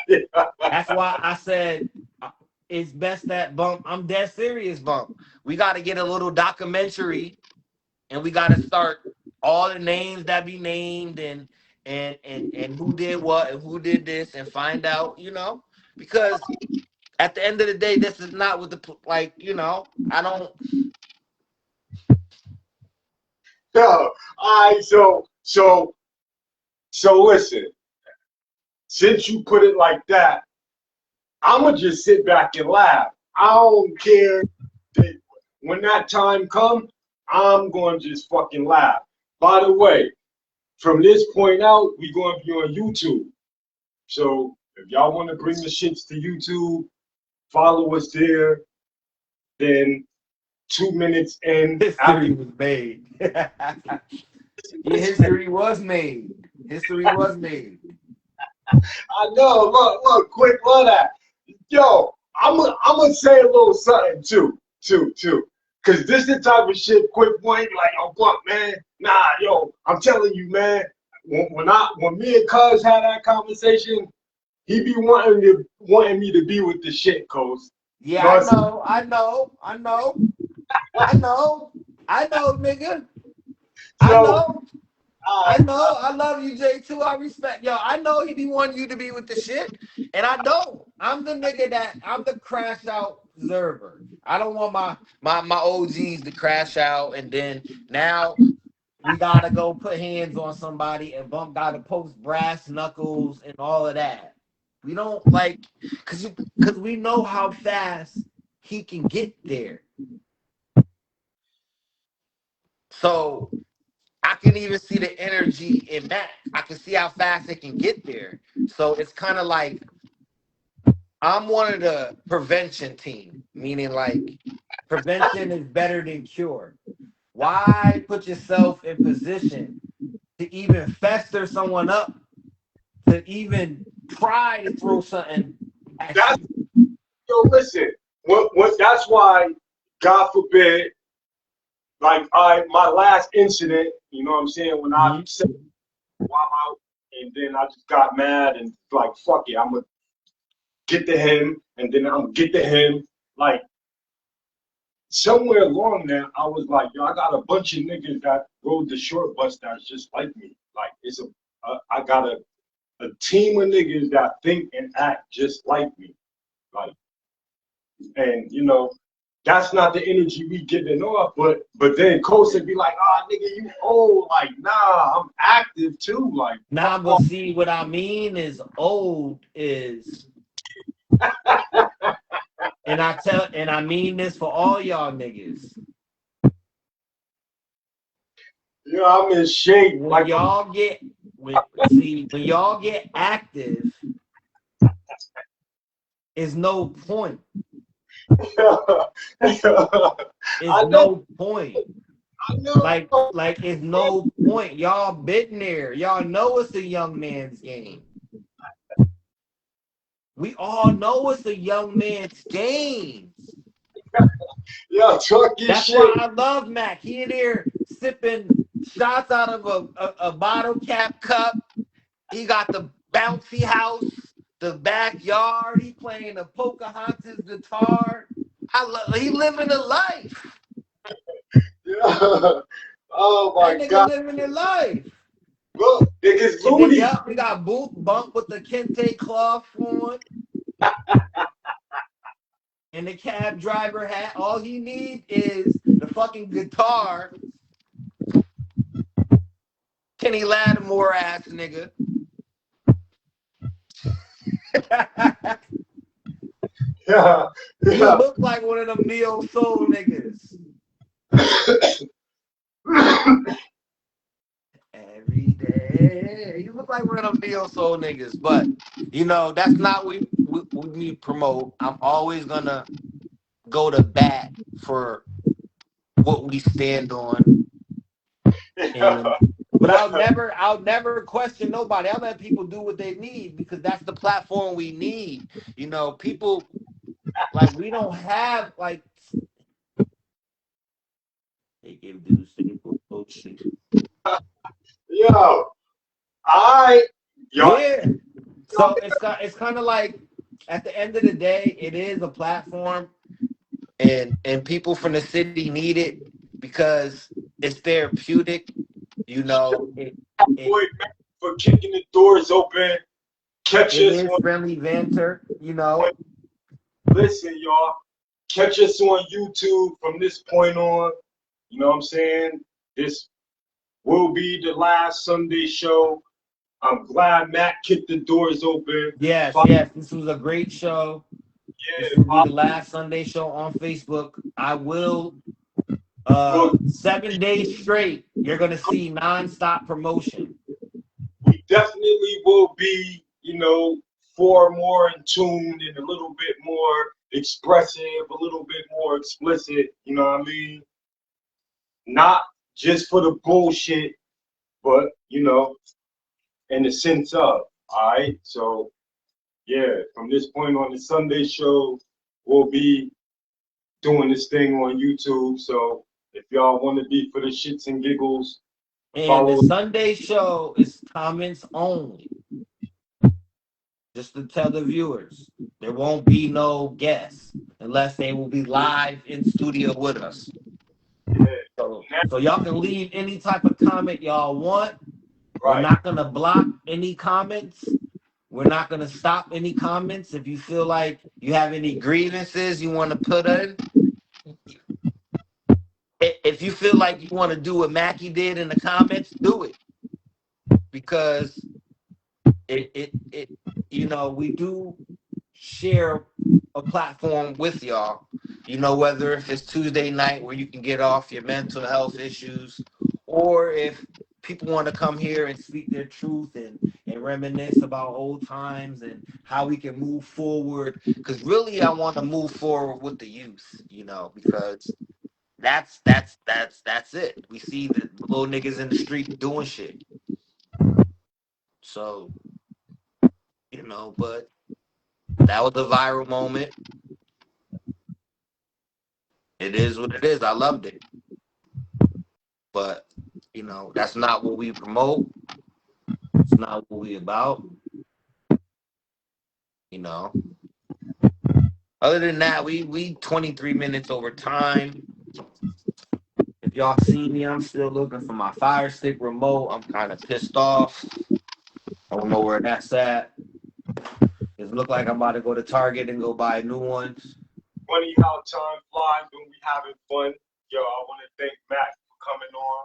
yeah. That's why I said it's best that Bump. I'm dead serious, Bump. We got to get a little documentary, and we got to start all the names that be named, and who did what and who did this, and find out. Because at the end of the day, this is not what I don't. All right, so listen. Since you put it like that, I'ma just sit back and laugh. I don't care that when that time comes, I'm gonna just fucking laugh. By the way, from this point out, we gonna be on YouTube. So if y'all want to bring the shits to YouTube, follow us there. Then 2 minutes in after History was made. Yeah, history was made. History was made. I know, look, quick, love that. Yo, I'm gonna say a little something too. Cause this is the type of shit quick point like, oh fuck man, nah, yo, I'm telling you, man, when me and Cuz had that conversation, he be wanting me to be with the shit, Cuz. You Yeah, know I what I'm saying? know. I know. I know. I know. I know, nigga. I So, know. I know. I love you, J2. I respect yo. I know he be wanting you to be with the shit, and I don't. I'm the nigga that I'm the crash out observer. I don't want my OGs to crash out, and then now we gotta go put hands on somebody, and Bump gotta post brass knuckles and all of that. We don't like, cause we know how fast he can get there. So I can even see the energy in Mac. I can see how fast it can get there. So it's kind of like I'm one of the prevention team, meaning like prevention is better than cure. Why put yourself in position to even fester someone up to even try to throw something at That's you? yo. Listen, what? That's why, God forbid, like my last incident. You know what I'm saying? When I Mhm. said wow out, and then I just got mad and like fuck it, I'm gonna get to him, and then I'm gonna get to him. Like somewhere along there, I was like, yo, I got a bunch of niggas that rode the short bus that's just like me. Like I got a team of niggas that think and act just like me. Like, and you know, that's not the energy we giving off. But then Coach would be like, ah, nigga, you old. Like, nah, I'm active too. Like, Nah, fuck but off. see, what I mean is old is, and I mean this for all y'all niggas. You know, I'm in shape. When Like, y'all get when y'all get active, is no point. It's I know, no point. I know. Like it's no point. Y'all been there. Y'all know it's a young man's game. We all know it's a young man's game. Yeah, talk your That's why shit. I love Mac. He in there sipping shots out of a bottle cap cup. He got the bouncy house, the backyard. He playing the Pocahontas guitar. He living a life. Yeah. Oh That my nigga God. living a life. Look, niggas And then loony. yup, we got Boot Bump with the kente cloth on and the cab driver hat. All he need is the fucking guitar. Kenny Lattimore ass nigga. Yeah. You Yeah. look like one of them neo soul niggas. Every day. You look like one of them neo soul niggas. But you know, that's not what we promote. I'm always gonna go to bat for what we stand on. And but I'll never question nobody. I'll let people do what they need because that's the platform we need. You know, people like we don't have like they give dudes oh shit. Yo, I, yo, Yeah. So it's kind of like at the end of the day, it is a platform, and people from the city need it because it's therapeutic. You know, it boy, man, for kicking the doors open. Catch it us is on, friendly banter. You know, listen, y'all. Catch us on YouTube from this point on. You know what I'm saying? This will be the last Sunday show. I'm glad Matt kicked the doors open. yes, Follow, yes. This was a great show. This yeah, will be follow, the last Sunday show on Facebook. I will look, 7 days straight. You're gonna see nonstop promotion. we definitely will be, you know, far more in tune and a little bit more expressive, a little bit more explicit, you know what I mean? Not just for the bullshit, but, you know, in the sense of, all right? So, yeah, from this point on, the Sunday show will be doing this thing on YouTube. So, if y'all want to be for the shits and giggles, And the follow. Sunday show is comments only. Just to tell the viewers, there won't be no guests unless they will be live in studio with us. Yeah, So y'all can leave any type of comment y'all want. We're right. not gonna block any comments. We're not gonna stop any comments. If you feel like you have any grievances you want to put in, if you feel like you want to do what Mackey did in the comments, do it because it you know we do share a platform with y'all. You know, whether if it's Tuesday night where you can get off your mental health issues, or if people want to come here and speak their truth and reminisce about old times and how we can move forward. Because really, I want to move forward with the youth, you know, because that's it. We see the little niggas in the street doing shit. So, you know, but that was a viral moment. It is what it is. I loved it. But, you know, that's not what we promote. It's not what we about, you know. Other than that, we 23 minutes over time. If y'all see me, I'm still looking for my Fire Stick remote. I'm kind of pissed off. I don't know where that's at. It look like I'm about to go to Target and go buy new ones. Funny how time flies when we having fun. Yo, I want to thank Matt for coming on.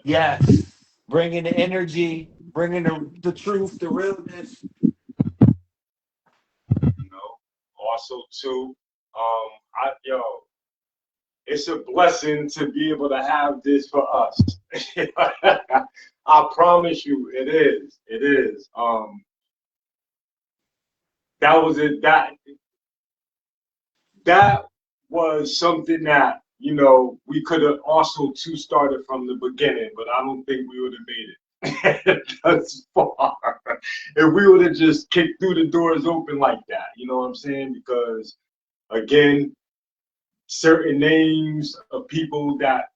Yes, bringing the energy, bringing the truth, the realness. You know, also too, yo, it's a blessing to be able to have this for us. I promise you, it is. It is. That was it. That was something that we could have also too started from the beginning, but I don't think we would have made it thus far if we would have just kicked through the doors open like that. You know what I'm saying? Because again, certain names of people that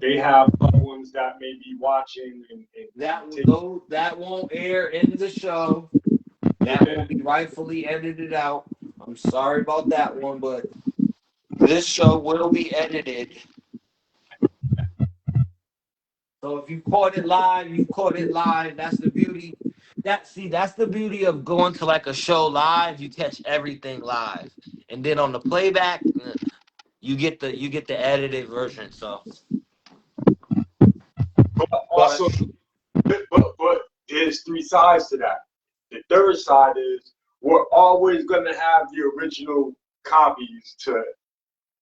they have loved ones that may be watching and That won't air in the show. That will be rightfully edited out. I'm sorry about that one, but this show will be edited. So if you caught it live, you caught it live. That's the beauty. That's the beauty of going to like a show live. You catch everything live, and then on the playback, you get the edited version. So, but but also but there's three sides to that. The third side is we're always going to have the original copies to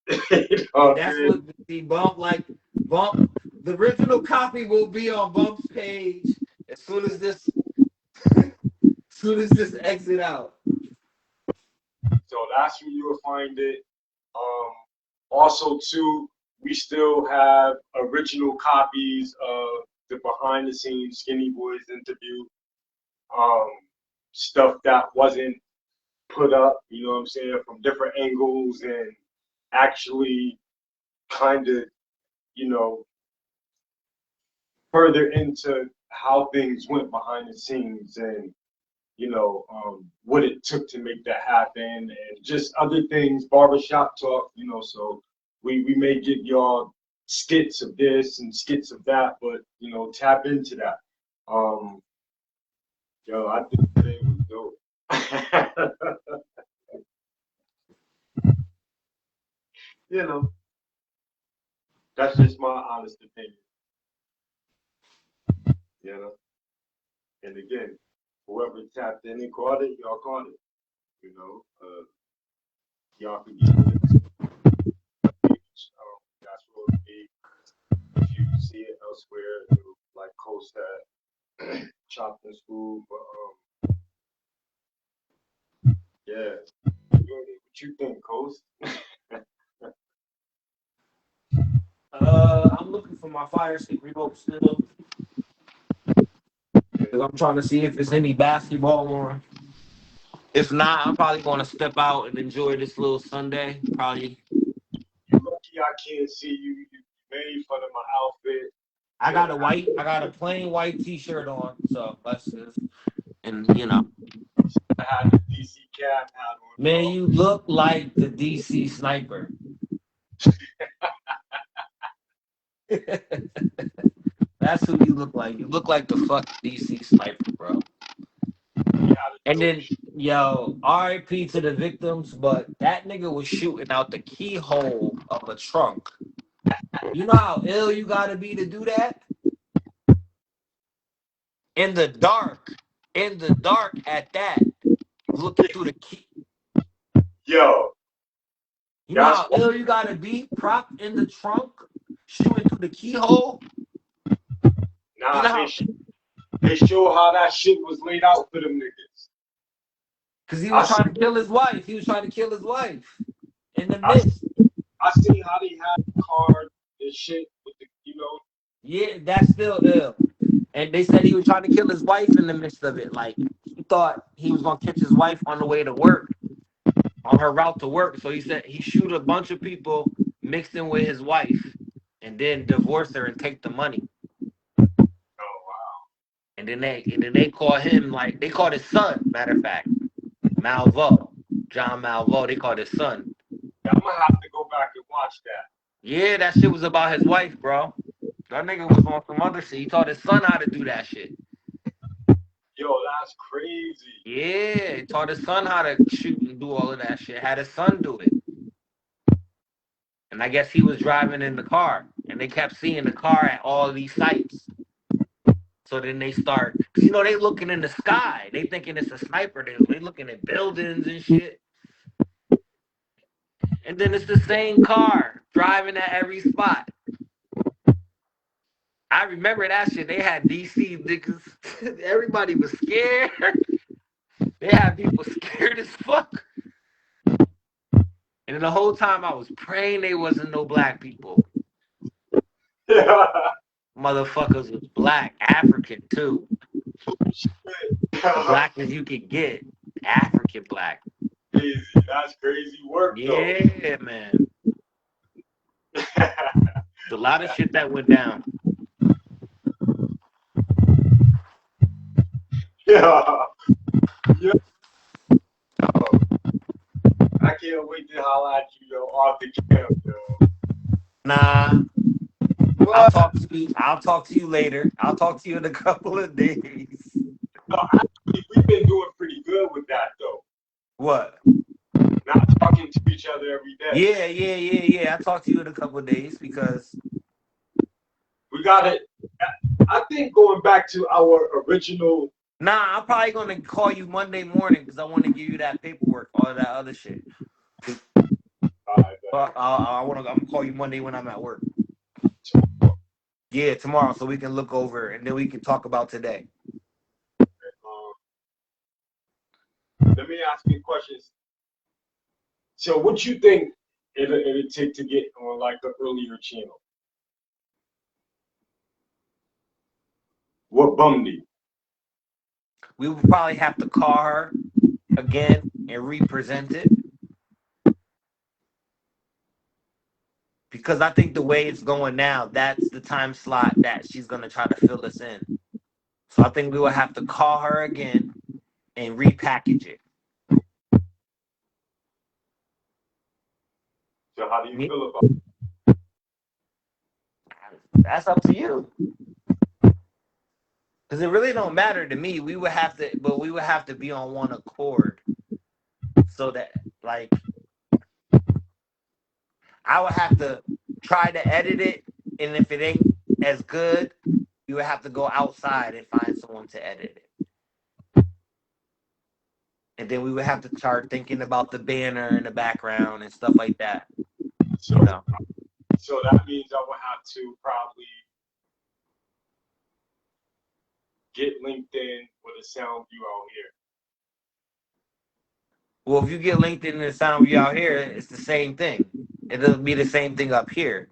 that's what the bump. The original copy will be on Bump's page as soon as this exit out. So that's where you'll find it. Also, too, we still have original copies of the behind the scenes Skinny Boys interview. Stuff that wasn't put up, you know what I'm saying, from different angles and actually kind of, you know, further into how things went behind the scenes and what it took to make that happen and just other things, barbershop talk, so we may give y'all skits of this and skits of that, but tap into that. I think today was dope. That's just my honest opinion. You know, and again, whoever tapped in and caught it, y'all caught it. Y'all can get it. That's what it would be. If you see it elsewhere, like Coast had chopped in school, but yeah. What you think, Coast? I'm looking for my Fire Stick remote still. I'm trying to see if there's any basketball on. If not, I'm probably going to step out and enjoy this little Sunday. Probably. You lucky I can't see you. You made fun of my outfit. I got a plain white T-shirt on, so let's just, and I had the DC cap hat on. man, you look like the DC sniper. That's who you look like. You look like the fucking DC sniper, bro. And then, yo, RIP to the victims, but that nigga was shooting out the keyhole of a trunk. You know how ill you gotta be to do that? In the dark at that, looking through the key. Yo, You know how ill you gotta be? Propped in the trunk, shooting through the keyhole. Nah, You know how? they show how that shit was laid out for them niggas. Because he I was trying see, to kill his wife. He was trying to kill his wife in the I, mist. I seen how they had the card and shit with the, you know. Yeah, that's still ill. And they said he was trying to kill his wife in the midst of it. Like he thought he was gonna catch his wife on the way to work, on her route to work. So he said he shoot a bunch of people mixed in with his wife, and then divorce her and take the money. Oh wow. And then they call him like they called his son. Matter of fact, Malvo, John Malvo. They called his son. Yeah, I'm gonna have to go back and watch that. Yeah, that shit was about his wife, bro. That nigga was on some other shit. He taught his son how to do that shit. Yo, that's crazy. Yeah, he taught his son how to shoot and do all of that shit. Had his son do it. And I guess he was driving in the car. And they kept seeing the car at all of these sites. So then they start, because you know, they looking in the sky. They thinking it's a sniper. They looking at buildings and shit. And then it's the same car driving at every spot. I remember that shit. They had DC niggas. Everybody was scared. They had people scared as fuck. And the whole time I was praying they wasn't no black people. Yeah. Motherfuckers was black, African too. The blackest you could get, African black. Crazy. That's crazy work, though. Yeah, man. A lot of shit that went down. Yeah. Yeah. I can't wait to holler at you, yo, off the camp, yo. Nah, What? I'll talk to you later. I'll talk to you in a couple of days. No, actually, we've been doing pretty good with that, though. What? Not talking to each other every day. Yeah. I'll talk to you in a couple of days because We got it. I think going back to our original. nah, I'm probably gonna call you Monday morning because I want to give you that paperwork, all of that other shit. I'm gonna call you Monday when I'm at work. Yeah, tomorrow, so we can look over and then we can talk about today. Let me ask you questions. So, what you think it'll take to get on like the earlier channel? What bummed you? We would probably have to call her again and represent it. Because I think the way it's going now, that's the time slot that she's going to try to fill us in. So I think we will have to call her again and repackage it. So, how do you feel about it? That's up to you. Because it really don't matter to me. We would have to be on one accord. So that, like, I would have to try to edit it, and if it ain't as good, you would have to go outside and find someone to edit it. And then we would have to start thinking about the banner in the background and stuff like that. So, You know? So that means I would have to probably get LinkedIn with a sound view out here. Well, if you get LinkedIn and the sound view out here, it's the same thing. It'll be the same thing up here.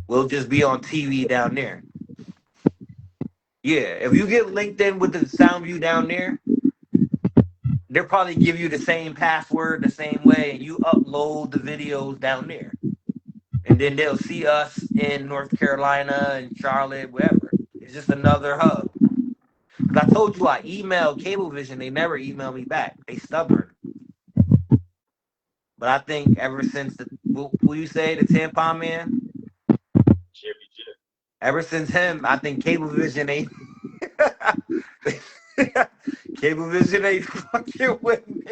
We'll just be on TV down there. Yeah, if you get LinkedIn with the sound view down there, they'll probably give you the same password the same way, and you upload the videos down there. And then they'll see us in North Carolina and Charlotte, wherever. It's just another hub. Because I told you I emailed Cablevision. They never emailed me back. They stubborn. But I think ever since who you say, the tampon man? Jimmy Jim. Ever since him, I think Cablevision ain't Cablevision ain't fucking with me.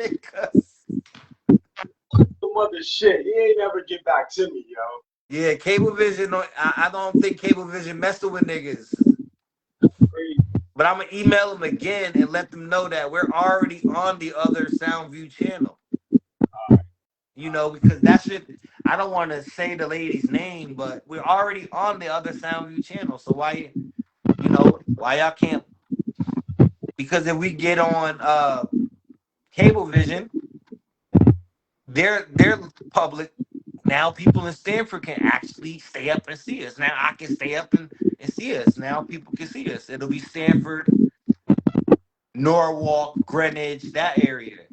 The mother shit. He ain't ever get back to me, yo. Yeah, Cablevision. I don't think Cablevision messing with niggas. Crazy. But I'm gonna email them again and let them know that we're already on the other SoundView channel. You know, because that should. I don't want to say the lady's name, but we're already on the other Soundview channel. So why, why y'all can't? Because if we get on Cablevision, they're public. Now people in Stanford can actually stay up and see us. Now I can stay up and see us. Now people can see us. It'll be Stanford, Norwalk, Greenwich, that area.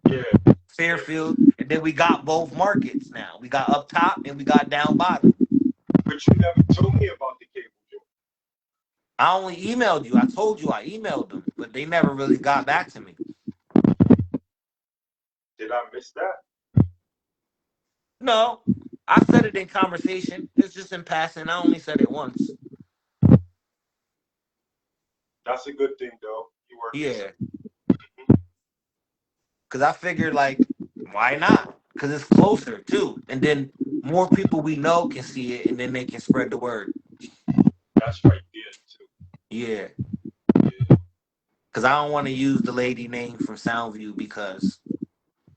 Yeah. Fairfield. And then we got both markets now. We got up top and we got down bottom. But you never told me about the cable joint. I only emailed you. I told you I emailed them, but they never really got back to me. Did I miss that? No, I said it in conversation. It's just in passing. I only said it once. That's a good thing, though. You work. Yeah. Because I figured, like, why not? Because it's closer, too. And then more people we know can see it, and then they can spread the word. That's right there, too. Yeah. Because I don't want to use the lady name from Soundview because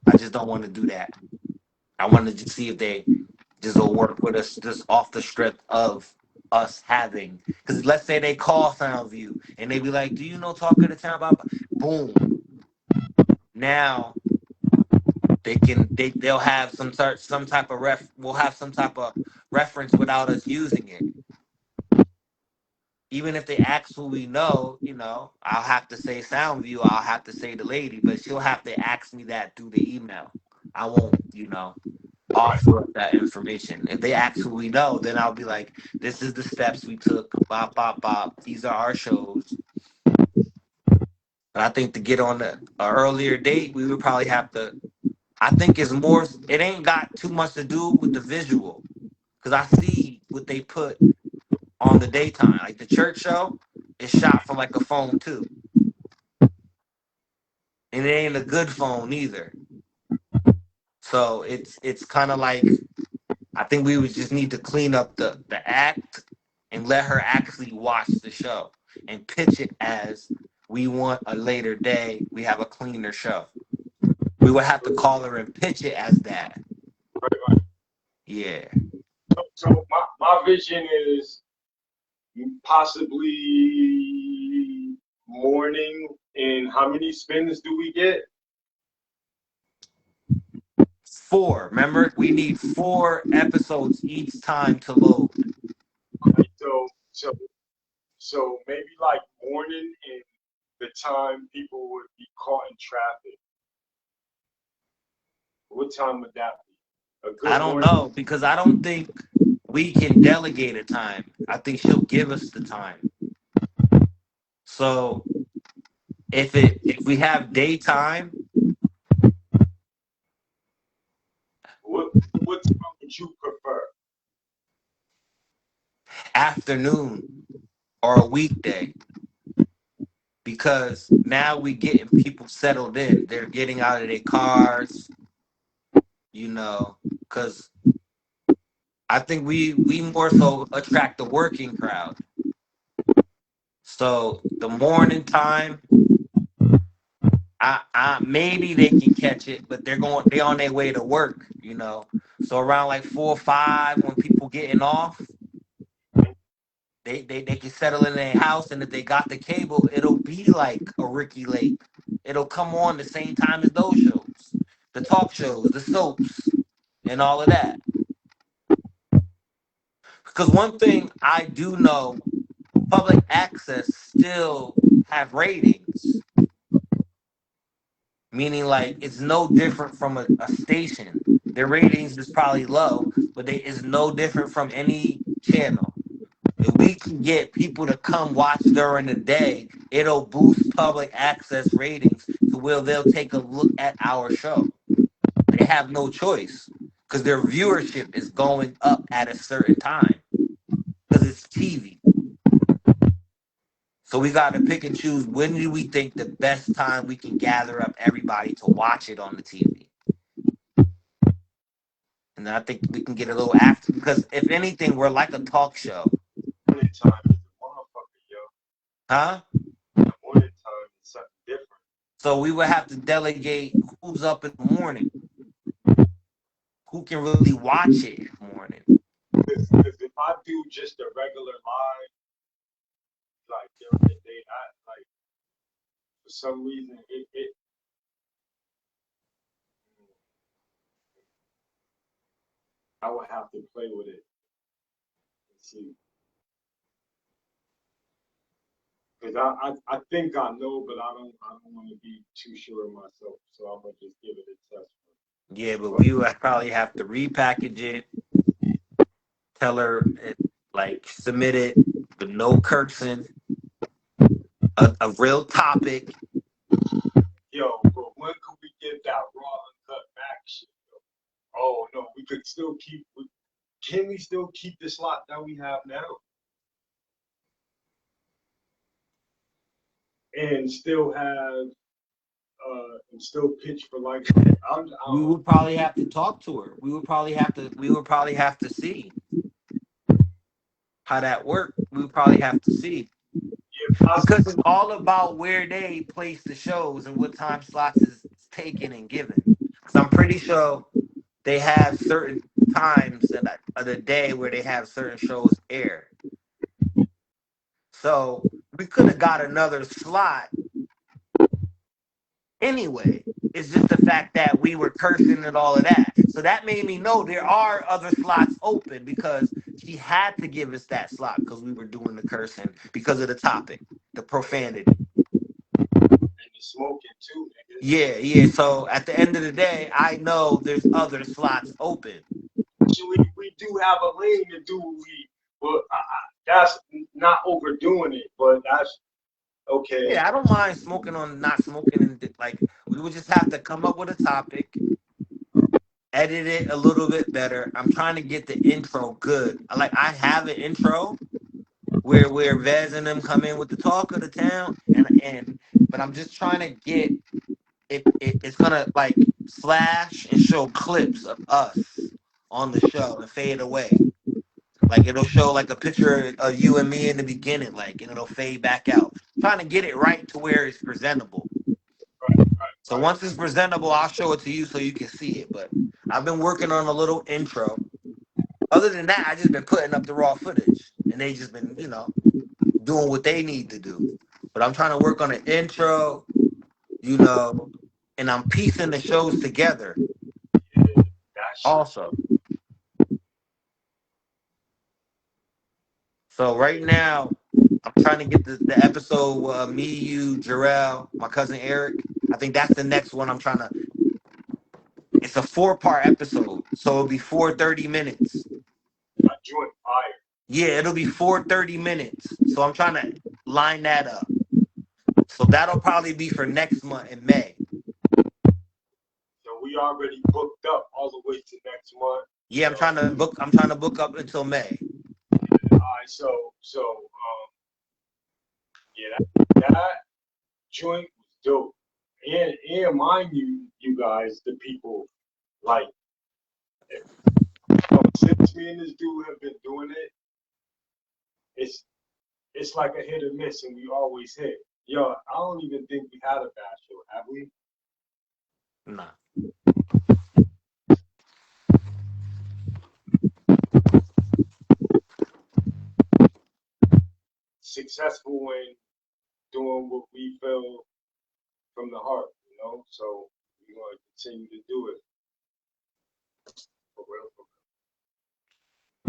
I just don't want to do that. I wanted to see if they just will work with us just off the strength of us having. Because let's say they call Soundview and they be like, "Do you know Talk of the Town?" About boom. Now they'll have some type of we'll have some type of reference without us using it. Even if they ask who we know, I'll have to say Soundview, I'll have to say the lady, but she'll have to ask me that through the email. I won't, offer up that information. If they ask who we know, then I'll be like, this is the steps we took, bop, bop, bop. These are our shows. But I think to get on an earlier date, we would probably have to, I think it ain't got too much to do with the visual. Because I see what they put on the daytime. Like the church show is shot from like a phone too. And it ain't a good phone either. So it's kind of like, I think we would just need to clean up the act and let her actually watch the show and pitch it as we want a later day. We have a cleaner show. We would have to call her and pitch it as that. Right. Yeah. So my vision is possibly morning. And how many spins do we get? 4. Remember, we need 4 episodes each time to load. Right, so maybe like morning and the time people would be caught in traffic. What time would that be? A good I don't morning? know, because I don't think we can delegate a time. I think she'll give us the time. So if we have daytime, What time would you prefer? afternoon or a weekday, because now we getting people settled in. They're getting out of their cars, because I think we more so attract the working crowd. So the morning time, I maybe they can catch it, but they're on their way to work, So around like 4 or 5, when people getting off, they can settle in their house, and if they got the cable, it'll be like a Ricky Lake. It'll come on the same time as those shows, the talk shows, the soaps, and all of that. Because one thing I do know, public access still have ratings. Meaning, like, it's no different from a station. Their ratings is probably low, but it's no different from any channel. If we can get people to come watch during the day, it'll boost public access ratings to where they'll take a look at our show. They have no choice because their viewership is going up at a certain time because it's TV. So we got to pick and choose when do we think the best time we can gather up everybody to watch it on the TV. And I think we can get a little after, because if anything, we're like a talk show. Morning time is a motherfucker, yo. Huh? The morning time is something different. So we would have to delegate who's up in the morning. who can really watch it in the morning. Because if I do just a regular live, like during the day, for some reason I would have to play with it and see. Because I think I know, but I don't want to be too sure of myself. So I'm gonna just give it a test. Yeah, but we would probably have to repackage it, tell her it, like submit it with no cursing, a real topic. Yo, but when could we get that raw uncut back shit? Oh no, we could still keep. Can we still keep the slot that we have now? And still have and still pitch for like We would probably have to talk to her. We would probably have to see how that worked. We would probably have to see. Because it's all about where they place the shows and what time slots is taken and given. Because I'm pretty sure they have certain times of the day where they have certain shows air. So we could have got another slot anyway. It's just the fact that we were cursing and all of that. So that made me know there are other slots open because she had to give us that slot because we were doing the cursing because of the topic, the profanity. And the smoking too, nigga. Yeah. So at the end of the day, I know there's other slots open. We do have a lane to do what we, but that's not overdoing it, but that's okay. Yeah, I don't mind smoking on not smoking, and like we would just have to come up with a topic, edit it a little bit better. I'm trying to get the intro good. I have an intro where Vez and them come in with the talk of the town, but I'm just trying to get it's gonna like flash and show clips of us on the show and fade away. Like it'll show like a picture of you and me in the beginning, like, and it'll fade back out. Trying to get it right to where it's presentable. So once it's presentable, I'll show it to you so you can see it. But I've been working on a little intro. Other than that, I just been putting up the raw footage, and they just been, doing what they need to do. But I'm trying to work on an intro, and I'm piecing the shows together. Also. So right now, I'm trying to get the episode me, you, Jarrell, my cousin Eric. I think that's the next one I'm trying to. It's a 4-part episode, so it'll be 30 minutes. Joint fire. Yeah, it'll be 30 minutes. So I'm trying to line that up. So that'll probably be for next month in May. So we already booked up all the way to next month. Yeah, I'm trying to book up until May. All right, so yeah, that joint was dope. And mind you guys, the people, like, since me and this dude have been doing it, it's like a hit or miss, and we always hit. Yo, I don't even think we had a bad show, have we? Nah. Successful in doing what we feel from the heart, so we're going to continue to do it. For real.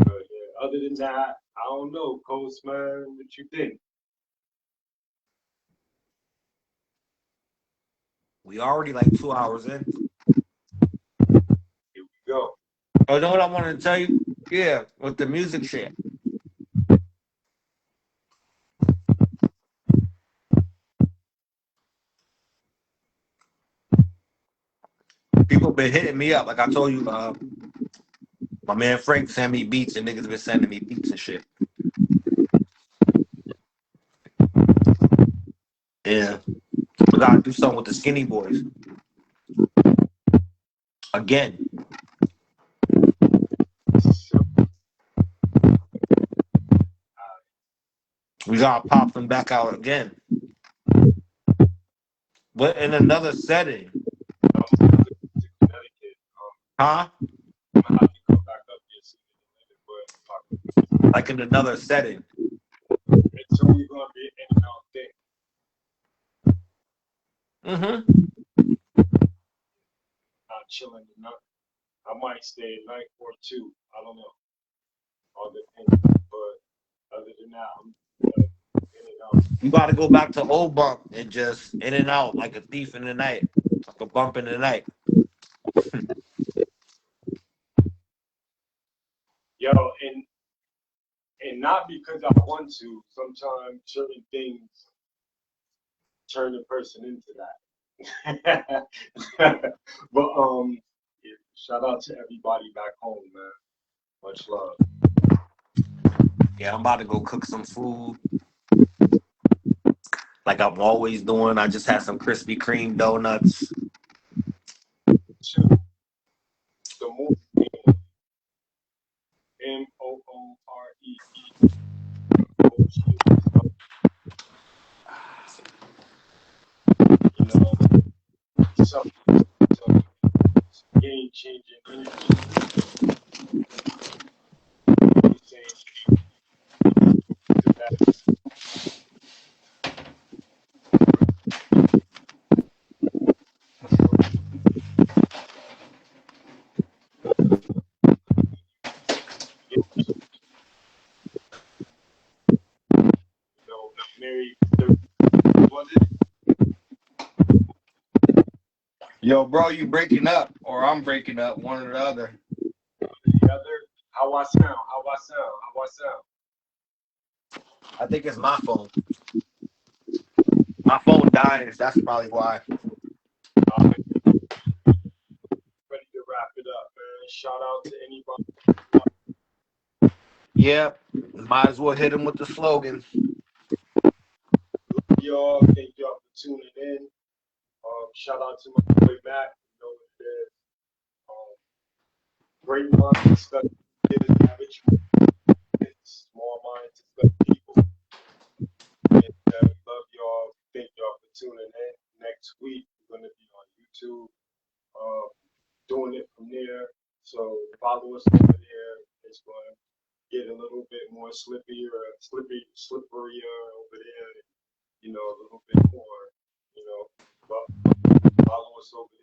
Yeah, other than that, I don't know, Coast, man, what you think? We already like 2 hours in. Here we go. Oh, you know what I wanted to tell you? Yeah, with the music shit. People been hitting me up. Like I told you, my man Frank sent me beats and niggas been sending me beats and shit. Yeah. We gotta do something with the Skinny Boys. Again. We gotta pop them back out again. But in another setting. Huh? I'm like in another setting. It's only gonna be an in and out thing. Not chilling enough. I might stay a night or two. I don't know. All depends. But other than that, I'm in and out. You got to go back to old bump and just in and out like a thief in the night, like a bump in the night. Yo, and not because I want to. Sometimes certain things turn a person into that. But yeah, shout out to everybody back home, man. Much love. Yeah, I'm about to go cook some food like I'm always doing. I just had some Krispy Kreme donuts. Two, the movie Moore. You know, some game changing energy. Saying to that. You know, married 30, was it? Yo, bro, you breaking up or I'm breaking up, one or the other. The other, how I sound. I think it's my phone. My phone dying. That's probably why. Ready to wrap it up, man. Shout out to anybody. Yep. Might as well hit him with the slogan. Love y'all. Thank y'all for tuning in. Shout out to my boy Matt. You know what it is. Great minds study which small minds study people. And love y'all. Thank y'all for tuning in. Next week we're gonna be on YouTube. Doing it from there. So follow us over there. It's going to get a little bit more slipperier over there. You know, a little bit more. You know, but follow us over